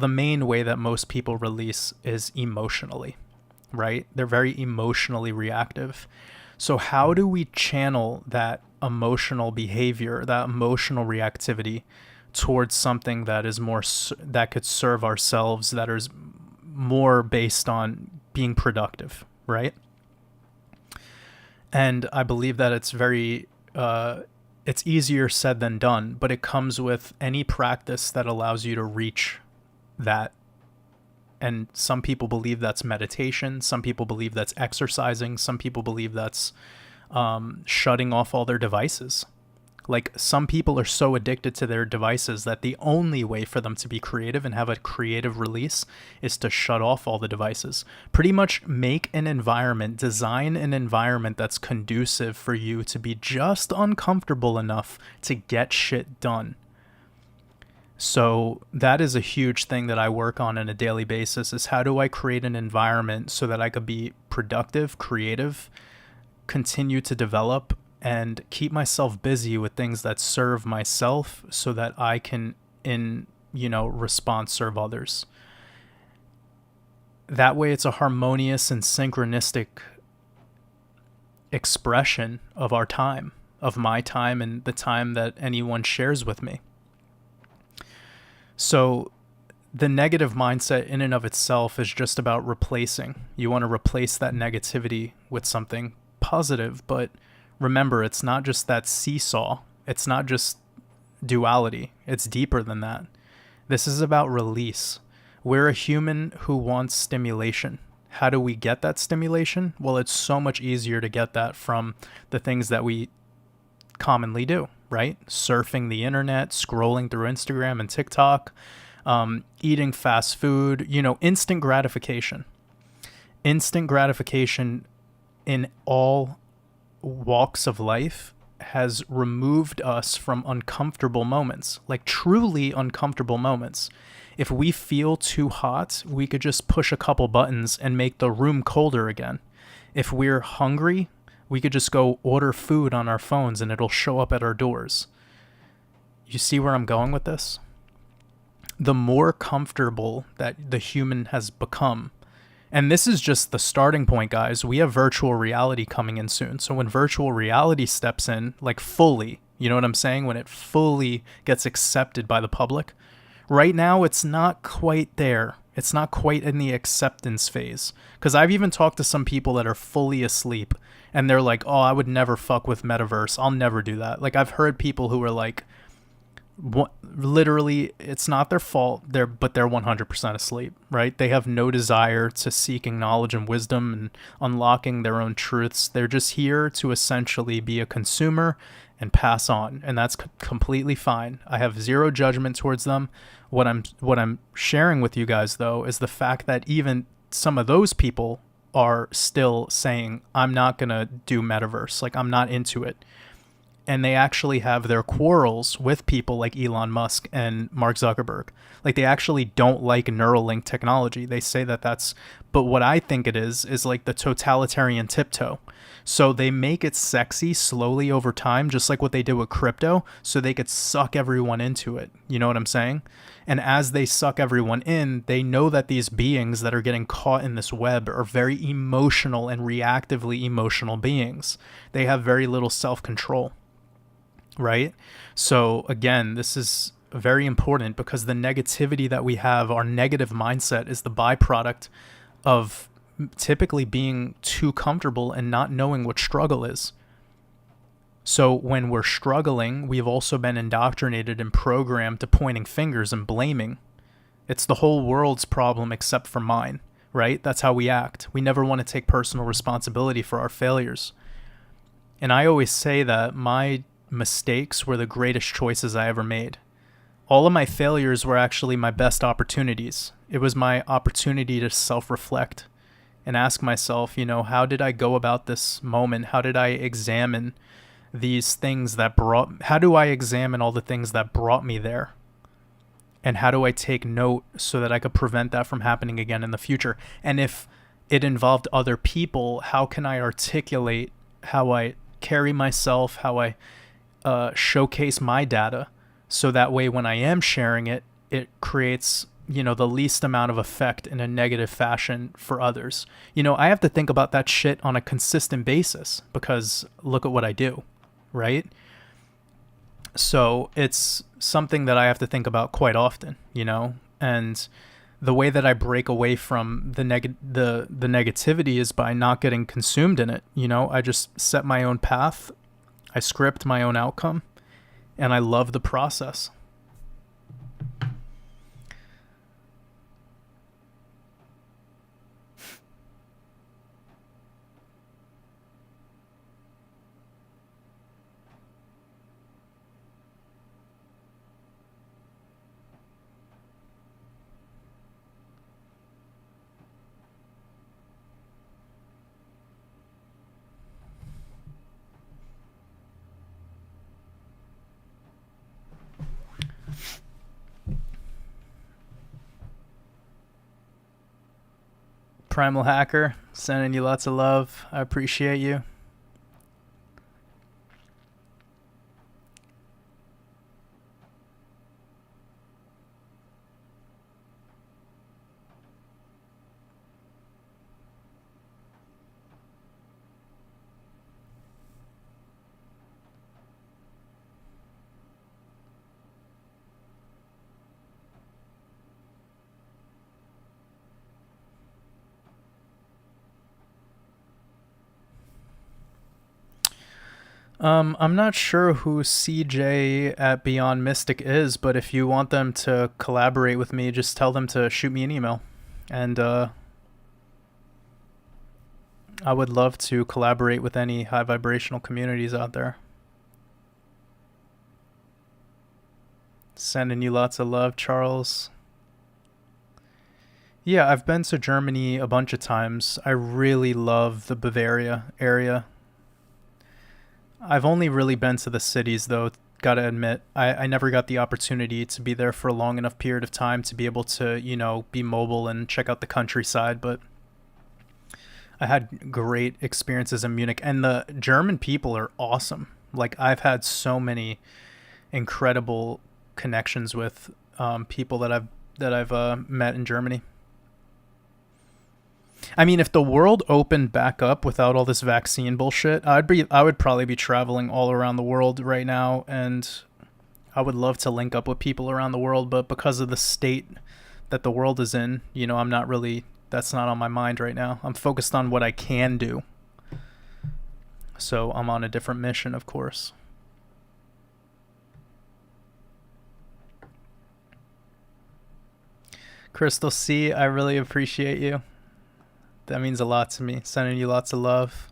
main way that most people release is emotionally, right? They're very emotionally reactive. So how do we channel that emotional behavior, that emotional reactivity towards something that is more, that could serve ourselves, that is more based on being productive, right? And I believe that it's very, it's easier said than done, but it comes with any practice that allows you to reach that. And some people believe that's meditation. Some people believe that's exercising. Some people believe that's shutting off all their devices. Like, some people are so addicted to their devices that the only way for them to be creative and have a creative release is to shut off all the devices. Pretty much make an environment, design an environment that's conducive for you to be just uncomfortable enough to get shit done. So that is a huge thing that I work on a daily basis, is how do I create an environment so that I could be productive, creative, continue to develop, and keep myself busy with things that serve myself so that I can, in response, serve others. That way it's a harmonious and synchronistic expression of our time, of my time, and the time that anyone shares with me. So the negative mindset in and of itself is just about replacing. You want to replace that negativity with something positive, but remember, it's not just that seesaw. It's not just duality. It's deeper than that. This is about release. We're a human who wants stimulation. How do we get that stimulation? Well, it's so much easier to get that from the things that we commonly do, right? Surfing the internet, scrolling through Instagram and TikTok, eating fast food, instant gratification. Instant gratification in all walks of life has removed us from uncomfortable moments, like truly uncomfortable moments. If we feel too hot, we could just push a couple buttons and make the room colder again. If we're hungry, we could just go order food on our phones and it'll show up at our doors. You see where I'm going with this? The more comfortable that the human has become, and this is just the starting point, guys. We have virtual reality coming in soon. So when virtual reality steps in, like fully, you know what I'm saying? When it fully gets accepted by the public. Right now, it's not quite there. It's not quite in the acceptance phase. Because I've even talked to some people that are fully asleep. And they're like, oh, I would never fuck with metaverse. I'll never do that. Like, I've heard people who are like literally, it's not their fault. But they're 100% asleep, right? They have no desire to seeking knowledge and wisdom and unlocking their own truths. They're just here to essentially be a consumer and pass on, and that's completely fine. I have zero judgment towards them. What I'm sharing with you guys though is the fact that even some of those people are still saying, I'm not going to do metaverse. Like, I'm not into it. And they actually have their quarrels with people like Elon Musk and Mark Zuckerberg. Like, they actually don't like Neuralink technology. They say that that's, but what I think it is like the totalitarian tiptoe. So they make it sexy slowly over time, just like what they did with crypto, so they could suck everyone into it. You know what I'm saying? And as they suck everyone in, they know that these beings that are getting caught in this web are very emotional and reactively emotional beings. They have very little self-control. Right? So again, this is very important because the negativity that we have, our negative mindset, is the byproduct of typically being too comfortable and not knowing what struggle is. So when we're struggling, we've also been indoctrinated and programmed to pointing fingers and blaming. It's the whole world's problem except for mine, right? That's how we act. We never want to take personal responsibility for our failures. And I always say that my mistakes were the greatest choices I ever made. All of my failures were actually my best opportunities. It was my opportunity to self-reflect and ask myself, how did I go about this moment? How did I examine these things how do I examine all the things that brought me there? And how do I take note so that I could prevent that from happening again in the future? And if it involved other people, how can I articulate how I carry myself, how I showcase my data, so that way when I am sharing it, it creates, the least amount of effect in a negative fashion for others. I have to think about that shit on a consistent basis because look at what I do, right? So it's something that I have to think about quite often, and the way that I break away from the negativity is by not getting consumed in it. I just set my own path. I script my own outcome, and I love the process. Primal Hacker, sending you lots of love. I appreciate you. I'm not sure who CJ at Beyond Mystic is, but if you want them to collaborate with me, just tell them to shoot me an email. And I would love to collaborate with any high vibrational communities out there. Sending you lots of love, Charles. Yeah, I've been to Germany a bunch of times. I really love the Bavaria area. I've only really been to the cities, though, gotta admit. I never got the opportunity to be there for a long enough period of time to be able to, be mobile and check out the countryside, but I had great experiences in Munich, and the German people are awesome. Like, I've had so many incredible connections with people that I've met in Germany. I mean, if the world opened back up without all this vaccine bullshit, I would probably be traveling all around the world right now, and I would love to link up with people around the world, but because of the state that the world is in, that's not on my mind right now. I'm focused on what I can do. So I'm on a different mission, of course. Crystal C, I really appreciate you. That means a lot to me. Sending you lots of love.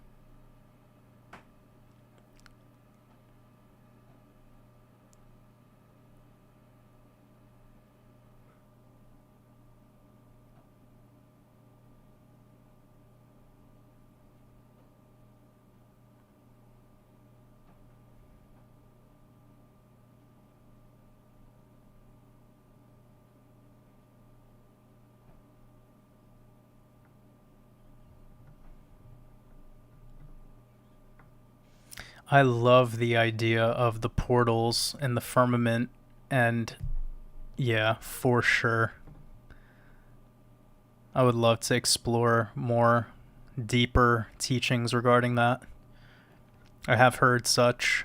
I love the idea of the portals and the firmament, and yeah, for sure. I would love to explore more deeper teachings regarding that. I have heard such.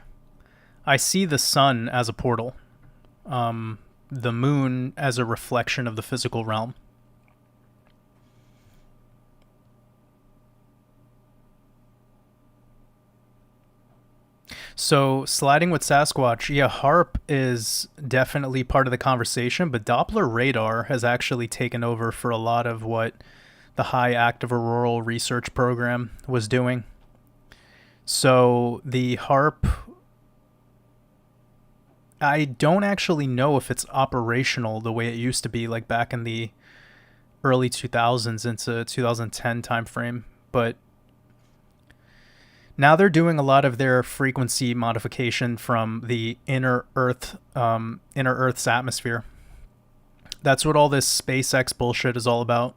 I see the sun as a portal, the moon as a reflection of the physical realm. So, sliding with Sasquatch, yeah, HARP is definitely part of the conversation, but Doppler radar has actually taken over for a lot of what the High Active Auroral Research Program was doing. So, the HARP, I don't actually know if it's operational the way it used to be, like back in the early 2000s into 2010 timeframe, but now they're doing a lot of their frequency modification from the inner Earth's atmosphere. That's what all this SpaceX bullshit is all about.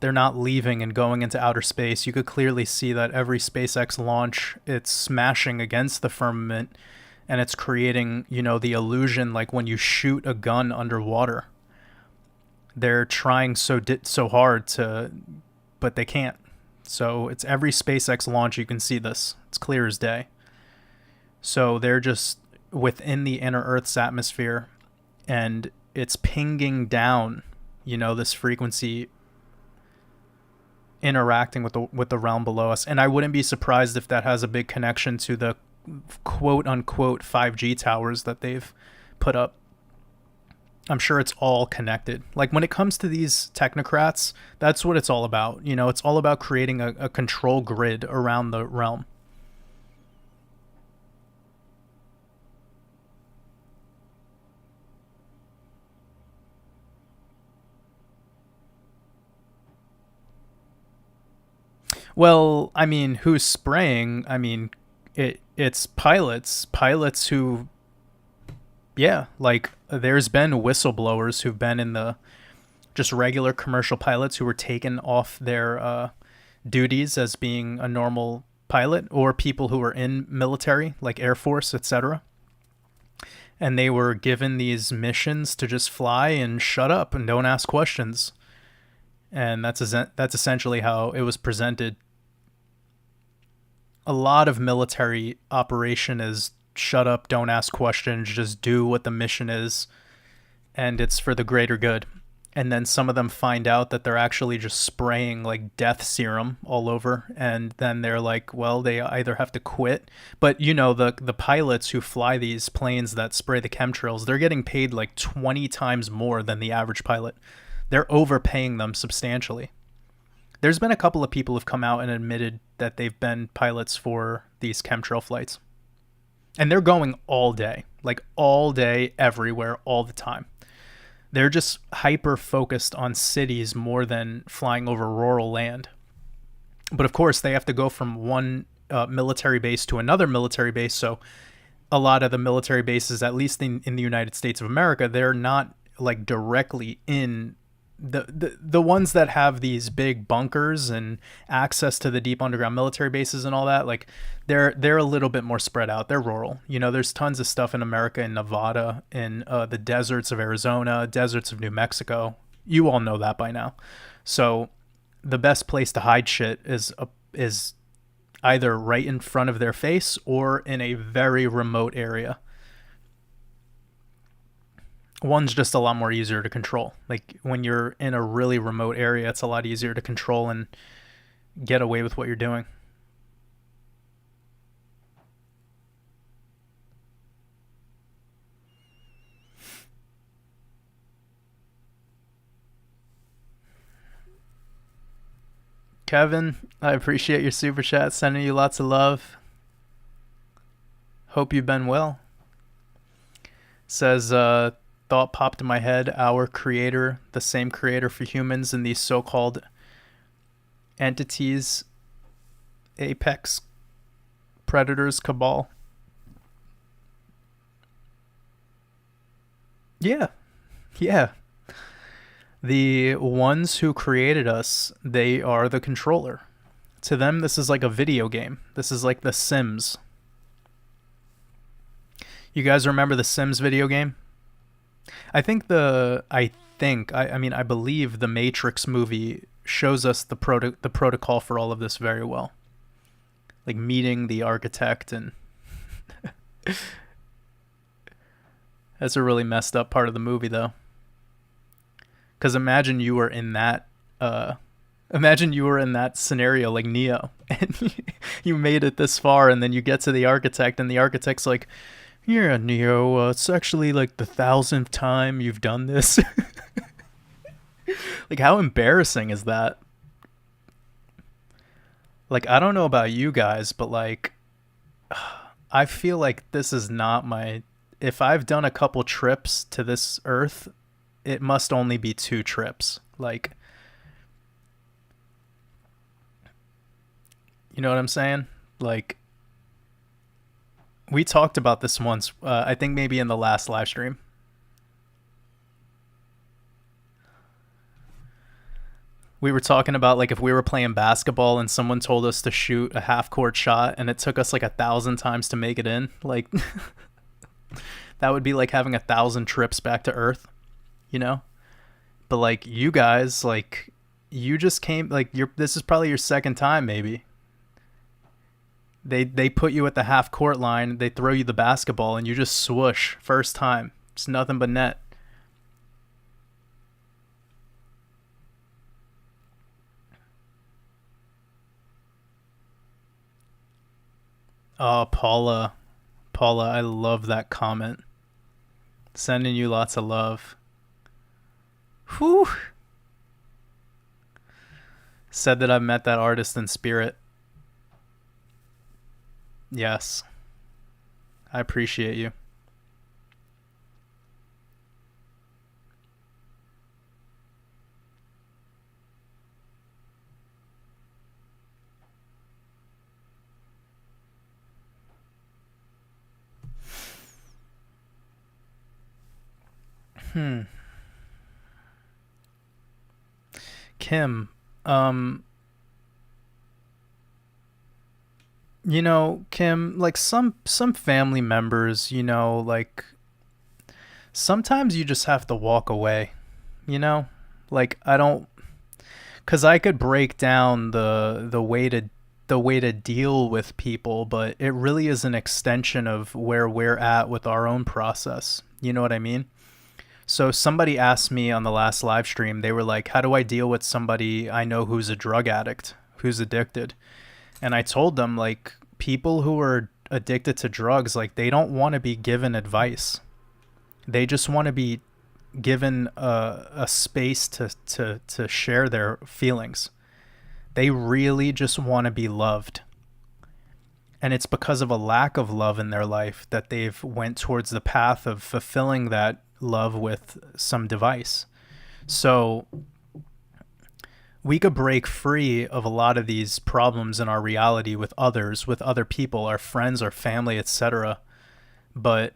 They're not leaving and going into outer space. You could clearly see that every SpaceX launch, it's smashing against the firmament, and it's creating, the illusion like when you shoot a gun underwater. They're trying so hard to, but they can't. So it's every SpaceX launch, you can see this. It's clear as day. So they're just within the inner Earth's atmosphere, and it's pinging down, this frequency, interacting with the realm below us. And I wouldn't be surprised if that has a big connection to the quote unquote 5G towers that they've put up. I'm sure it's all connected. Like when it comes to these technocrats, that's what it's all about. It's all about creating a control grid around the realm. Well, I mean, who's spraying? I mean, it's pilots who, yeah, like there's been whistleblowers who've been in the just regular commercial pilots who were taken off their duties as being a normal pilot, or people who were in military like Air Force, etc. And they were given these missions to just fly and shut up and don't ask questions. And that's essentially how it was presented. A lot of military operation is shut up, don't ask questions, just do what the mission is, and it's for the greater good. And then some of them find out that they're actually just spraying like death serum all over, and then they're like, well, they either have to quit, but the pilots who fly these planes that spray the chemtrails, they're getting paid like 20 times more than the average pilot. They're overpaying them substantially. There's been a couple of people who've come out and admitted that they've been pilots for these chemtrail flights. And they're going all day, like all day, everywhere, all the time. They're just hyper focused on cities more than flying over rural land. But of course, they have to go from one military base to another military base. So a lot of the military bases, at least in the United States of America, they're not like directly in the ones that have these big bunkers and access to the deep underground military bases and all that. Like they're a little bit more spread out. They're rural. There's tons of stuff in America, in Nevada, in the deserts of Arizona, deserts of New Mexico. You all know that by now. So the best place to hide shit is either right in front of their face or in a very remote area. One's just a lot more easier to control. Like when you're in a really remote area, it's a lot easier to control and get away with what you're doing. Kevin, I appreciate your super chat. Sending you lots of love. Hope you've been well. Says, thought popped in my head. Our creator, the same creator for humans and these so-called entities, apex predators, cabal. Yeah. Yeah. The ones who created us, they are the controller. To them, this is like a video game. This is like The Sims. You guys remember the Sims video game? I believe the Matrix movie shows us the protocol for all of this very well. Like meeting the architect, and that's a really messed up part of the movie though. Cuz imagine you were in that scenario like Neo, and you made it this far, and then you get to the architect, and the architect's like, yeah, Neo, it's actually like the 1,000th time you've done this. Like, how embarrassing is that? Like, I don't know about you guys, but like, I feel like this is not my... If I've done a couple trips to this earth, it must only be 2 trips. Like, you know what I'm saying? Like, we talked about this once, I think maybe in the last live stream. We were talking about like if we were playing basketball and someone told us to shoot a half court shot and it took us like 1,000 times to make it in, like that would be like having 1,000 trips back to Earth, you know? But like you guys, like you just came, like this is probably your second time maybe. They put you at the half court line, they throw you the basketball, and you just swoosh first time. It's nothing but net. Oh, Paula, I love that comment. Sending you lots of love. Whew. Said that I've met that artist in spirit. Yes. I appreciate you. Kim, you know, Kim, like some family members, you know, like sometimes you just have to walk away, you know? Like I don't, cuz I could break down the way to deal with people, but it really is an extension of where we're at with our own process. You know what I mean? So somebody asked me on the last live stream, they were like, how do I deal with somebody I know who's a drug addict, who's addicted? And I told them, like, people who are addicted to drugs, like, they don't want to be given advice. They just want to be given a space to share their feelings. They really just want to be loved. And it's because of a lack of love in their life that they've went towards the path of fulfilling that love with some device. So we could break free of a lot of these problems in our reality with others, with other people, our friends, our family, etc. But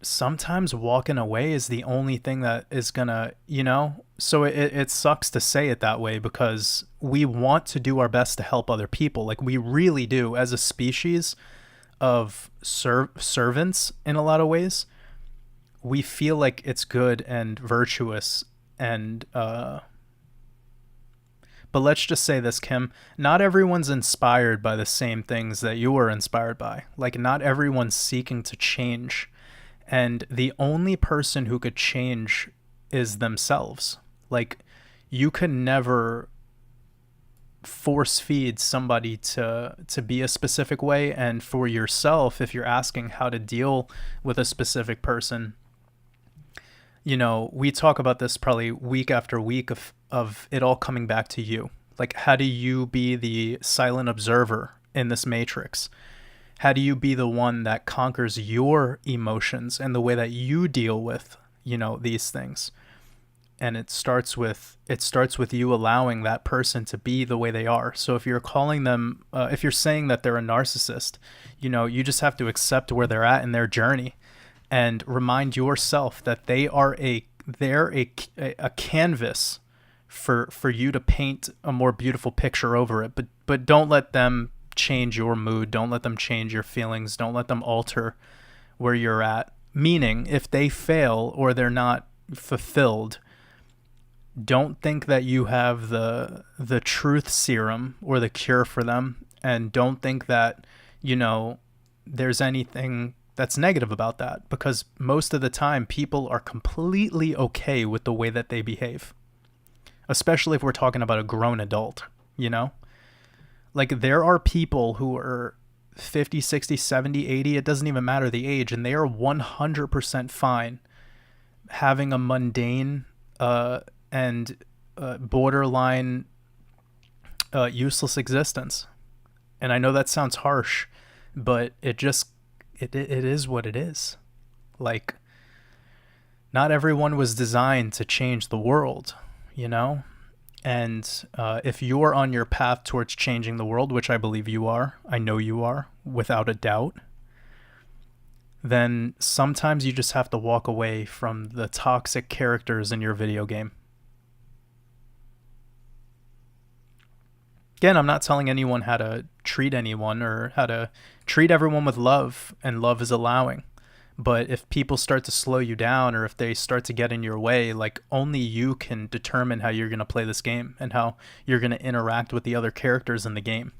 sometimes walking away is the only thing that is gonna, you know? So it sucks to say it that way because we want to do our best to help other people. Like we really do, as a species of servants in a lot of ways. We feel like it's good and virtuous and but let's just say this, Kim, not everyone's inspired by the same things that you were inspired by. Like not everyone's seeking to change, and the only person who could change is themselves. Like you can never force feed somebody to be a specific way, and for yourself, if you're asking how to deal with a specific person, you know, we talk about this probably week after week of it all coming back to you. Like, how do you be the silent observer in this matrix? How do you be the one that conquers your emotions and the way that you deal with, these things? And it starts with you allowing that person to be the way they are. So if you're calling them, if you're saying that they're a narcissist, you just have to accept where they're at in their journey, and remind yourself that they're a canvas for you to paint a more beautiful picture over it. But don't let them change your mood. Don't let them change your feelings. Don't let them alter where you're at. Meaning, if they fail or they're not fulfilled, don't think that you have the truth serum or the cure for them, and don't think that there's anything that's negative about that, because most of the time people are completely okay with the way that they behave, especially if we're talking about a grown adult. Like, there are people who are 50, 60, 70, 80, it doesn't even matter the age, and they are 100% fine having a mundane and borderline useless existence. And I know that sounds harsh, but it is what it is. Like, not everyone was designed to change the world, And if you're on your path towards changing the world, which I believe you are, I know you are, without a doubt, then sometimes you just have to walk away from the toxic characters in your video game. Again, I'm not telling anyone how to treat anyone or how to treat everyone with love, and love is allowing. But if people start to slow you down, or if they start to get in your way, like, only you can determine how you're going to play this game and how you're going to interact with the other characters in the game.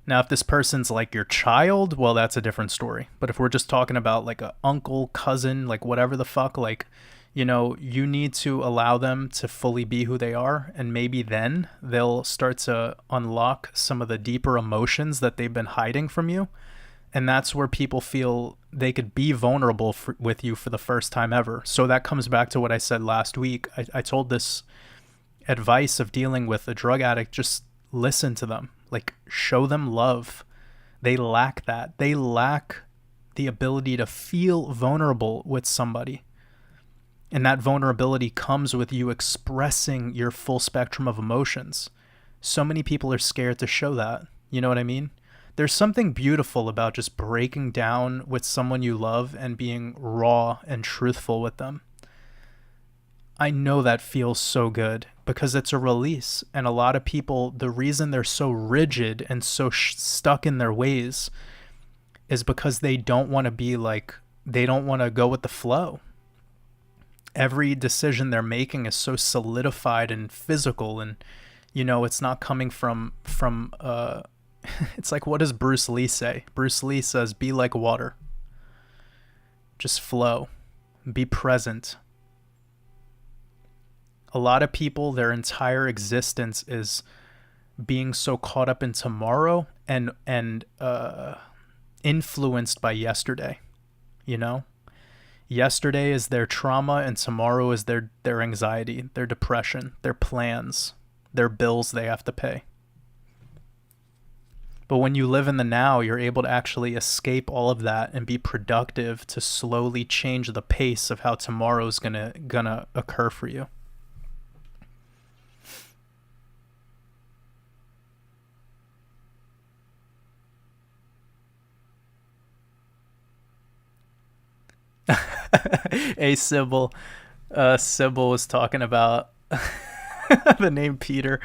Now, if this person's like your child, well, that's a different story. But if we're just talking about like a uncle, cousin, like whatever the fuck, like, you need to allow them to fully be who they are. And maybe then they'll start to unlock some of the deeper emotions that they've been hiding from you. And that's where people feel they could be vulnerable with you for the first time ever. So that comes back to what I said last week. I told this advice of dealing with a drug addict: just listen to them. Like, show them love. They lack that. They lack the ability to feel vulnerable with somebody. And that vulnerability comes with you expressing your full spectrum of emotions. So many people are scared to show that. You know what I mean? There's something beautiful about just breaking down with someone you love and being raw and truthful with them. I know that feels so good because it's a release. And a lot of people, the reason they're so rigid and so stuck in their ways is because they don't want to they don't want to go with the flow. Every decision they're making is so solidified and physical, and it's not coming from it's like, what does Bruce Lee say? Bruce Lee says, be like water. Just flow. Be present. A lot of people, their entire existence is being so caught up in tomorrow and influenced by yesterday. Yesterday is their trauma, and tomorrow is their anxiety, their depression, their plans, their bills they have to pay. But when you live in the now, you're able to actually escape all of that and be productive to slowly change the pace of how tomorrow's gonna occur for you. Hey, Sybil. Sybil was talking about the name Peter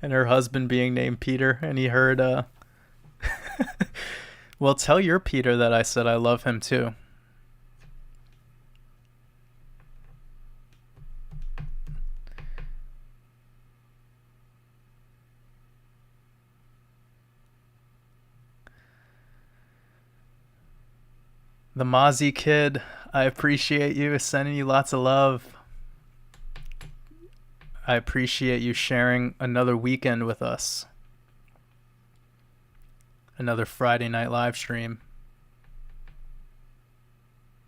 and her husband being named Peter, and he heard well, tell your Peter that I said I love him too. The Mozzie kid, I appreciate you, sending you lots of love. I appreciate you sharing another weekend with us. Another Friday night live stream.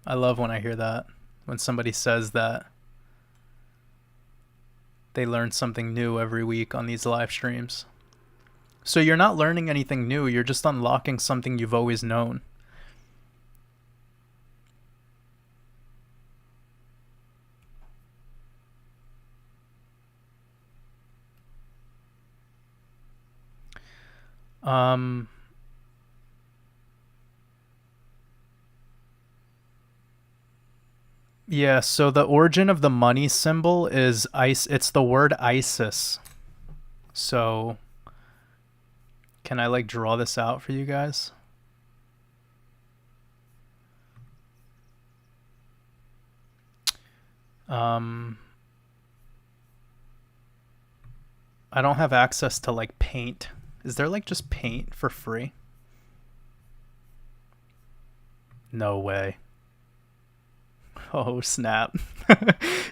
I love when I hear that. When somebody says that They learn something new every week on these live streams. So you're not learning anything new, you're just unlocking something you've always known. Yeah, so the origin of the money symbol is ice. It's the word Isis. So can I like draw this out for you guys? I don't have access to like paint. Is there like just paint for free? No way. Oh snap.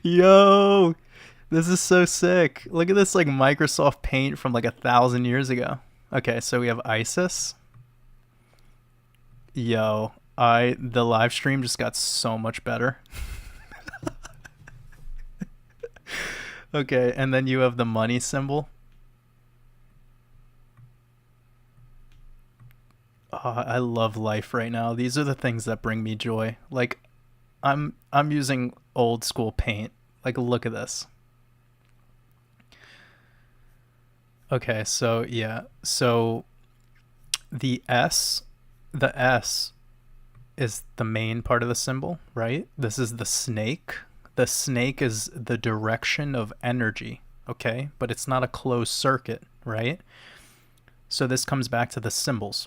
Yo, this is so sick. Look at this like Microsoft Paint from like 1,000 years ago. Okay, so we have Isis. Yo, the live stream just got so much better. Okay, and then you have the money symbol. Oh, I love life right now. These are the things that bring me joy. Like I'm using old school paint. Like look at this. Okay, so yeah. So the S is the main part of the symbol, right? This is the snake. The snake is the direction of energy, okay? But it's not a closed circuit, right? So this comes back to the symbols,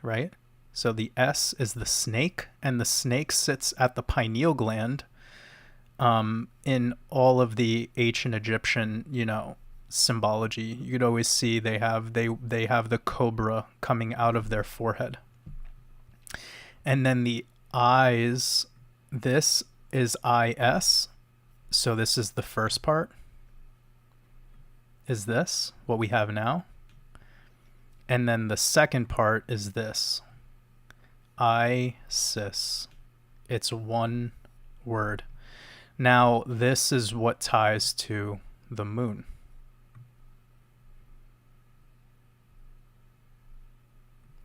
right? So the S is the snake, and the snake sits at the pineal gland. In all of the ancient Egyptian, symbology, you'd always see they have the cobra coming out of their forehead. And then the eyes, this is IS. So this is the first part. Is this what we have now? And then the second part is this. Isis. It's one word. Now, this is what ties to the moon.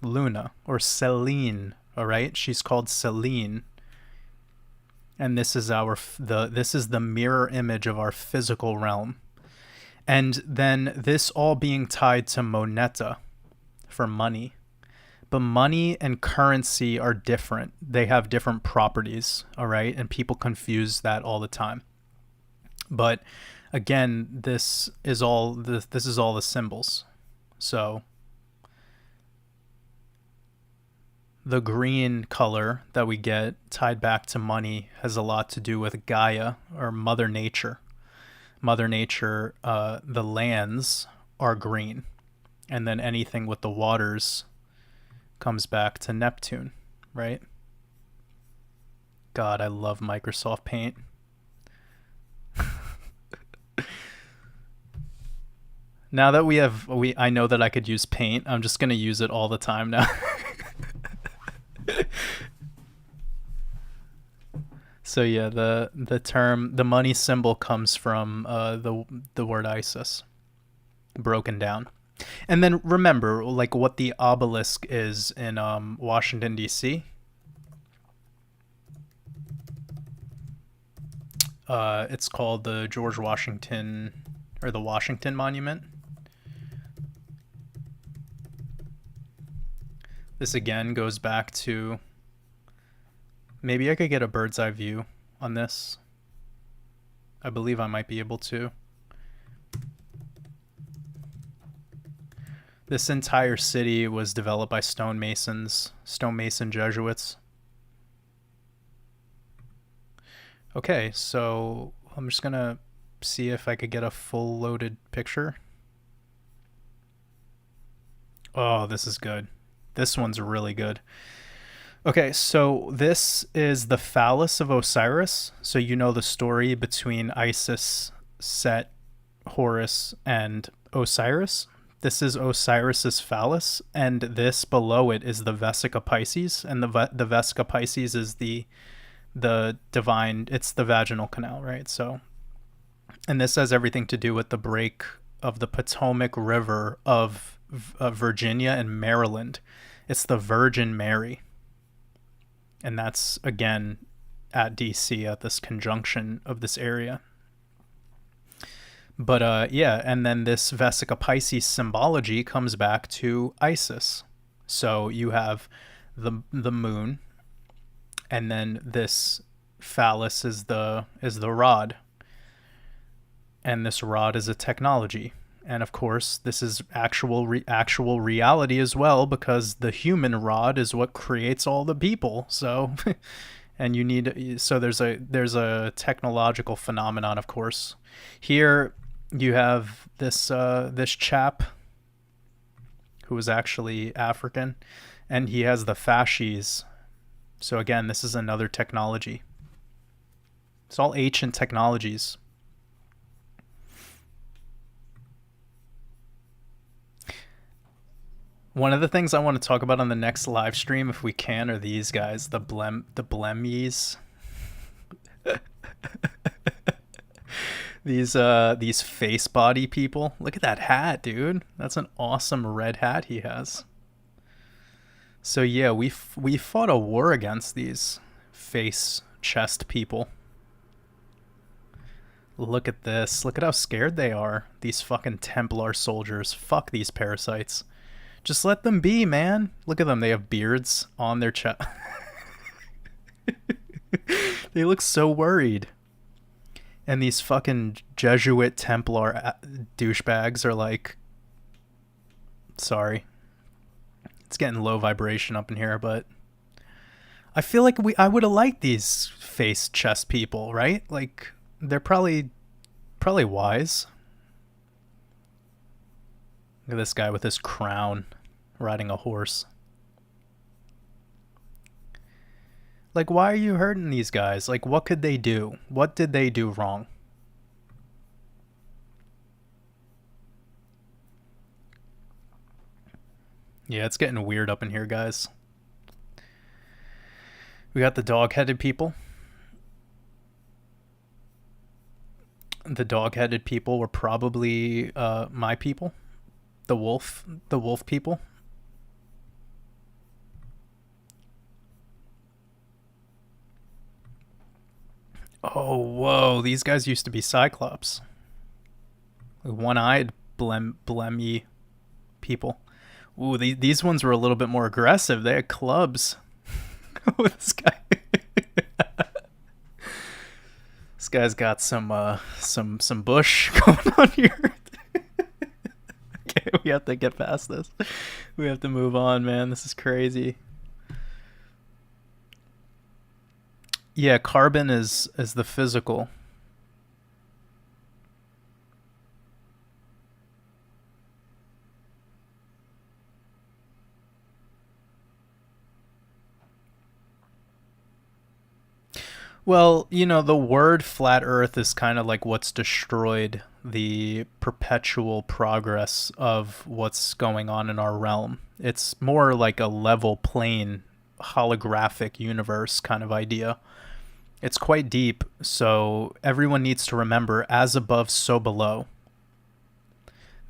Luna, or Selene, all right? She's called Selene. And this is this is the mirror image of our physical realm. And then this all being tied to moneta for money. But money and currency are different. They have different properties, all right? And people confuse that all the time. But again, this is all the symbols. So the green color that we get tied back to money has a lot to do with Gaia, or Mother Nature. Mother Nature, the lands are green. And then anything with the waters comes back to Neptune, right? God, I love Microsoft Paint. Now that I know that I could use paint, I'm just gonna use it all the time now. So yeah, the money symbol comes from the word Isis, broken down. And then remember, like, what the obelisk is in Washington, D.C. It's called the George Washington, or the Washington Monument. This again goes back to, maybe I could get a bird's eye view on this. I believe I might be able to. This entire city was developed by stonemason Jesuits. Okay, so I'm just gonna see if I could get a full loaded picture. Oh, this is good. This one's really good. Okay, so this is the phallus of Osiris. So you know the story between Isis, Set, Horus, and Osiris. This is Osiris's phallus, and this below it is the Vesica Pisces, and the Vesica Pisces is the divine. It's the vaginal canal, right? So And this has everything to do with the break of the Potomac River of Virginia and Maryland. It's the Virgin Mary. And that's, again, at DC at this conjunction of this area. But yeah, and then this Vesica Pisces symbology comes back to Isis. So you have the moon, and then this phallus is the rod, and this rod is a technology. And of course, this is actual reality as well, because the human rod is what creates all the people. So, and you need, so there's a technological phenomenon, of course. Here you have this chap who is actually African, and he has the fasces. So again, this is another technology. It's all ancient technologies. One of the things I want to talk about on the next live stream, if we can, are these guys, the Blemmies. These face body people. Look at that hat, dude. That's an awesome red hat he has. So yeah, we fought a war against these face chest people. Look at this. Look at how scared they are. These fucking Templar soldiers. Fuck these parasites. Just let them be, man. Look at them. They have beards on their chest. They look so worried. And these fucking Jesuit Templar douchebags are like, sorry. It's getting low vibration up in here, but I feel like I would have liked these face chest people, right? Like, they're probably wise. Look at this guy with his crown riding a horse. Like, why are you hurting these guys? Like, what could they do? What did they do wrong? Yeah, it's getting weird up in here, guys. We got the dog-headed people. The dog-headed people were probably my people. The wolf people. Oh, whoa. These guys used to be Cyclops. One-eyed Blemmy people. Ooh, these ones were a little bit more aggressive. They had clubs. Oh, this guy. This guy's got some bush going on here. Okay, we have to get past this. We have to move on, man. This is crazy. Yeah, carbon is the physical. Well, the word flat earth is kind of like what's destroyed the perpetual progress of what's going on in our realm. It's more like a level plane, holographic universe kind of idea. It's quite deep, so everyone needs to remember, as above, so below.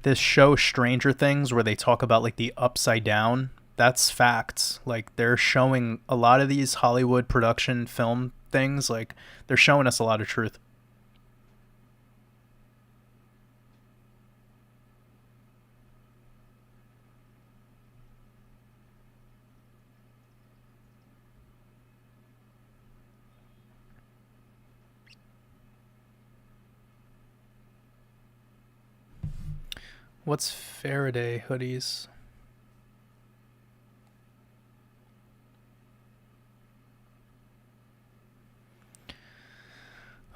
This show Stranger Things, where they talk about like the upside down, that's facts. Like, they're showing a lot of these Hollywood production film things, like, they're showing us a lot of truth. What's Faraday hoodies?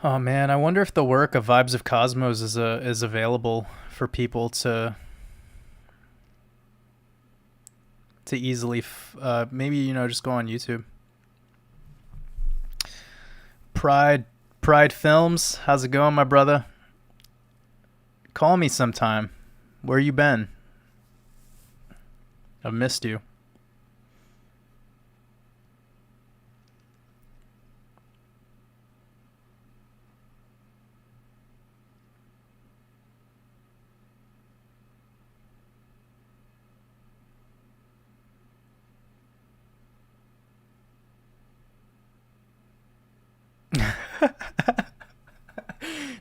Oh man, I wonder if the work of Vibes of Cosmos is available for people to easily maybe just go on YouTube. Pride Films, how's it going, my brother? Call me sometime. Where you been? I've missed you.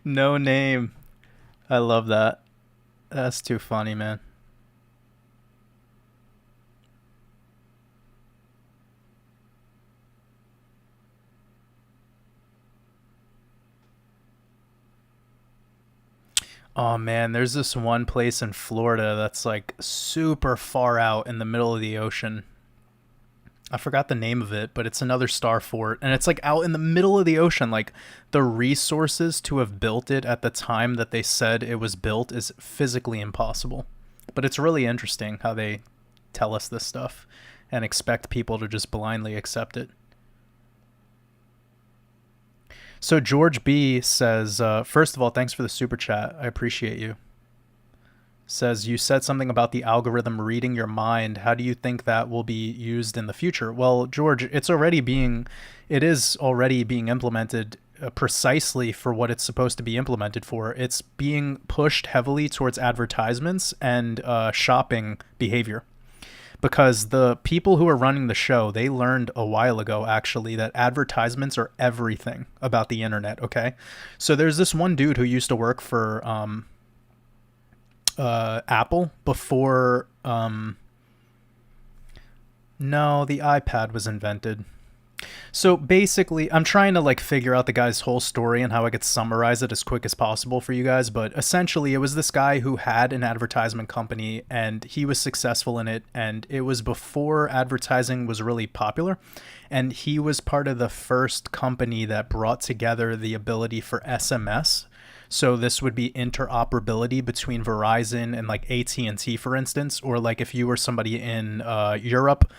No name. I love that. That's too funny, man. Oh man, there's this one place in Florida that's like super far out in the middle of the ocean. I forgot the name of it, but it's another star fort, and it's like out in the middle of the ocean. Like the resources to have built it at the time that they said it was built is physically impossible. But it's really interesting how they tell us this stuff and expect people to just blindly accept it. So George B says, first of all, thanks for the super chat. I appreciate you. Says you said something about the algorithm reading your mind. How do you think that will be used in the future? Well, George, it is already being implemented precisely for what it's supposed to be implemented for. It's being pushed heavily towards advertisements and shopping behavior, because the people who are running the show, they learned a while ago actually that advertisements are everything about the internet. Okay, so there's this one dude who used to work for Apple before no, the iPad was invented. So basically, I'm trying to like figure out the guy's whole story and how I could summarize it as quick as possible for you guys. But essentially, it was this guy who had an advertisement company and he was successful in it. And it was before advertising was really popular. And he was part of the first company that brought together the ability for SMS. So this would be interoperability between Verizon and like AT&T, for instance, or like if you were somebody in Europe,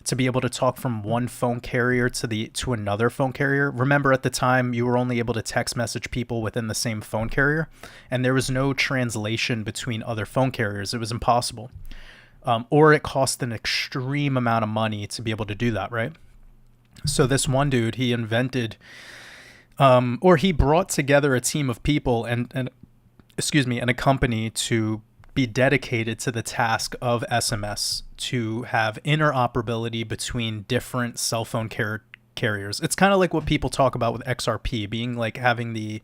to be able to talk from one phone carrier to another phone carrier. Remember, at the time, you were only able to text message people within the same phone carrier, and there was no translation between other phone carriers. It was impossible, or it cost an extreme amount of money to be able to do that, right? So this one dude, he invented, or he brought together a team of people and excuse me, and a company to be dedicated to the task of SMS, to have interoperability between different cell phone carriers. It's kind of like what people talk about with XRP being like having the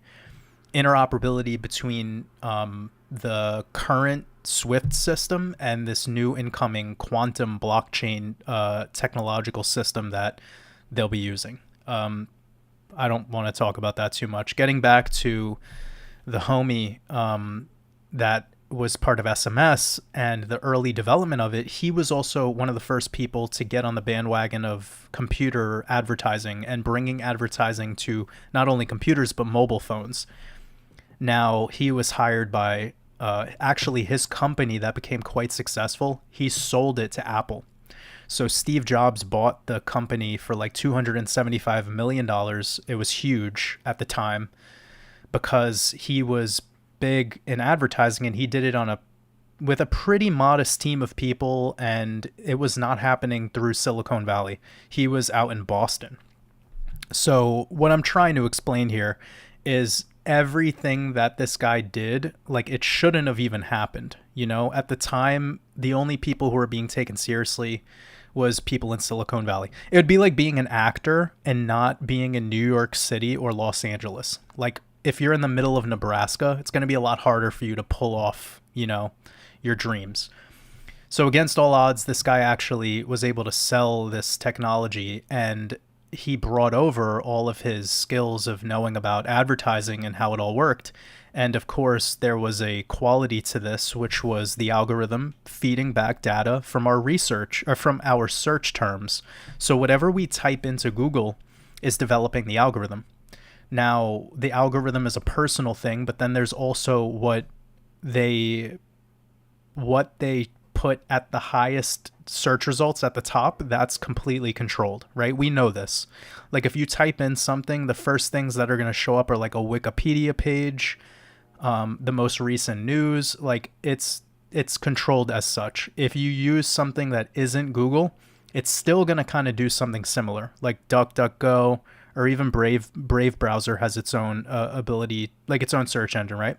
interoperability between the current Swift system and this new incoming quantum blockchain technological system that they'll be using. I don't want to talk about that too much. Getting back to the homie that was part of SMS and the early development of it, he was also one of the first people to get on the bandwagon of computer advertising and bringing advertising to not only computers but mobile phones. Now, he was hired by actually his company that became quite successful. He sold it to Apple. So Steve Jobs bought the company for like $275 million. It was huge at the time because he was big in advertising and he did it with a pretty modest team of people, and it was not happening through Silicon Valley. He was out in Boston. So what I'm trying to explain here is everything that this guy did, like it shouldn't have even happened. You know, at the time, the only people who were being taken seriously was people in Silicon Valley. It would be like being an actor and not being in New York City or Los Angeles. Like if you're in the middle of Nebraska, it's going to be a lot harder for you to pull off, you know, your dreams. So against all odds, this guy actually was able to sell this technology, and he brought over all of his skills of knowing about advertising and how it all worked. And of course, there was a quality to this, which was the algorithm feeding back data from our research or from our search terms. So whatever we type into Google is developing the algorithm. Now, the algorithm is a personal thing, but then there's also what they put at the highest search results at the top. That's completely controlled, right? We know this. Like if you type in something, the first things that are going to show up are like a Wikipedia page, the most recent news. Like it's controlled as such. If you use something that isn't Google, it's still going to kind of do something similar, like DuckDuckGo, or even Brave browser has its own ability, like its own search engine, right?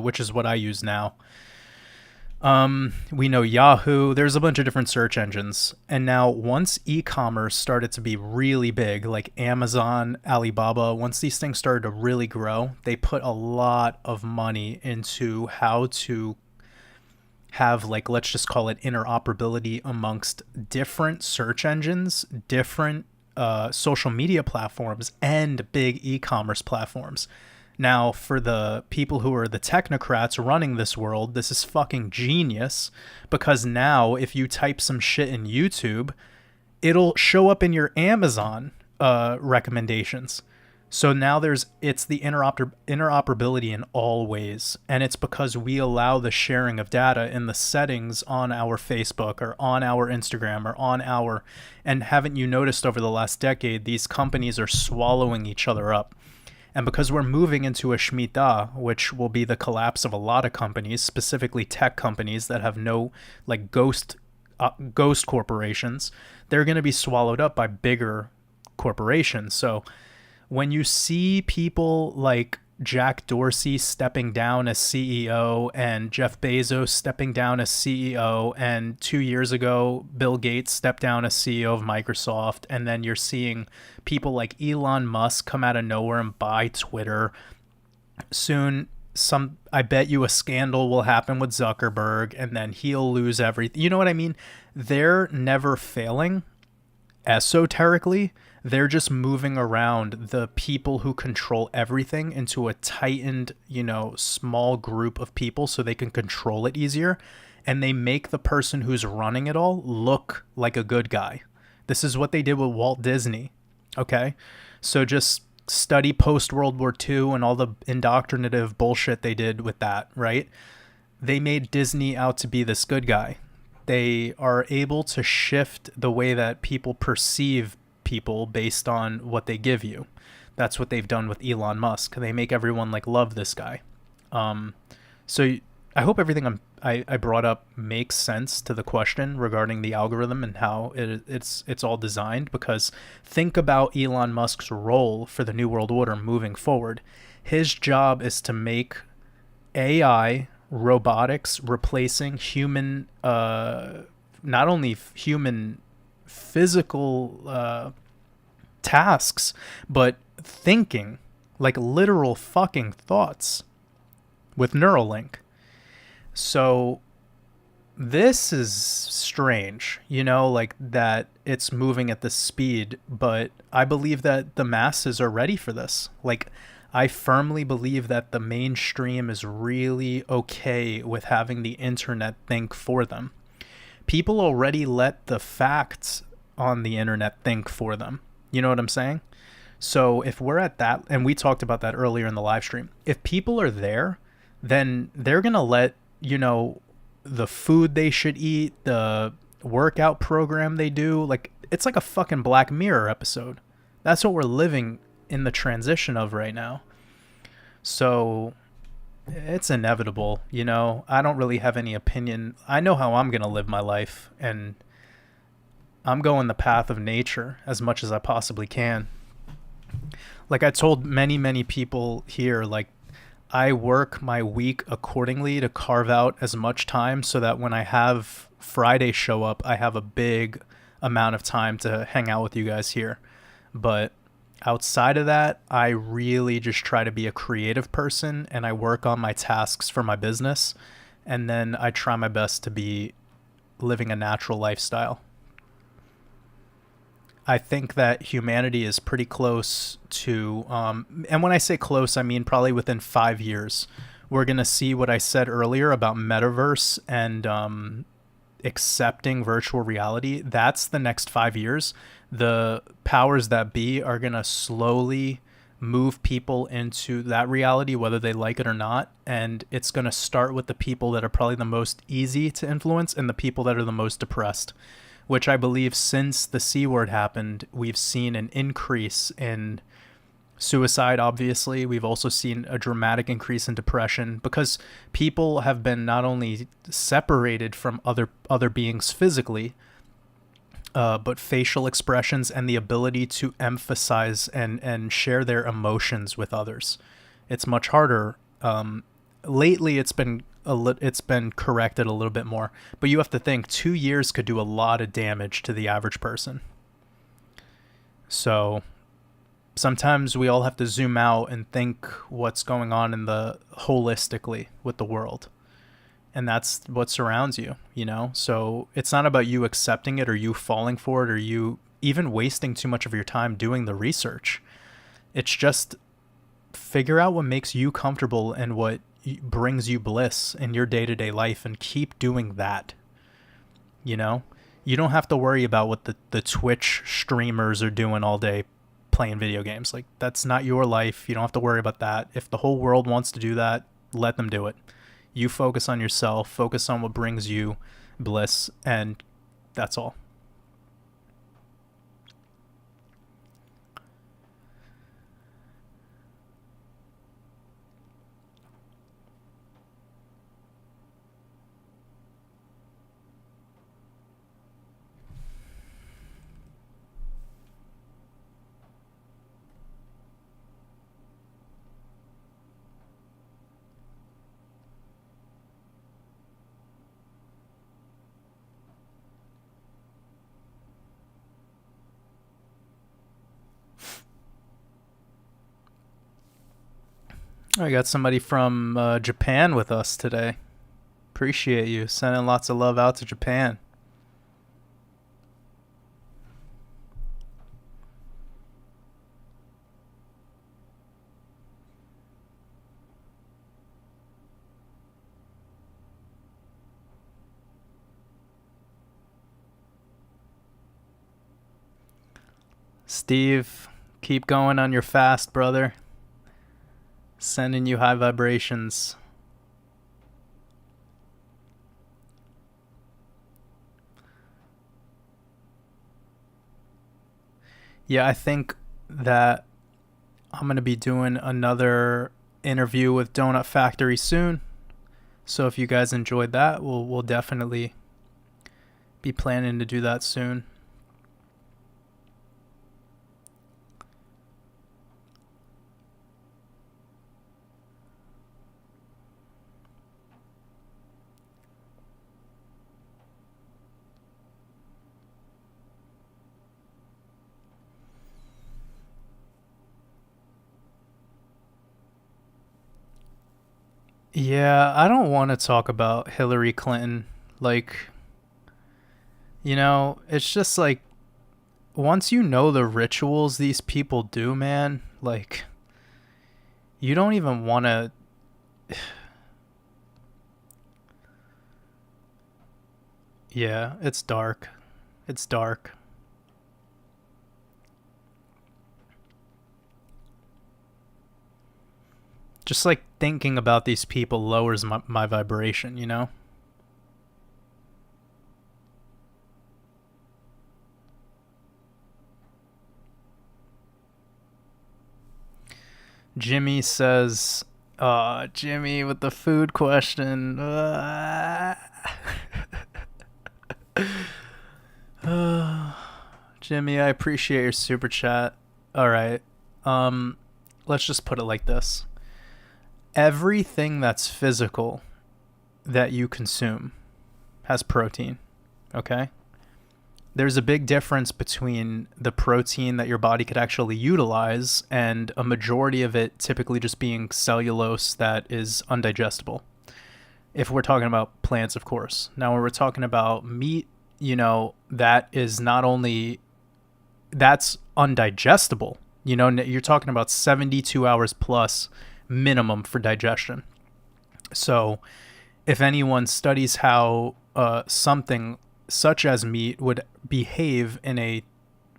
Which is what I use now. We know Yahoo. There's a bunch of different search engines. And now, once e-commerce started to be really big, like Amazon, Alibaba, once these things started to really grow, they put a lot of money into how to have, like, let's just call it interoperability amongst different search engines, different social media platforms, and big e-commerce platforms. Now, for the people who are the technocrats running this world, this is fucking genius, because now if you type some shit in YouTube, it'll show up in your Amazon recommendations. So now it's the interoperability in all ways, and it's because we allow the sharing of data in the settings on our Facebook or on our Instagram or on our, and haven't you noticed over the last decade these companies are swallowing each other up? And because we're moving into a Shemitah, which will be the collapse of a lot of companies, specifically tech companies that have no, like, ghost corporations, they're going to be swallowed up by bigger corporations. So when you see people like Jack Dorsey stepping down as CEO and Jeff Bezos stepping down as CEO, and 2 years ago Bill Gates stepped down as CEO of Microsoft, and then you're seeing people like Elon Musk come out of nowhere and buy Twitter. Soon I bet you a scandal will happen with Zuckerberg, and then he'll lose everything. You know what I mean? They're never failing esoterically. They're just moving around the people who control everything into a tightened, small group of people so they can control it easier. And they make the person who's running it all look like a good guy. This is what they did with Walt Disney. Okay? So just study post World War II and all the indoctrinative bullshit they did with that, right? They made Disney out to be this good guy. They are able to shift the way that people perceive people based on what they give you. That's what they've done with Elon Musk. They make everyone like love this guy. So I hope everything I brought up makes sense to the question regarding the algorithm and how it's all designed. Because think about Elon Musk's role for the New World Order moving forward. His job is to make AI robotics replacing human, not only human physical tasks, but thinking, like literal fucking thoughts with Neuralink. So this is strange, like that it's moving at this speed, but I believe that the masses are ready for this. Like, I firmly believe that the mainstream is really okay with having the internet think for them. People already let the facts on the internet think for them. You know what I'm saying? So if we're at that, and we talked about that earlier in the live stream, if people are there, then they're going to let, the food they should eat, the workout program they do, like, it's like a fucking Black Mirror episode. That's what we're living in the transition of right now. So it's inevitable, I don't really have any opinion. I know how I'm going to live my life, and I'm going the path of nature as much as I possibly can. Like I told many, many people here, like, I work my week accordingly to carve out as much time so that when I have Friday show up, I have a big amount of time to hang out with you guys here. But outside of that, I really just try to be a creative person, and I work on my tasks for my business, and then I try my best to be living a natural lifestyle. I think that humanity is pretty close to, and when I say close, I mean probably within 5 years, we're going to see what I said earlier about metaverse and accepting virtual reality. That's the next 5 years. The powers that be are going to slowly move people into that reality, whether they like it or not. And it's going to start with the people that are probably the most easy to influence and the people that are the most depressed, which I believe since the C word happened, we've seen an increase in suicide, obviously. We've also seen a dramatic increase in depression because people have been not only separated from other beings physically, but facial expressions and the ability to emphasize and share their emotions with others. It's much harder. Lately, it's been it's been corrected a little bit more. But you have to think 2 years could do a lot of damage to the average person. So sometimes we all have to zoom out and think what's going on in the holistically with the world. And that's what surrounds you, you know? So it's not about you accepting it or you falling for it or you even wasting too much of your time doing the research. It's just figure out what makes you comfortable and what brings you bliss in your day-to-day life and keep doing that. You know? You don't have to worry about what the Twitch streamers are doing all day playing video games. Like, that's not your life. You don't have to worry about that. If the whole world wants to do that, let them do it. You focus on yourself, focus on what brings you bliss, and that's all. I got somebody from Japan with us today. Appreciate you sending lots of love out to Japan. Steve, keep going on your fast, brother. Sending you high vibrations. Yeah, I think that I'm going to be doing another interview with Donut Factory soon. So if you guys enjoyed that, we'll definitely be planning to do that soon. Yeah, I don't want to talk about Hillary Clinton. Like, you know, it's just like once you know the rituals these people do, man, like you don't even want to. Yeah, it's dark. It's dark. Just like thinking about these people lowers my vibration, you know? Jimmy says, Jimmy with the food question. Jimmy, I appreciate your super chat. All right. Let's just put it like this. Everything that's physical that you consume has protein, okay? There's a big difference between the protein that your body could actually utilize and a majority of it typically just being cellulose that is undigestible. If we're talking about plants, of course. Now, when we're talking about meat, you know, that is not only, that's undigestible. You know, you're talking about 72 hours plus minimum for digestion. So if anyone studies how something such as meat would behave in a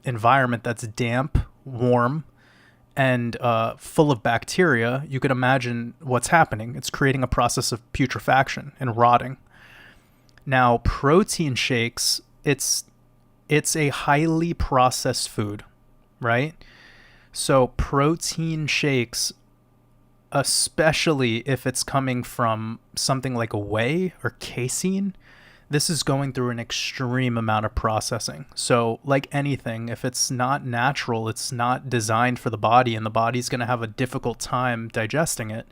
environment that's damp, warm, and full of bacteria, you could imagine what's happening. It's creating a process of putrefaction and rotting. Now, protein shakes, it's a highly processed food, right? So protein shakes, especially if it's coming from something like a whey or casein, this is going through an extreme amount of processing. So like anything, if it's not natural, it's not designed for the body, and the body's going to have a difficult time digesting it.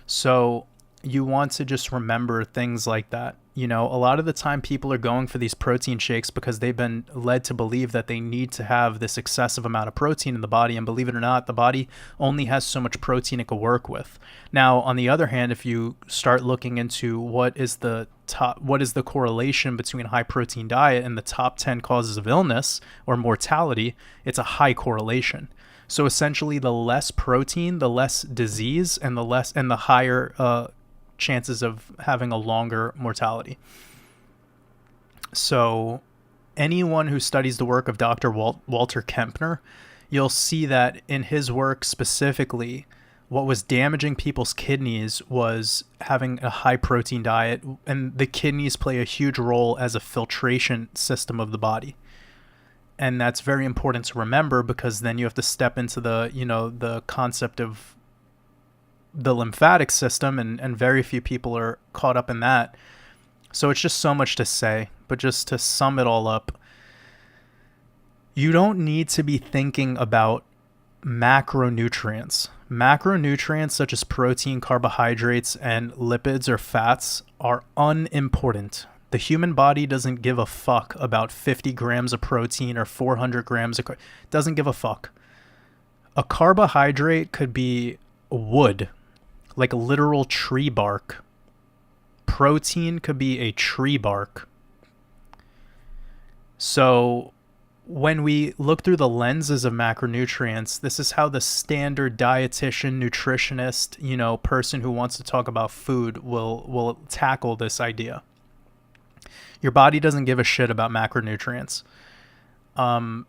So, you want to just remember things like that. You know, a lot of the time people are going for these protein shakes because they've been led to believe that they need to have this excessive amount of protein in the body. And believe it or not, the body only has so much protein it can work with. Now, on the other hand, if you start looking into what is the correlation between high protein diet and the top 10 causes of illness or mortality, it's a high correlation. So essentially, the less protein, the less disease, and the higher chances of having a longer mortality. So anyone who studies the work of Dr. Walter Kempner, you'll see that in his work specifically, what was damaging people's kidneys was having a high protein diet, and the kidneys play a huge role as a filtration system of the body. And that's very important to remember, because then you have to step into the concept of the lymphatic system, and very few people are caught up in that. So it's just so much to say, but just to sum it all up, you don't need to be thinking about macronutrients. Macronutrients such as protein, carbohydrates, and lipids or fats are unimportant. The human body doesn't give a fuck about 50 grams of protein or 400 grams of doesn't give a fuck. A carbohydrate could be wood, like a literal tree bark. Protein could be a tree bark. So when we look through the lenses of macronutrients, this is how the standard dietitian, nutritionist, person who wants to talk about food will tackle this idea. Your body doesn't give a shit about macronutrients.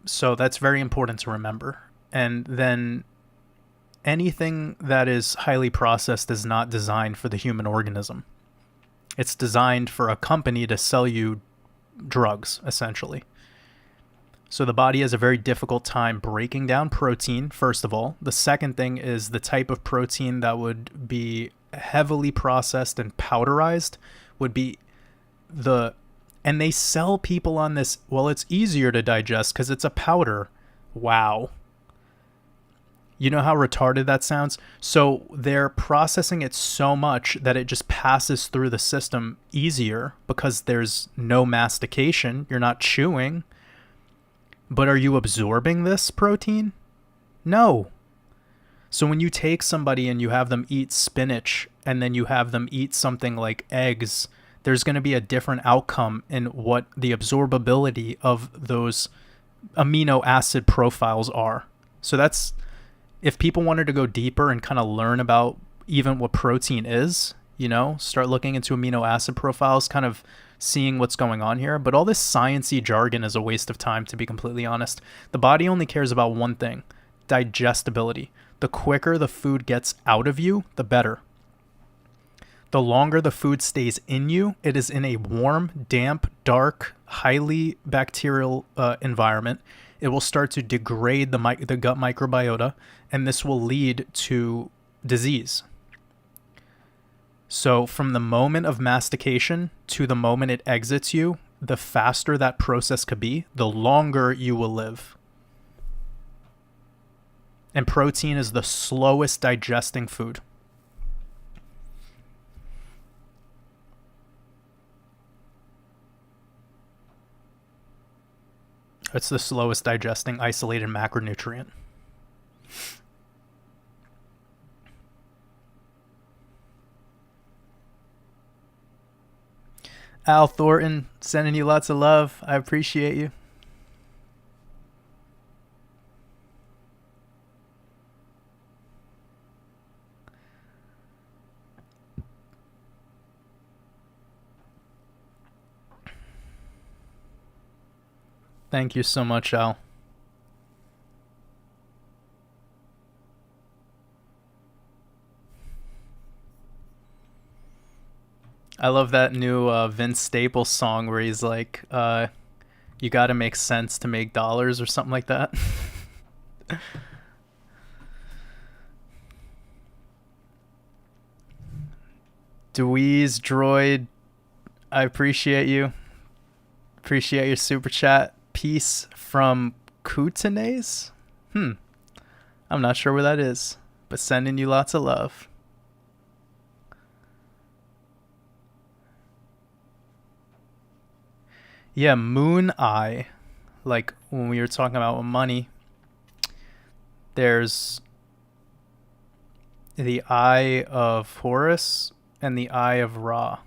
So that's very important to remember. And then anything that is highly processed is not designed for the human organism. It's designed for a company to sell you drugs, essentially. So the body has a very difficult time breaking down protein, first of all. The second thing is the type of protein that would be heavily processed and powderized would be and they sell people on this, well, it's easier to digest because it's a powder. Wow. You know how retarded that sounds? So they're processing it so much that it just passes through the system easier because there's no mastication. You're not chewing. But are you absorbing this protein? No. So when you take somebody and you have them eat spinach and then you have them eat something like eggs, there's going to be a different outcome in what the absorbability of those amino acid profiles are. So that's, if people wanted to go deeper and kind of learn about even what protein is, start looking into amino acid profiles, kind of seeing what's going on here. But all this sciencey jargon is a waste of time, to be completely honest. The body only cares about one thing: digestibility. The quicker the food gets out of you, the better. The longer the food stays in you, it is in a warm, damp, dark, highly bacterial environment. It will start to degrade the gut microbiota, and this will lead to disease. So from the moment of mastication to the moment it exits you, the faster that process could be, the longer you will live. And protein is the slowest digesting food. It's the slowest digesting isolated macronutrient. Al Thornton, sending you lots of love. I appreciate you. Thank you so much, Al. I love that new Vince Staples song where he's like, you gotta make sense to make dollars or something like that. Dweez Droid, I appreciate you. Appreciate your super chat. Peace from Kootenays? I'm not sure where that is, but sending you lots of love. Yeah, moon eye. Like when we were talking about money, there's the eye of Horus and the eye of Ra.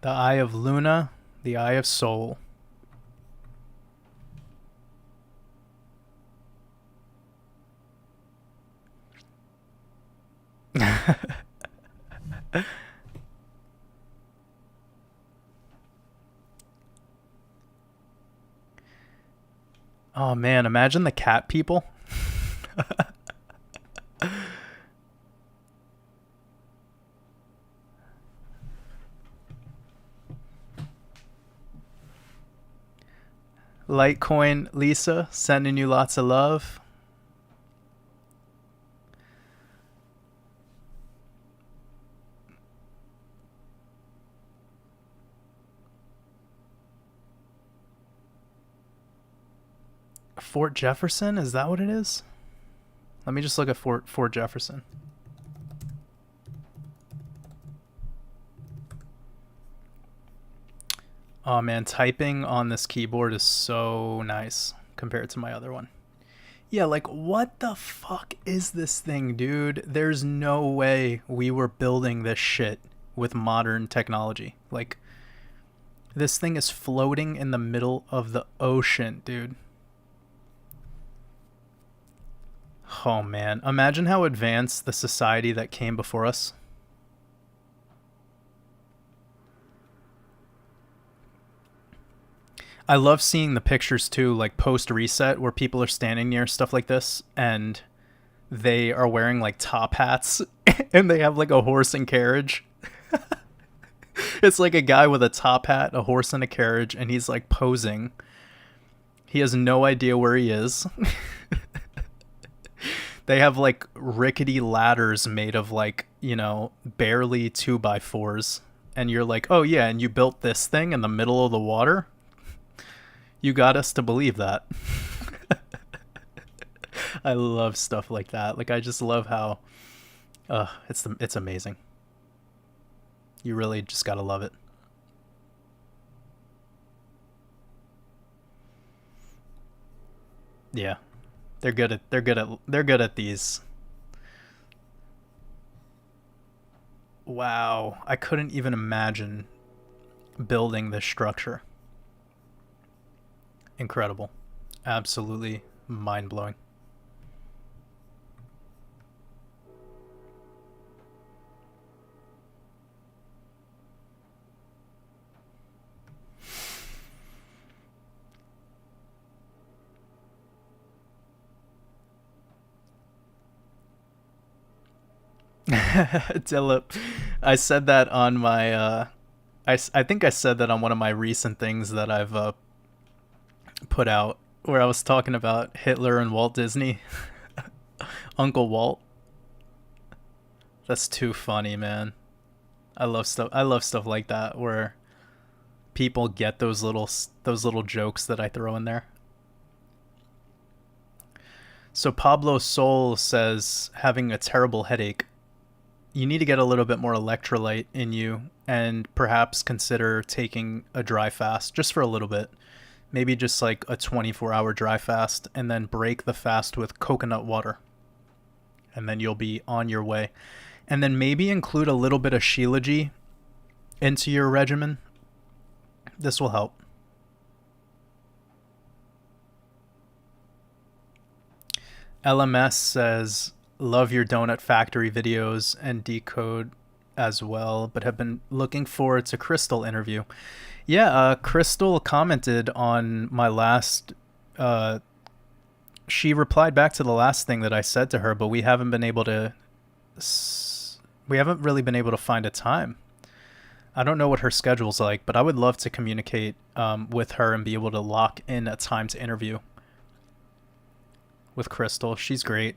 The eye of Luna, the eye of Soul. Oh man, imagine the cat people. Litecoin Lisa, sending you lots of love. Fort Jefferson, is that what it is? Let me just look at Fort Jefferson. Oh man, typing on this keyboard is so nice compared to my other one. Yeah, like what the fuck is this thing, dude? There's no way we were building this shit with modern technology. Like this thing is floating in the middle of the ocean, dude. Oh man, imagine how advanced the society that came before us. I love seeing the pictures too, like post reset, where people are standing near stuff like this and they are wearing like top hats and they have like a horse and carriage. It's like a guy with a top hat, a horse and a carriage, and he's like posing. He has no idea where he is. They have like rickety ladders made of like, you know, barely 2x4s. And you're like, oh yeah, and you built this thing in the middle of the water? You got us to believe that. I love stuff like that. Like I just love how it's amazing. You really just gotta love it. Yeah. They're good at these. Wow. I couldn't even imagine building this structure. Incredible. Absolutely mind blowing. Dilip, I said that on my I think I said that on one of my recent things that I've put out where I was talking about Hitler and Walt Disney. Uncle Walt. That's too funny, man. I love stuff like that where people get those little jokes that I throw in there. So Pablo Sol says having a terrible headache. You need to get a little bit more electrolyte in you and perhaps consider taking a dry fast just for a little bit. Maybe just like a 24-hour dry fast and then break the fast with coconut water. And then you'll be on your way. And then maybe include a little bit of Shilajit into your regimen. This will help. LMS says, love your donut factory videos and decode as well, but have been looking forward to Crystal interview. Yeah, Crystal commented on my last. She replied back to the last thing that I said to her, but we haven't been able to. We haven't really been able to find a time. I don't know what her schedule's like, but I would love to communicate with her and be able to lock in a time to interview with Crystal. She's great.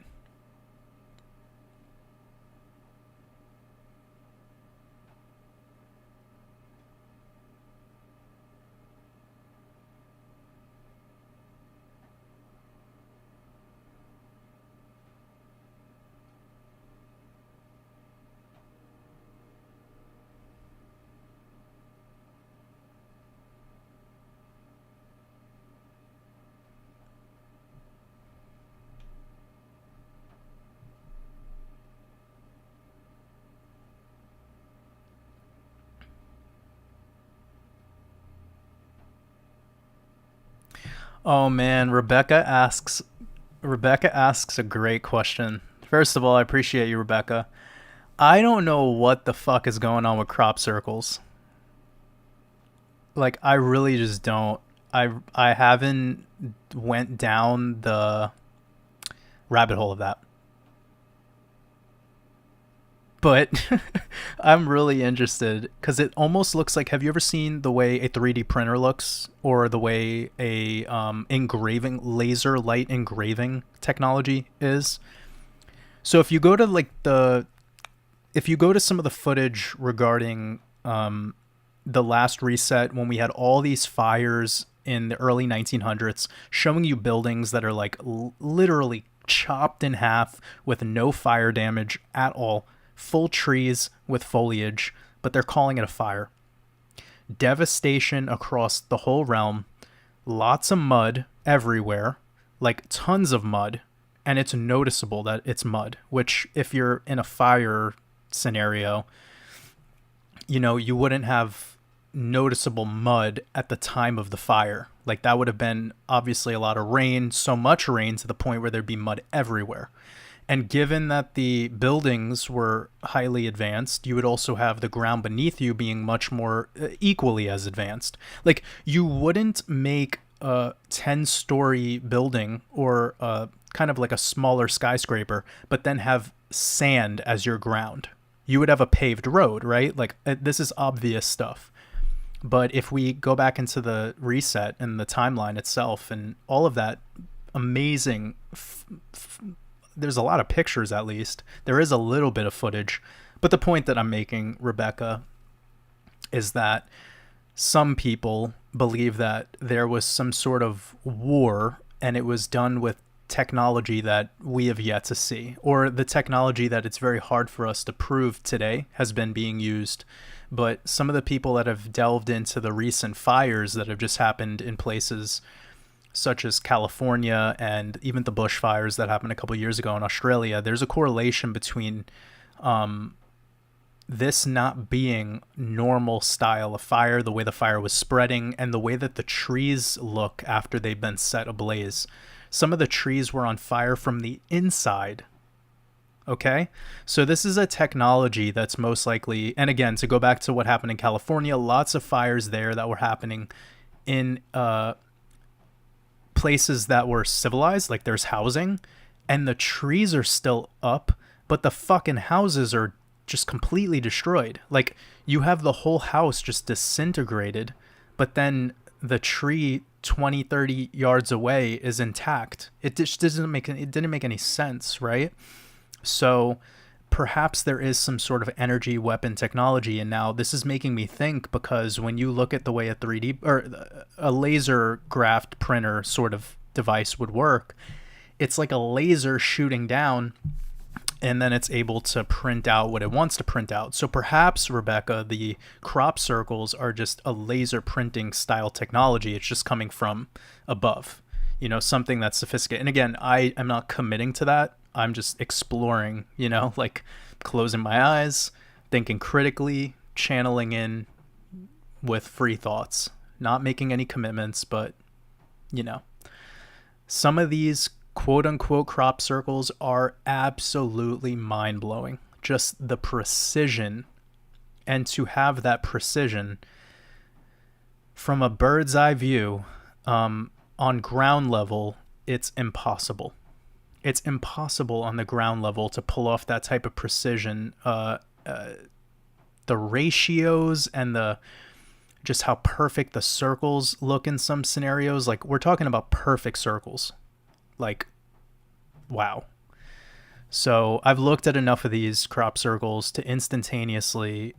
Oh man, Rebecca asks a great question. First of all, I appreciate you, Rebecca. I don't know what the fuck is going on with crop circles. Like I really just don't. I haven't went down the rabbit hole of that. But I'm really interested because it almost looks like. Have you ever seen the way a 3D printer looks, or the way a engraving laser light engraving technology is? So if you go to some of the footage regarding the last reset, when we had all these fires in the early 1900s, showing you buildings that are like literally chopped in half with no fire damage at all, full trees with foliage, but they're calling it a fire. Devastation across the whole realm, lots of mud everywhere, like tons of mud, and it's noticeable that it's mud, which if you're in a fire scenario, you wouldn't have noticeable mud at the time of the fire. Like that would have been obviously a lot of rain, so much rain to the point where there'd be mud everywhere. And given that the buildings were highly advanced, you would also have the ground beneath you being much more equally as advanced. Like you wouldn't make a 10-story building or kind of like a smaller skyscraper, but then have sand as your ground. You would have a paved road, right? Like this is obvious stuff. But if we go back into the reset and the timeline itself and all of that amazing, there's a lot of pictures at least. There is a little bit of footage. But the point that I'm making, Rebecca, is that some people believe that there was some sort of war and it was done with technology that we have yet to see, or the technology that it's very hard for us to prove today has been being used. But some of the people that have delved into the recent fires that have just happened in places such as California and even the bushfires that happened a couple of years ago in Australia, there's a correlation between this not being normal style of fire, the way the fire was spreading, and the way that the trees look after they've been set ablaze. Some of the trees were on fire from the inside. Okay? So this is a technology that's most likely, and again, to go back to what happened in California, lots of fires there that were happening in places that were civilized, like there's housing, and the trees are still up, but the fucking houses are just completely destroyed. Like you have the whole house just disintegrated, but then the tree 20, 30 yards away is intact. It just didn't make any sense, right? So perhaps there is some sort of energy weapon technology. And now this is making me think, because when you look at the way a 3D or a laser graphed printer sort of device would work, it's like a laser shooting down and then it's able to print out what it wants to print out. So perhaps, Rebecca, the crop circles are just a laser printing style technology. It's just coming from above, something that's sophisticated. And again, I am not committing to that. I'm just exploring, like closing my eyes, thinking critically, channeling in with free thoughts, not making any commitments, but, some of these quote unquote crop circles are absolutely mind blowing. Just the precision, and to have that precision from a bird's eye view, on ground level, it's impossible. It's impossible on the ground level to pull off that type of precision. The ratios and the just how perfect the circles look in some scenarios. Like we're talking about perfect circles. Like, wow. So I've looked at enough of these crop circles to instantaneously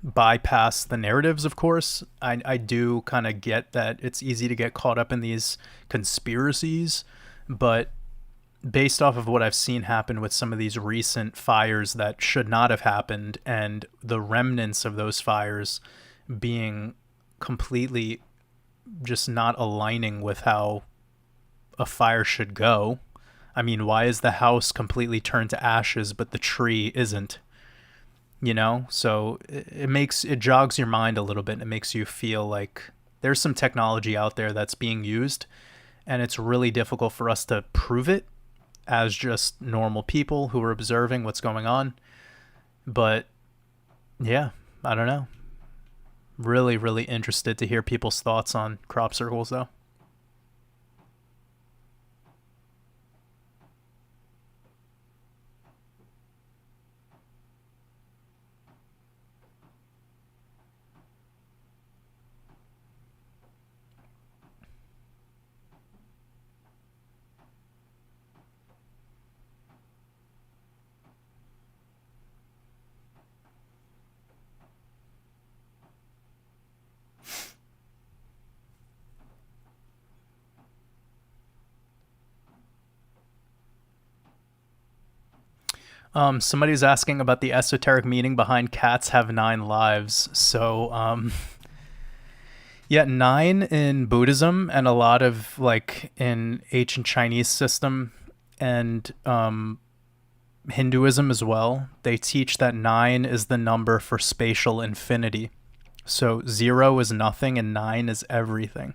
bypass the narratives, of course. I do kind of get that it's easy to get caught up in these conspiracies, but based off of what I've seen happen with some of these recent fires that should not have happened, and the remnants of those fires being completely just not aligning with how a fire should go. I mean, why is the house completely turned to ashes, but the tree isn't? So it jogs your mind a little bit. It makes you feel like There's some technology out there that's being used, and it's really difficult for us to prove it as just normal people who are observing what's going on. But yeah, I don't know. Really, really interested to hear people's thoughts on crop circles, though. Somebody's asking about the esoteric meaning behind cats have 9 lives. So, yeah, 9 in Buddhism and a lot of like in ancient Chinese system and Hinduism as well. They teach that 9 is the number for spatial infinity. So 0 is nothing and 9 is everything.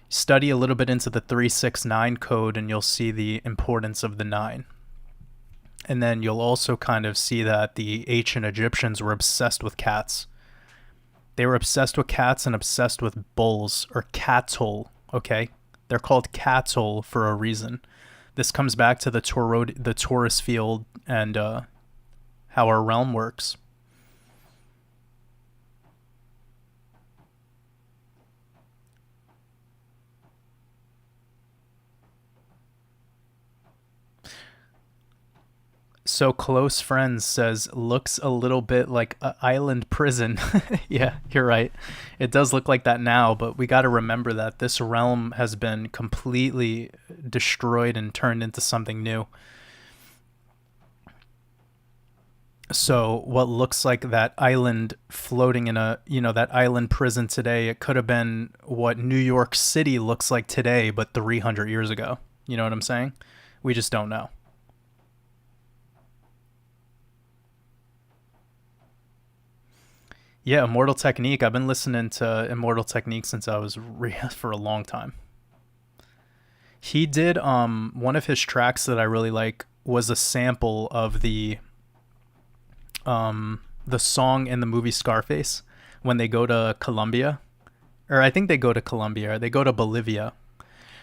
Study a little bit into the 369 code and you'll see the importance of the 9. And then you'll also kind of see that the ancient Egyptians were obsessed with cats. They were obsessed with cats and obsessed with bulls, or cattle, okay? They're called cattle for a reason. This comes back to the Taurus field and how our realm works. So Close Friends says looks a little bit like an island prison. Yeah, you're right. It does look like that now, but we got to remember that this realm has been completely destroyed and turned into something new. So what looks like that island floating in that island prison today, it could have been what New York City looks like today, but 300 years ago. You know what I'm saying? We just don't know. Yeah, Immortal Technique. I've been listening to Immortal Technique since I was for a long time. He did one of his tracks that I really like was a sample of the song in the movie Scarface when they go to Colombia, or I think they go to Colombia, or they go to Bolivia.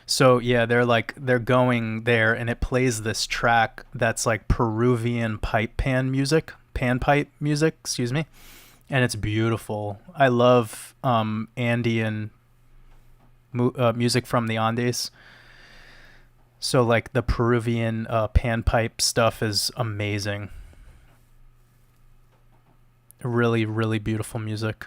So yeah, they're going there, and it plays this track that's like Peruvian pan pipe music, excuse me, and it's beautiful. I love Andean music from the Andes. So like the Peruvian panpipe stuff is amazing. Really, really beautiful music.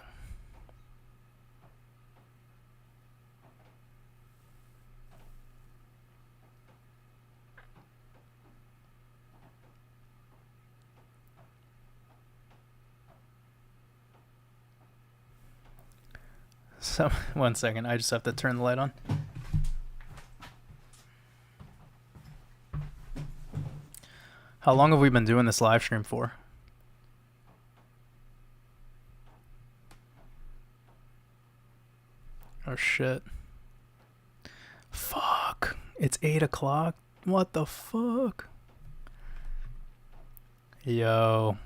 So one second, I just have to turn the light on. How long have we been doing this live stream for? Oh shit. Fuck. It's 8 o'clock? What the fuck? Yo.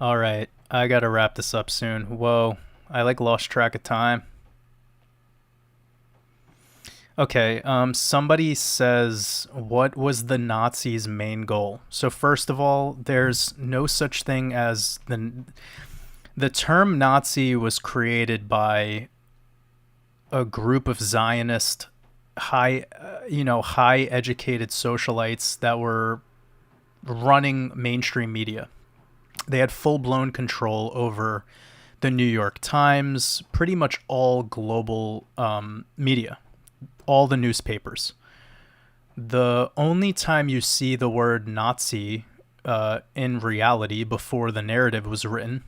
Alright. I gotta wrap this up soon. Whoa. I like lost track of time. Okay, somebody says, what was the Nazis' main goal? So first of all, there's no such thing as the term Nazi was created by a group of Zionist high educated socialites that were running mainstream media. They had full blown control over the New York Times, pretty much all global media, all the newspapers. The only time you see the word Nazi in reality before the narrative was written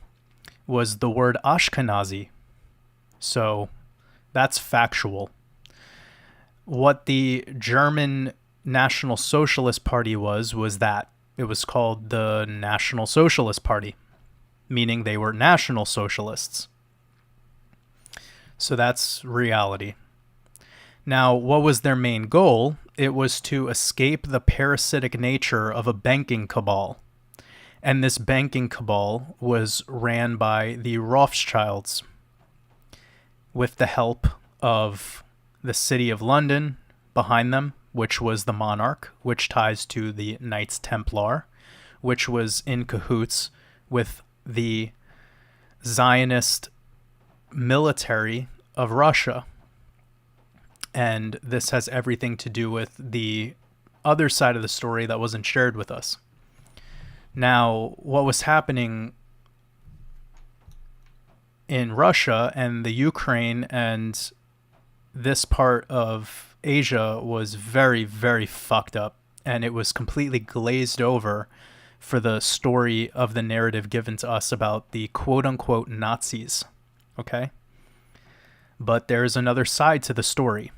was the word Ashkenazi. So that's factual. What the German National Socialist Party was that it was called the National Socialist Party, meaning they were National Socialists. So that's reality. Now, what was their main goal? It was to escape the parasitic nature of a banking cabal. And this banking cabal was ran by the Rothschilds with the help of the City of London behind them, which was the monarch, which ties to the Knights Templar, which was in cahoots with the Zionist military of Russia. And this has everything to do with the other side of the story that wasn't shared with us. Now, what was happening in Russia and the Ukraine and this part of Asia was very, very fucked up. And it was completely glazed over for the story of the narrative given to us about the quote-unquote Nazis. Okay? But there's another side to the story.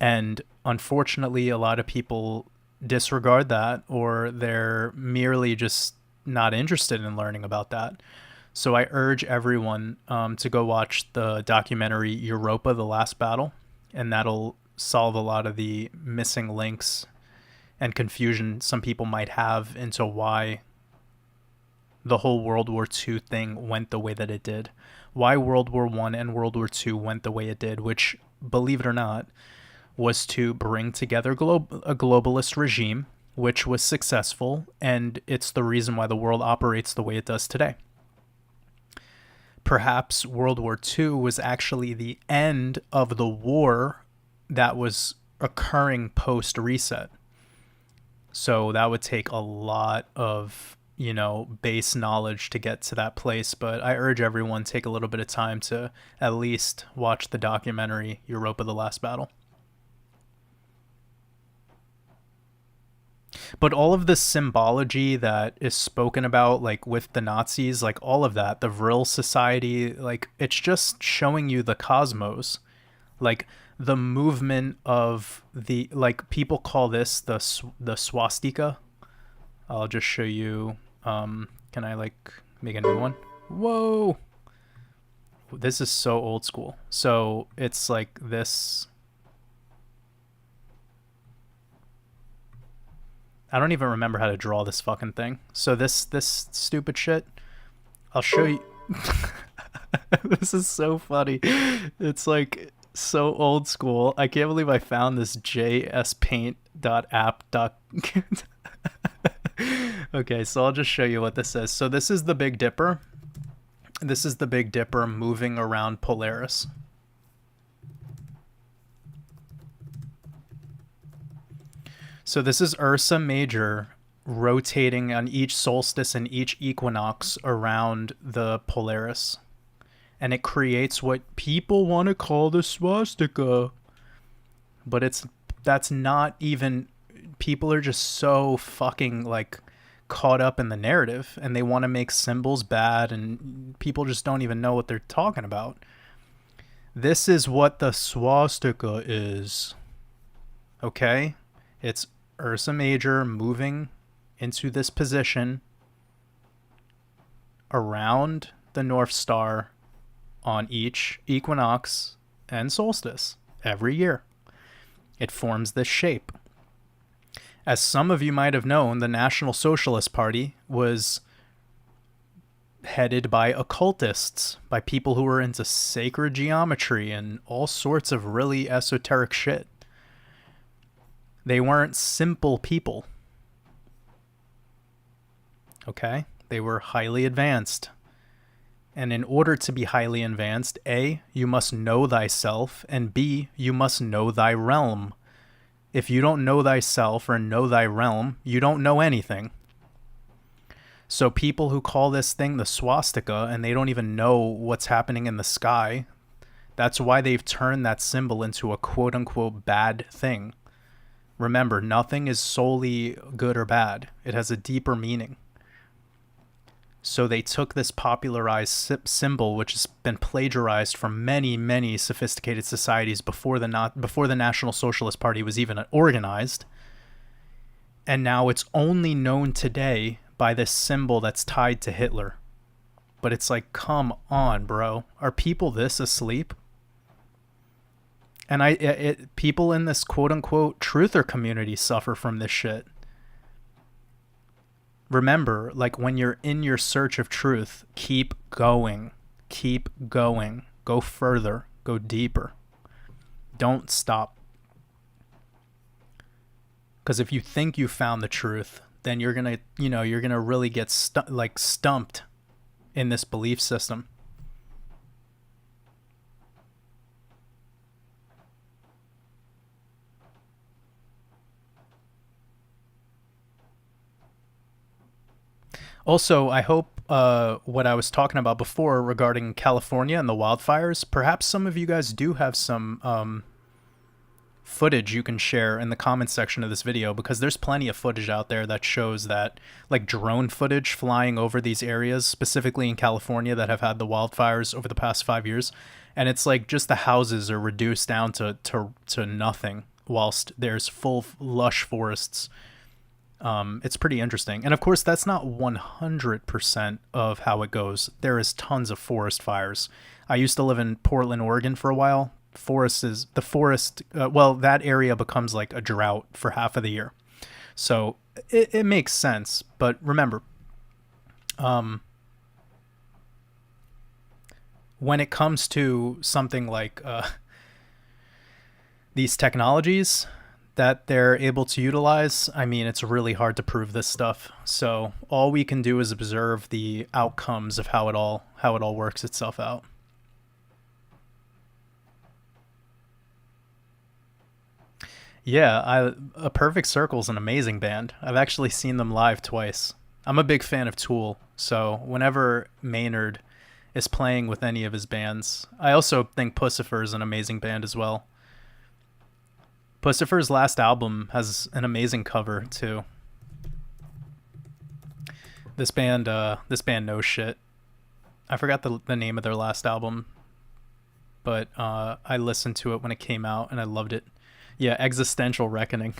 And unfortunately, a lot of people disregard that, or they're merely just not interested in learning about that. So I urge everyone to go watch the documentary Europa, The Last Battle, and that'll solve a lot of the missing links and confusion some people might have into why the whole World War II thing went the way that it did. Why World War I and World War II went the way it did, which, believe it or not, was to bring together a globalist regime, which was successful, and it's the reason why the world operates the way it does today. Perhaps World War II was actually the end of the war that was occurring post-reset. So that would take a lot of, base knowledge to get to that place, but I urge everyone to take a little bit of time to at least watch the documentary Europa, The Last Battle. But all of the symbology that is spoken about, like with the Nazis, like all of that, the Vril Society, like it's just showing you the cosmos, like the movement of the, like people call this the swastika. I'll just show you. Can I like make a new one? Whoa. This is so old school. So it's like this. I don't even remember how to draw this fucking thing. So this stupid shit, I'll show you. This is so funny. It's like so old school. I can't believe I found this jspaint.app. Okay, so I'll just show you what this is. So this is the Big Dipper. This is the Big Dipper moving around Polaris. So this is Ursa Major rotating on each solstice and each equinox around the Polaris. And it creates what people want to call the swastika. But that's not even, people are just so fucking like caught up in the narrative, and they want to make symbols bad, and people just don't even know what they're talking about. This is what the swastika is. Okay? It's Ursa Major moving into this position around the North Star on each equinox and solstice every year. It forms this shape. As some of you might have known, the National Socialist Party was headed by occultists, by people who were into sacred geometry and all sorts of really esoteric shit. They weren't simple people. Okay? They were highly advanced. And in order to be highly advanced, A, you must know thyself, and B, you must know thy realm. If you don't know thyself or know thy realm, you don't know anything. So people who call this thing the swastika and they don't even know what's happening in the sky, that's why they've turned that symbol into a quote-unquote bad thing. Remember, nothing is solely good or bad. It has a deeper meaning. So they took this popularized symbol, which has been plagiarized from many, many sophisticated societies before the National Socialist Party was even organized, and now it's only known today by this symbol that's tied to Hitler. But it's like, come on, bro. Are people this asleep? And people in this quote unquote truther community suffer from this shit. Remember, like when you're in your search of truth, keep going. Keep going. Go further. Go deeper. Don't stop. Because if you think you found the truth, then you're gonna really get stumped in this belief system. Also, I hope what I was talking about before regarding California and the wildfires, perhaps some of you guys do have some footage you can share in the comments section of this video, because there's plenty of footage out there that shows that, like drone footage flying over these areas, specifically in California, that have had the wildfires over the past 5 years. And it's like just the houses are reduced down to nothing, whilst there's full lush forests. It's pretty interesting. And of course, that's not 100% of how it goes. There is tons of forest fires. I used to live in Portland, Oregon for a while. That area becomes like a drought for half of the year. So it makes sense. But remember, when it comes to something like these technologies that they're able to utilize, I mean, it's really hard to prove this stuff. So all we can do is observe the outcomes of how it all works itself out. Yeah, A Perfect Circle is an amazing band. I've actually seen them live twice. I'm a big fan of Tool, so whenever Maynard is playing with any of his bands, I also think Pussifer is an amazing band as well. Pussifer's last album has an amazing cover too. This band knows shit. I forgot the name of their last album, but I listened to it when it came out and I loved it. Yeah, Existential Reckoning.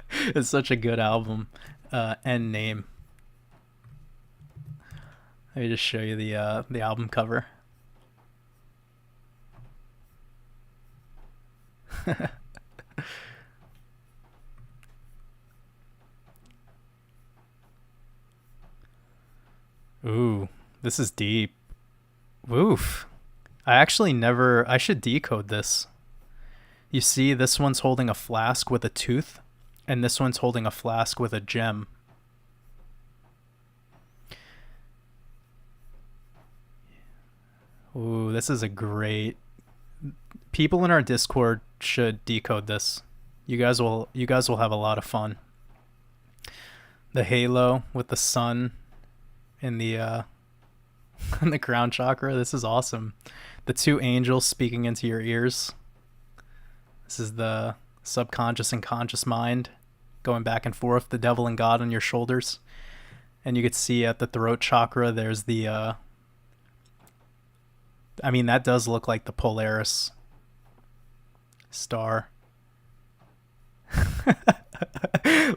It's such a good album and name. Let me just show you the album cover. Ooh, this is deep. Oof. I should decode this. You see, this one's holding a flask with a tooth, and this one's holding a flask with a gem. Ooh, this is a great... People in our Discord should decode this. You guys will have a lot of fun. The halo with the sun in the in the crown chakra. This is awesome. The two angels speaking into your ears. This is the subconscious and conscious mind going back and forth, the devil and God on your shoulders. And you could see at the throat chakra, there's the that does look like the Polaris star.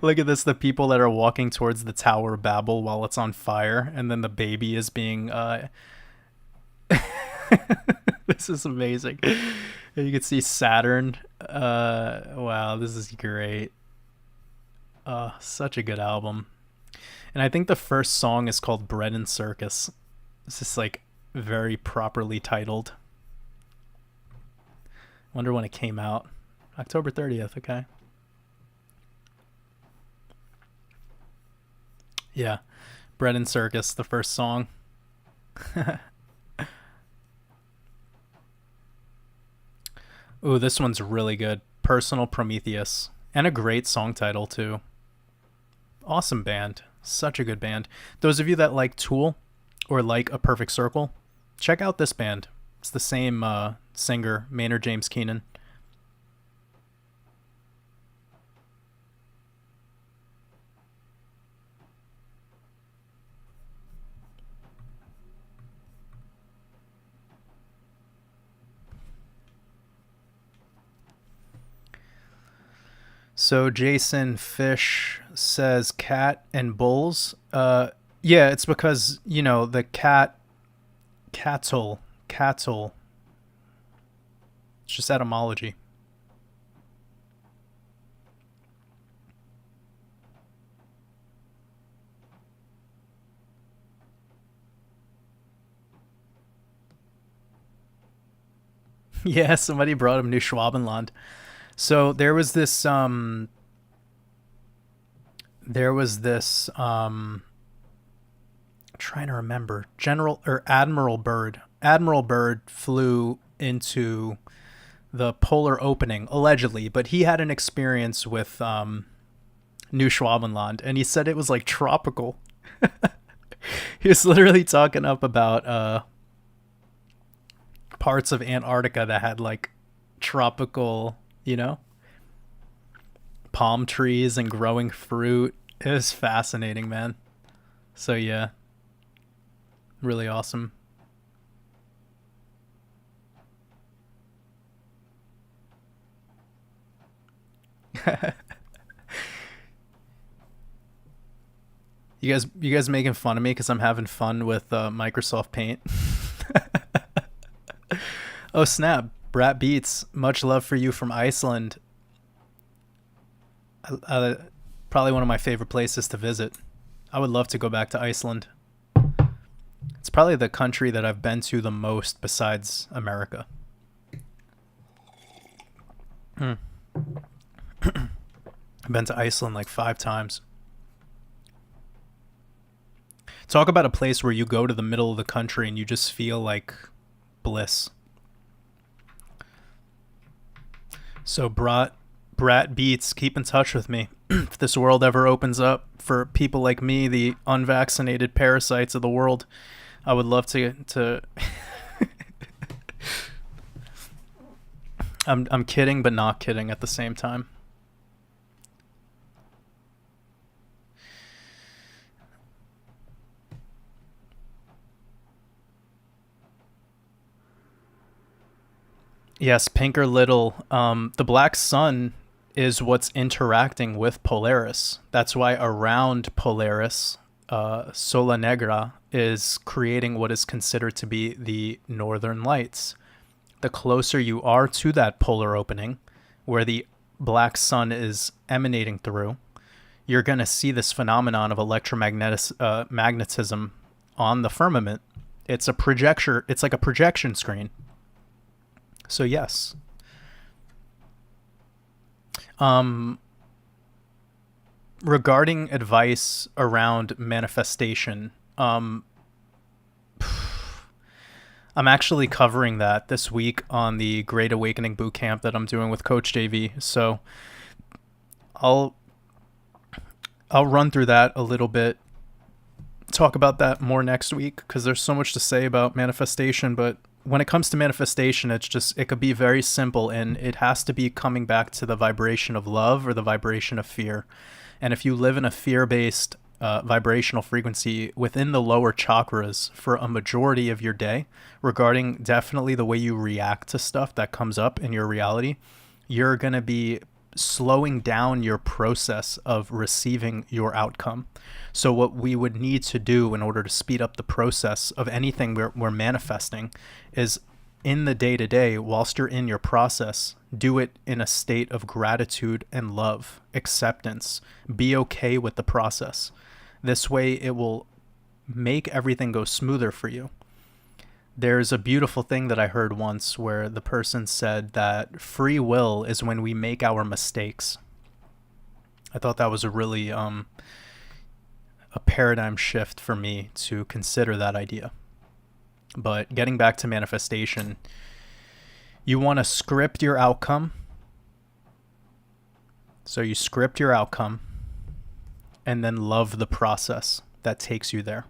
Look at this, the people that are walking towards the Tower of Babel while it's on fire, and then the baby is being this is amazing. You can see Saturn. Wow, this is great. Such a good album. And I think the first song is called Bread and Circus. It's just like very properly titled. Wonder when it came out. October 30th, okay. Yeah, Bread and Circus, the first song. Ooh, this one's really good. Personal Prometheus. And a great song title, too. Awesome band. Such a good band. Those of you that like Tool or like A Perfect Circle, check out this band. It's the same singer, Maynard James Keenan. So Jason Fish says cat and bulls. Yeah, it's because, the cattle. It's just etymology. Yeah, somebody brought him New Schwabenland. So there was this trying to remember, General or Admiral Byrd. Admiral Byrd flew into the polar opening allegedly, but he had an experience with New Schwabenland, and he said it was like tropical. He was literally talking up about parts of Antarctica that had like tropical, palm trees and growing fruit. It was fascinating, man. So yeah, really awesome. You guys making fun of me because I'm having fun with Microsoft Paint? Oh snap! Brat Beats, much love for you from Iceland. Uh, Probably one of my favorite places to visit. I would love to go back to Iceland. It's probably the country that I've been to the most besides America. Mm. I've been to Iceland like 5 times. Talk about a place where you go to the middle of the country and you just feel like bliss. So Brat Beats, keep in touch with me. If this world ever opens up for people like me, the unvaccinated parasites of the world, I would love to I'm kidding but not kidding at the same time. Yes, Pinker Little. The black sun is what's interacting with Polaris. That's why around Polaris, Sola Negra is creating what is considered to be the northern lights. The closer you are to that polar opening, where the black sun is emanating through, you're going to see this phenomenon of magnetism on the firmament. It's a projector. It's like a projection screen. So yes. Um, Regarding advice around manifestation, I'm actually covering that this week on the Great Awakening Bootcamp that I'm doing with Coach JV. So I'll I'll run through that a little bit, talk about that more next week because there's so much to say about manifestation. But when it comes to manifestation, it could be very simple, and it has to be coming back to the vibration of love or the vibration of fear. And if you live in a fear-based vibrational frequency within the lower chakras for a majority of your day, regarding definitely the way you react to stuff that comes up in your reality, you're going to be slowing down your process of receiving your outcome. So what we would need to do in order to speed up the process of anything we're manifesting is, in the day-to-day, whilst you're in your process, do it in a state of gratitude and love, acceptance. Be okay with the process. This way it will make everything go smoother for you. There's a beautiful thing that I heard once where the person said that free will is when we make our mistakes. I thought that was a really a paradigm shift for me to consider that idea. But getting back to manifestation, you want to script your outcome. So you script your outcome and then love the process that takes you there.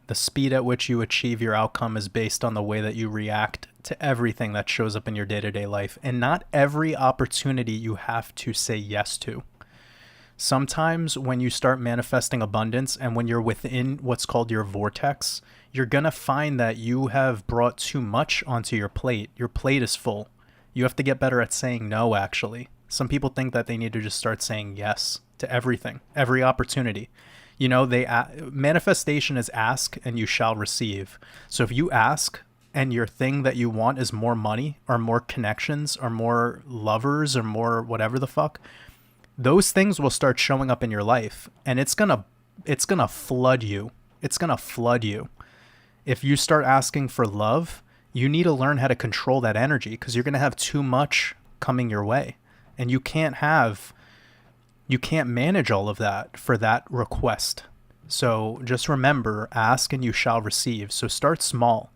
The speed at which you achieve your outcome is based on the way that you react to everything that shows up in your day-to-day life. And not every opportunity you have to say yes to. Sometimes when you start manifesting abundance and when you're within what's called your vortex, you're going to find that you have brought too much onto your plate. Your plate is full. You have to get better at saying no, actually. Some people think that they need to just start saying yes to everything, every opportunity. You know, manifestation is ask and you shall receive. So if you ask and your thing that you want is more money or more connections or more lovers or more whatever the fuck, those things will start showing up in your life, and it's going to flood you. It's going to flood you. If you start asking for love, you need to learn how to control that energy, because you're going to have too much coming your way, and you can't manage all of that for that request. So just remember, ask and you shall receive. So start small.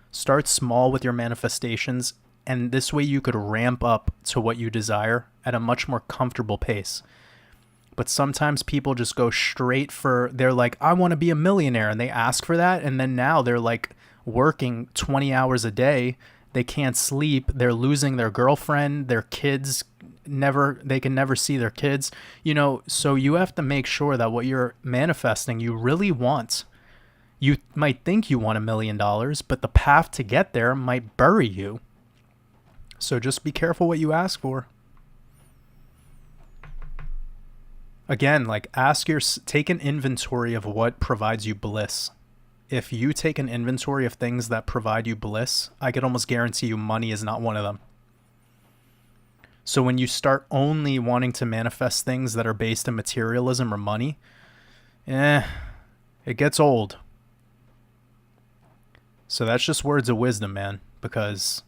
Start small with your manifestations, and this way you could ramp up to what you desire at a much more comfortable pace. But sometimes people just go straight for, they're like, I want to be a millionaire, and they ask for that, and then now they're like working 20 hours a day. They can't sleep. They're losing their girlfriend, their kids they can never see their kids. You know, so you have to make sure that what you're manifesting you really want. You might think you want $1 million, but the path to get there might bury you. So just be careful what you ask for. Again, like take an inventory of what provides you bliss. If you take an inventory of things that provide you bliss, I could almost guarantee you money is not one of them. So when you start only wanting to manifest things that are based in materialism or money, it gets old. So that's just words of wisdom, man, because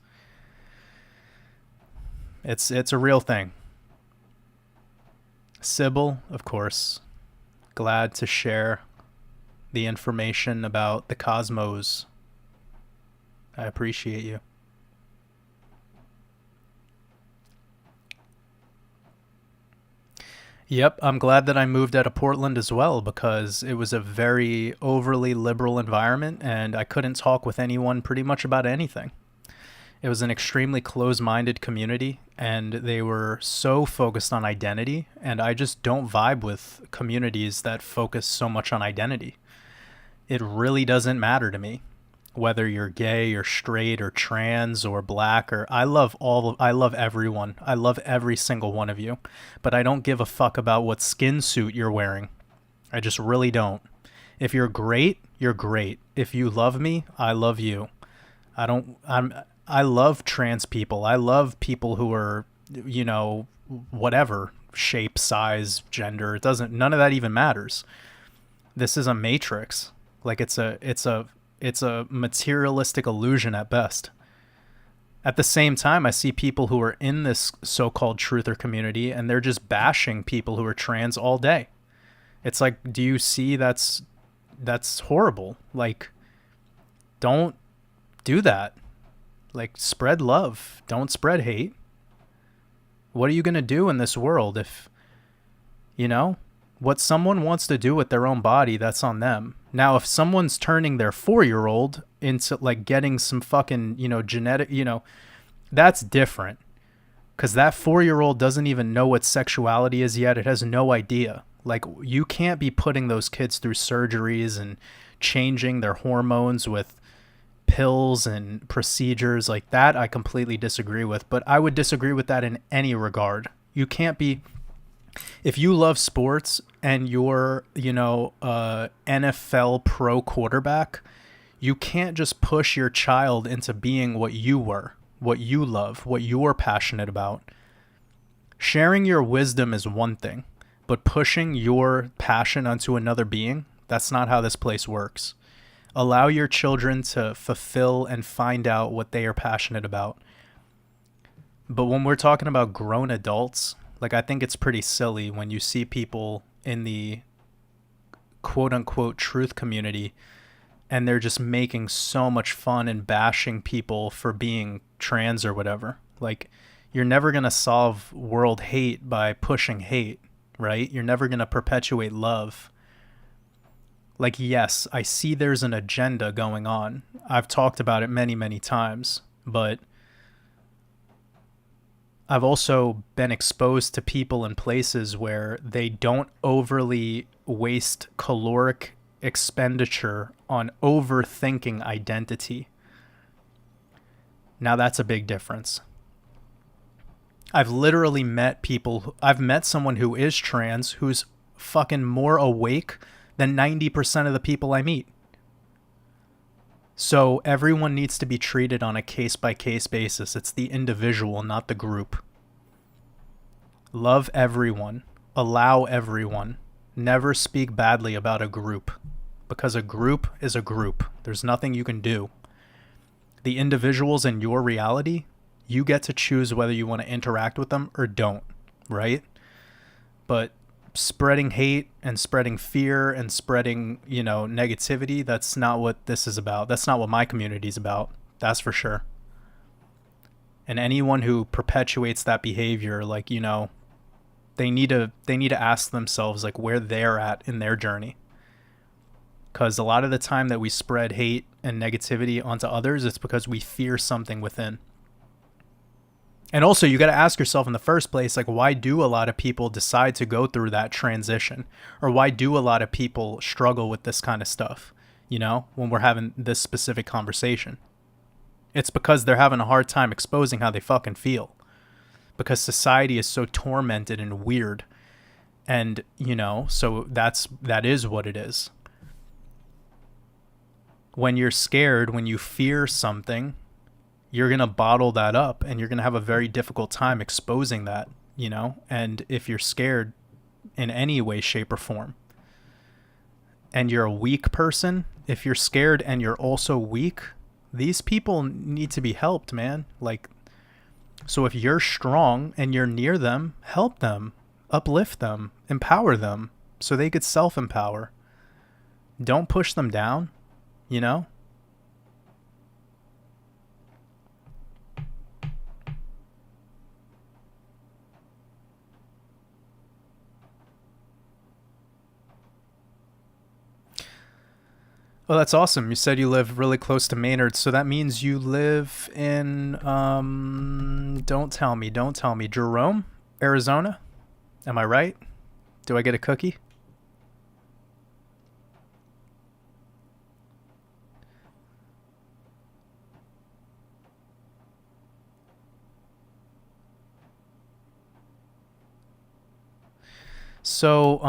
it's a real thing. Sybil, of course, glad to share the information about the cosmos. I appreciate you. Yep, I'm glad that I moved out of Portland as well, because it was a very overly liberal environment and I couldn't talk with anyone pretty much about anything. It was an extremely closed-minded community, and they were so focused on identity, and I just don't vibe with communities that focus so much on identity. It really doesn't matter to me whether you're gay or straight or trans or black, or I love everyone. I love every single one of you, but I don't give a fuck about what skin suit you're wearing. I just really don't. If you're great, you're great. If you love me, I love you. I love trans people. I love people who are, you know, whatever shape, size, gender. None of that even matters. This is a matrix. Like it's a materialistic illusion at best. At the same time, I see people who are in this so-called truther community and they're just bashing people who are trans all day. It's like, do you see that's horrible? Like, don't do that. Like, spread love. Don't spread hate. What are you going to do in this world if, you know, what someone wants to do with their own body, that's on them. Now, if someone's turning their 4-year-old into, like, getting some fucking, you know, genetic, you know, that's different. Because that 4-year-old doesn't even know what sexuality is yet. It has no idea. Like, you can't be putting those kids through surgeries and changing their hormones with pills and procedures like that. I completely disagree with, but I would disagree with that in any regard. You can't be, if you love sports and you're, you know, NFL pro quarterback, you can't just push your child into being what you were, what you love, what you're passionate about. Sharing your wisdom is one thing, but pushing your passion onto another being, that's not how this place works. Allow your children to fulfill and find out what they are passionate about. But when we're talking about grown adults, like, I think it's pretty silly when you see people in the quote-unquote truth community and they're just making so much fun and bashing people for being trans or whatever. Like, you're never going to solve world hate by pushing hate, right? You're never going to perpetuate love. Like, yes, I see there's an agenda going on. I've talked about it many, many times, but I've also been exposed to people in places where they don't overly waste caloric expenditure on overthinking identity. Now that's a big difference. I've met someone who is trans who's fucking more awake than 90% of the people I meet. So everyone needs to be treated on a case-by-case basis. It's the individual, not the group. Love everyone. Allow everyone. Never speak badly about a group, because a group is a group. There's nothing you can do. The individuals in your reality, you get to choose whether you want to interact with them or don't, right? But spreading hate and spreading fear and spreading, negativity, that's not what this is about. That's not what my community is about. That's for sure. And anyone who perpetuates that behavior, they need to ask themselves where they're at in their journey. Because a lot of the time that we spread hate and negativity onto others, it's because we fear something within. And also, you got to ask yourself in the first place, why do a lot of people decide to go through that transition? Or why do a lot of people struggle with this kind of stuff, when we're having this specific conversation? It's because they're having a hard time exposing how they fucking feel. Because society is so tormented and weird. And, so that is what it is. When you're scared, when you fear something, you're going to bottle that up and you're going to have a very difficult time exposing that, and if you're scared in any way, shape, or form, and you're a weak person, if you're scared and you're also weak, these people need to be helped, man. So if you're strong and you're near them, help them, uplift them, empower them so they could self-empower. Don't push them down. Well, that's awesome. You said you live really close to Maynard, so that means you live in, don't tell me, Jerome, Arizona? Am I right? Do I get a cookie? So,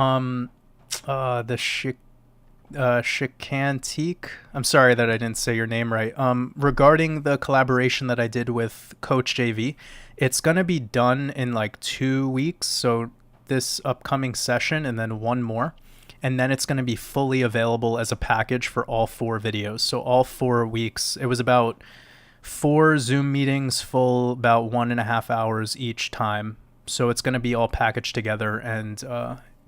the Shikantique. I'm sorry that I didn't say your name right. Regarding the collaboration that I did with Coach JV, it's gonna be done in 2 weeks. So this upcoming session and then one more, and then it's gonna be fully available as a package for all 4 videos. So all 4 weeks. It was about 4 Zoom meetings, full about 1.5 hours each time. So it's going to be all packaged together, and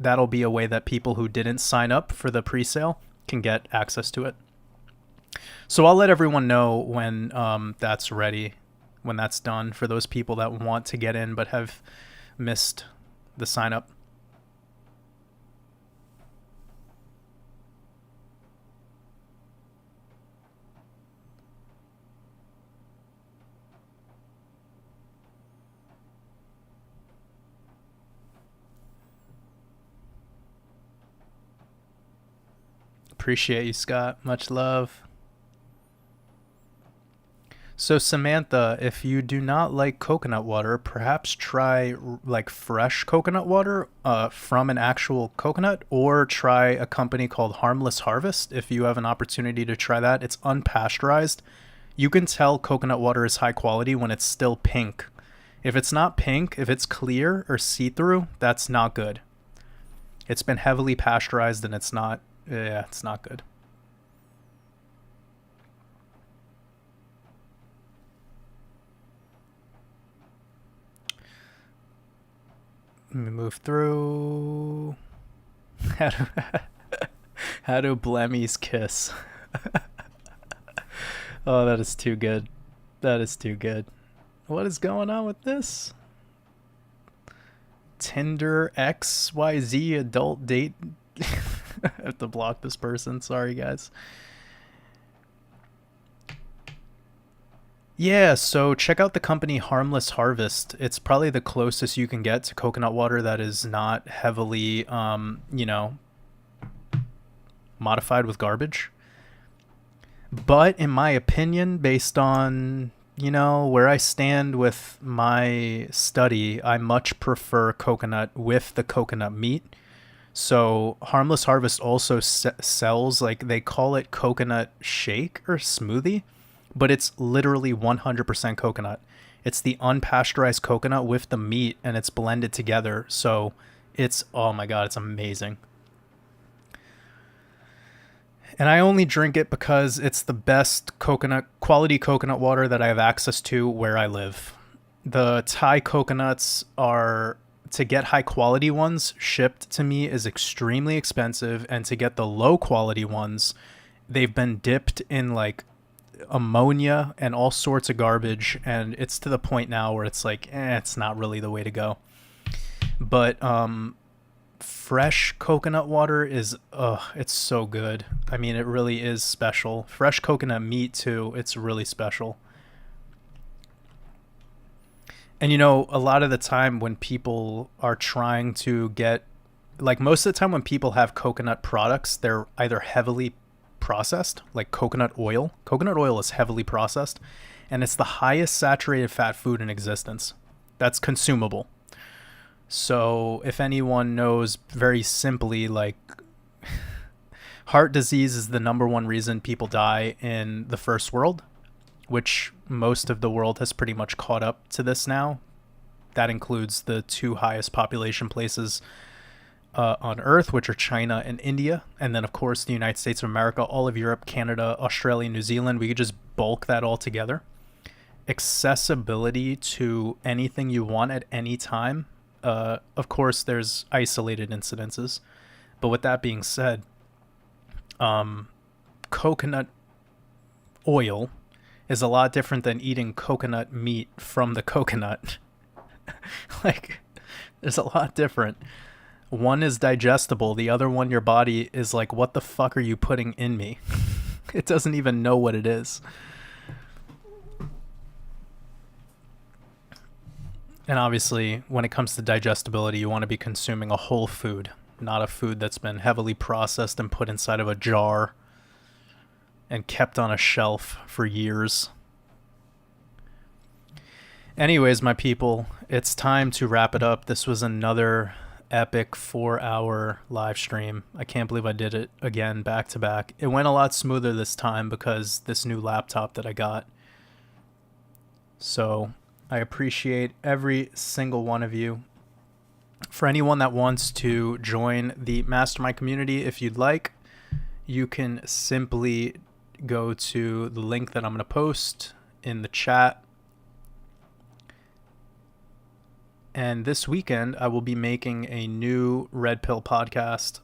that'll be a way that people who didn't sign up for the pre-sale can get access to it. So I'll let everyone know when that's ready, when that's done, for those people that want to get in but have missed the sign up. Appreciate you, Scott. Much love. So Samantha, if you do not like coconut water, perhaps try fresh coconut water from an actual coconut, or try a company called Harmless Harvest. If you have an opportunity to try that, it's unpasteurized. You can tell coconut water is high quality when it's still pink. If it's not pink, if it's clear or see-through, that's not good. It's been heavily pasteurized and it's not good. Let me move through. How do blemmies kiss? Oh, that is too good. That is too good. What is going on with this? Tinder XYZ adult date. I have to block this person. Sorry, guys. Yeah, so check out the company Harmless Harvest. It's probably the closest you can get to coconut water that is not heavily, modified with garbage. But in my opinion, based on, where I stand with my study, I much prefer coconut with the coconut meat. So Harmless Harvest also sells, like, they call it coconut shake or smoothie, but it's literally 100% coconut. It's the unpasteurized coconut with the meat, and it's blended together. So it's, oh my God, it's amazing. And I only drink it because it's the best quality coconut water that I have access to where I live. The Thai coconuts are, to get high quality ones shipped to me is extremely expensive, and to get the low quality ones, they've been dipped in like ammonia and all sorts of garbage, and it's to the point now where it's like, it's not really the way to go. But fresh coconut water is, it's so good. I mean, it really is special. Fresh coconut meat too, it's really special. And you know, a lot of the time when people are trying to get, like, most of the time when people have coconut products, they're either heavily processed, like coconut oil. Coconut oil is heavily processed, and it's the highest saturated fat food in existence that's consumable. So if anyone knows, very simply, like, heart disease is the number one reason people die in the first world, which most of the world has pretty much caught up to this now. That includes the two highest population places on Earth, which are China and India. And then, of course, the United States of America, all of Europe, Canada, Australia, New Zealand. We could just bulk that all together. Accessibility to anything you want at any time. Of course, there's isolated incidences. But with that being said, coconut oil is a lot different than eating coconut meat from the coconut. Like, there's a lot different. One is digestible. The other one, your body is like, what the fuck are you putting in me? It doesn't even know what it is. And obviously, when it comes to digestibility, you want to be consuming a whole food, not a food that's been heavily processed and put inside of a jar and kept on a shelf for years. Anyways, my people, it's time to wrap it up. This was another epic 4-hour live stream. I can't believe I did it again back to back. It went a lot smoother this time because this new laptop that I got. So I appreciate every single one of you. For anyone that wants to join the mastermind community, if you'd like, you can simply go to the link that I'm going to post in the chat. And this weekend, I will be making a new Red Pill podcast.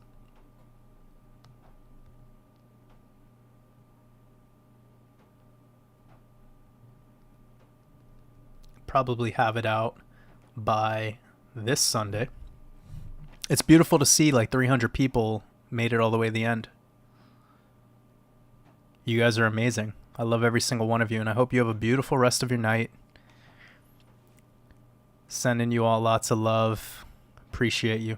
Probably have it out by this Sunday. It's beautiful to see like 300 people made it all the way to the end. You guys are amazing. I love every single one of you, and I hope you have a beautiful rest of your night. Sending you all lots of love. Appreciate you.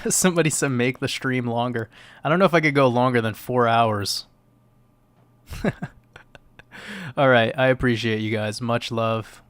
Somebody said make the stream longer. I don't know if I could go longer than 4 hours. All right. I appreciate you guys. Much love.